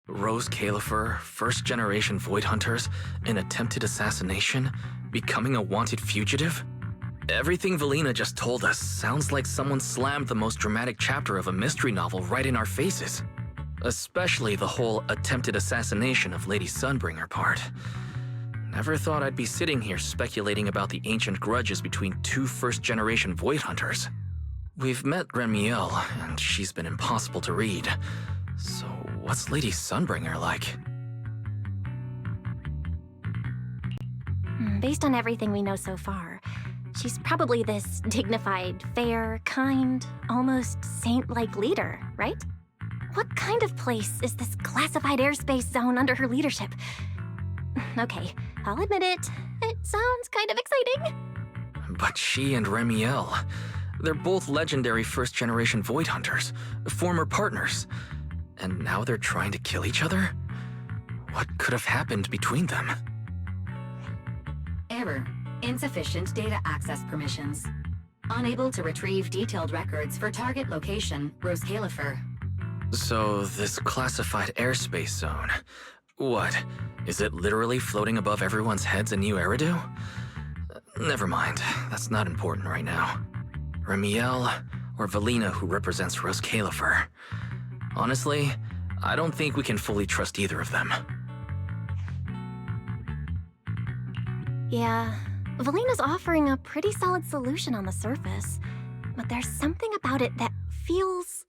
Rose Califer, first-generation Void Hunters, an attempted assassination, becoming a wanted fugitive? Everything Valina just told us sounds like someone slammed the most dramatic chapter of a mystery novel right in our faces. Especially the whole attempted assassination of Lady Sunbringer part. Never thought I'd be sitting here speculating about the ancient grudges between two first-generation Void Hunters. We've met Remiel, and she's been impossible to read. So what's Lady Sunbringer like? Based on everything we know so far, she's probably this dignified, fair, kind, almost saint-like leader, right? What kind of place is this classified airspace zone under her leadership? Okay, I'll admit it. It sounds kind of exciting. But she and Remiel, they're both legendary first-generation Void Hunters, former partners. And now they're trying to kill each other? What could have happened between them? Error. Insufficient data access permissions. Unable to retrieve detailed records for target location, Rose Califer. So, this classified airspace zone, what? Is it literally floating above everyone's heads in New Eridu? Never mind, that's not important right now. Remiel, or Valina, who represents Rose Califer. Honestly, I don't think we can fully trust either of them. Yeah, Valina's offering a pretty solid solution on the surface. But there's something about it that feels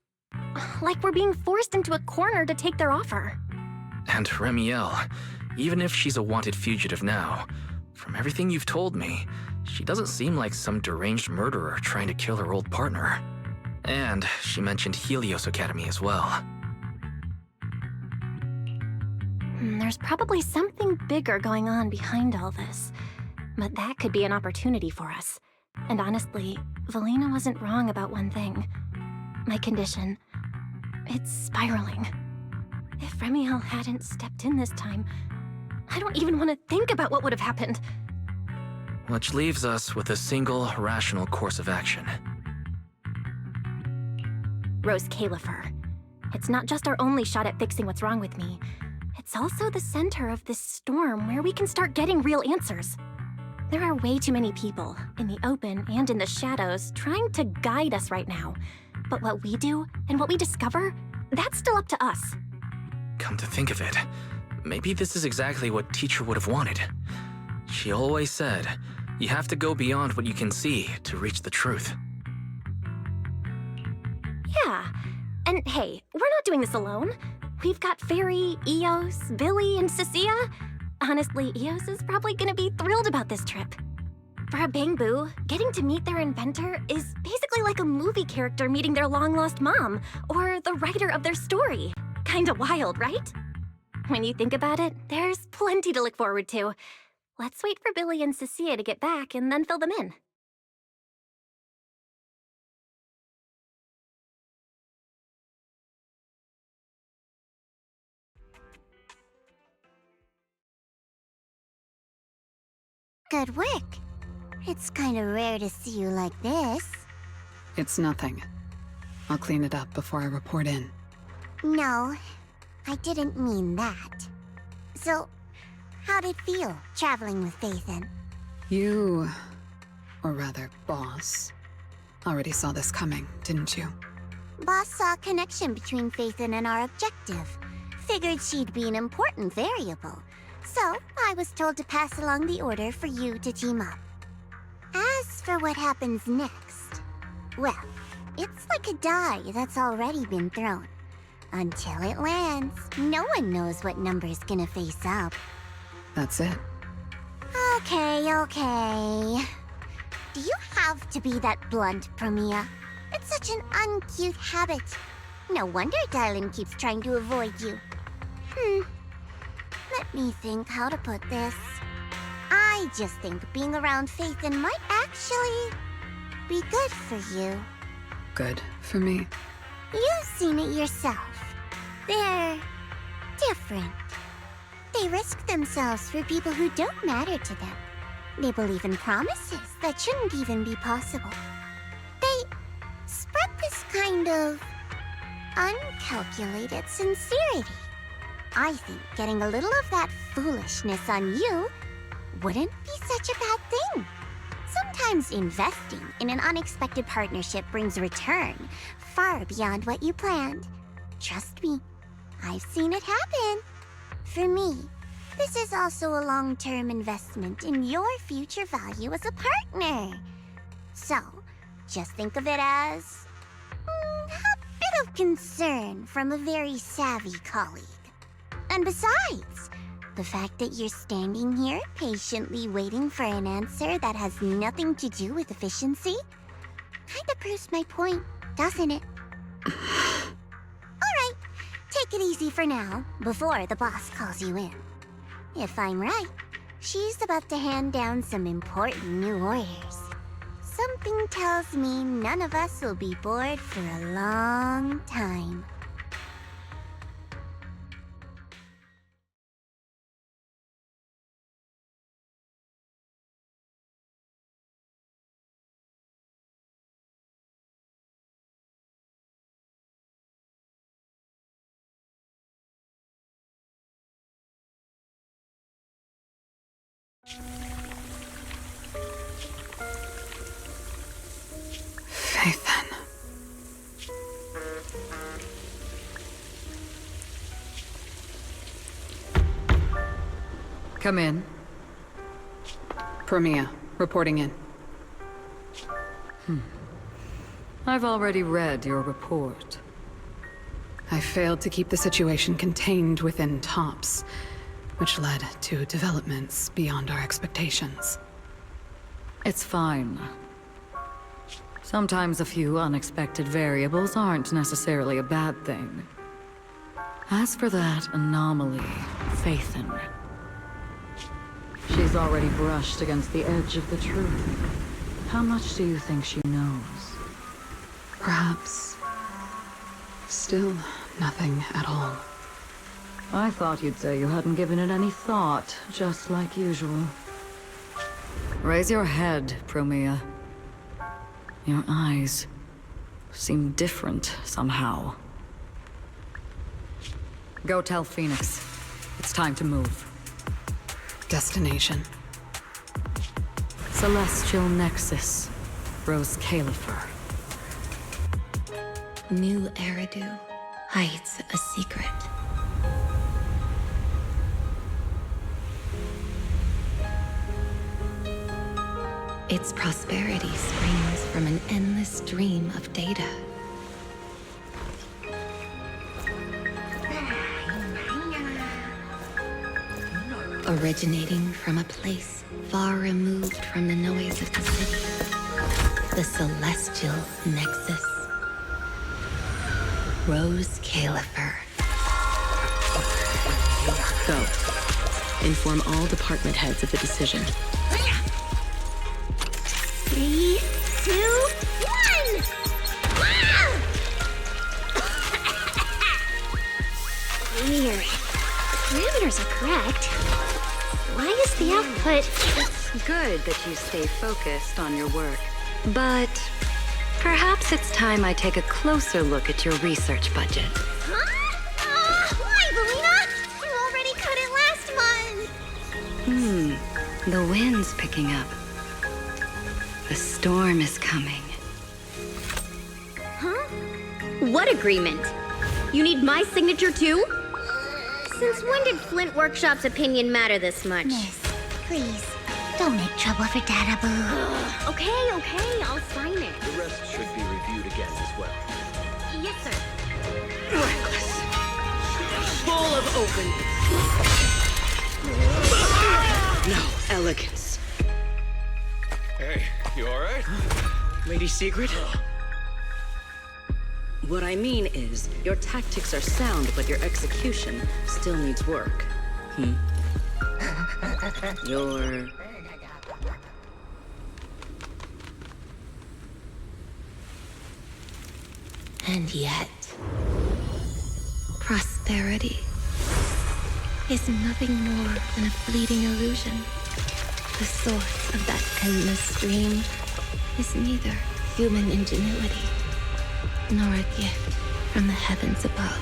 like we're being forced into a corner to take their offer. And Remiel, even if she's a wanted fugitive now, from everything you've told me, she doesn't seem like some deranged murderer trying to kill her old partner. And she mentioned Helios Academy as well. There's probably something bigger going on behind all this. But that could be an opportunity for us. And honestly, Valina wasn't wrong about one thing. My condition. It's spiraling. If Remiel hadn't stepped in this time, I don't even want to think about what would have happened. Which leaves us with a single rational course of action. Rose Califer. It's not just our only shot at fixing what's wrong with me. It's also the center of this storm where we can start getting real answers. There are way too many people, in the open and in the shadows, trying to guide us right now. But what we do, and what we discover, that's still up to us. Come to think of it, maybe this is exactly what Teacher would have wanted. She always said, you have to go beyond what you can see to reach the truth. Yeah, and And hey, we're not doing this alone. We've got Fairy, Eos, Billy, and Cecilia. Honestly, Eos is probably gonna be thrilled about this trip. For a Bangbu, getting to meet their inventor is basically like a movie character meeting their long-lost mom, or the writer of their story. Kinda wild, right? When you think about it, there's plenty to look forward to. Let's wait for Billy and Cecilia to get back and then fill them in. Good work. It's kind of rare to see you like this. It's nothing. I'll clean it up before I report in. No, I didn't mean that. So, how'd it feel, traveling with Phaethon? You, or rather, Boss, already saw this coming, didn't you? Boss saw a connection between Phaethon and our objective. Figured she'd be an important variable. So, I was told to pass along the order for you to team up. As for what happens next, well, it's like a die that's already been thrown. Until it lands, no one knows what number's gonna face up. That's it. Okay. Do you have to be that blunt, Promia? It's such an uncute habit. No wonder Dylan keeps trying to avoid you. Let me think how to put this. I just think being around Phaethon might actually be good for you. Good for me? You've seen it yourself. They're different. They risk themselves for people who don't matter to them. They believe in promises that shouldn't even be possible. They spread this kind of uncalculated sincerity. I think getting a little of that foolishness on you wouldn't be such a bad thing. Sometimes investing in an unexpected partnership brings return far beyond what you planned. Trust me, I've seen it happen. For me, this is also a long-term investment in your future value as a partner. So, just think of it as a bit of concern from a very savvy colleague. And besides, the fact that you're standing here patiently waiting for an answer that has nothing to do with efficiency kinda proves my point, doesn't it? Alright, take it easy for now, before the boss calls you in. If I'm right, she's about to hand down some important new orders. Something tells me none of us will be bored for a long time. Phaethon. Come in. Promia, reporting in. I've already read your report. I failed to keep the situation contained within TOPS, which led to developments beyond our expectations. It's fine. Sometimes a few unexpected variables aren't necessarily a bad thing. As for that anomaly, Phaethon, she's already brushed against the edge of the truth. How much do you think she knows? Perhaps still nothing at all. I thought you'd say you hadn't given it any thought, just like usual. Raise your head, Promia. Your eyes seem different somehow. Go tell Phoenix. It's time to move. Destination. Celestial Nexus. Rose Califer. New Eridu hides a secret. Its prosperity springs from an endless stream of data. originating from a place far removed from the noise of the city. The celestial nexus. Rose Califer. Go. Inform all department heads of the decision. 3, 2, 1! Weird. The parameters are correct. Why is the output... It's good that you stay focused on your work. But perhaps it's time I take a closer look at your research budget. Huh? Why, Belina? You already cut it last month! The wind's picking up. The storm is coming. Huh? What agreement? You need my signature too? Since when did Flint Workshop's opinion matter this much? Miss, please, don't make trouble for Dada Boo. Okay, I'll sign it. The rest should be reviewed again as well. Yes, sir. Reckless. Full of openness. No elegance. Hey, you alright? Lady Secret? What I mean is, your tactics are sound, but your execution still needs work. Your... And yet, prosperity is nothing more than a fleeting illusion. The source of that endless stream is neither human ingenuity nor a gift from the heavens above.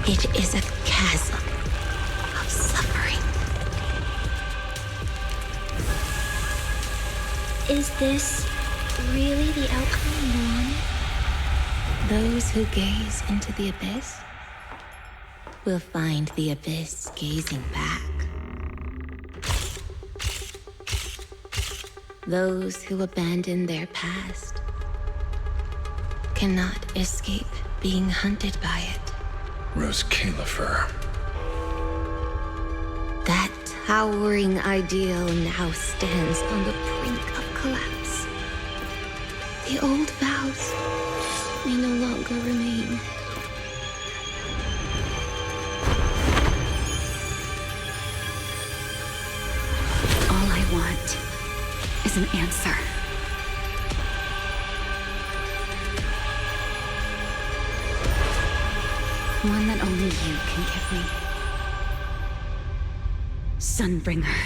It is a chasm of suffering. Is this really the outcome you wanted? Those who gaze into the abyss will find the abyss gazing back. Those who abandon their past cannot escape being hunted by it. Rose Califer. That towering ideal now stands on the brink of collapse. The old vows may no longer remain. All I want is an answer. One that only you can give me. Sunbringer.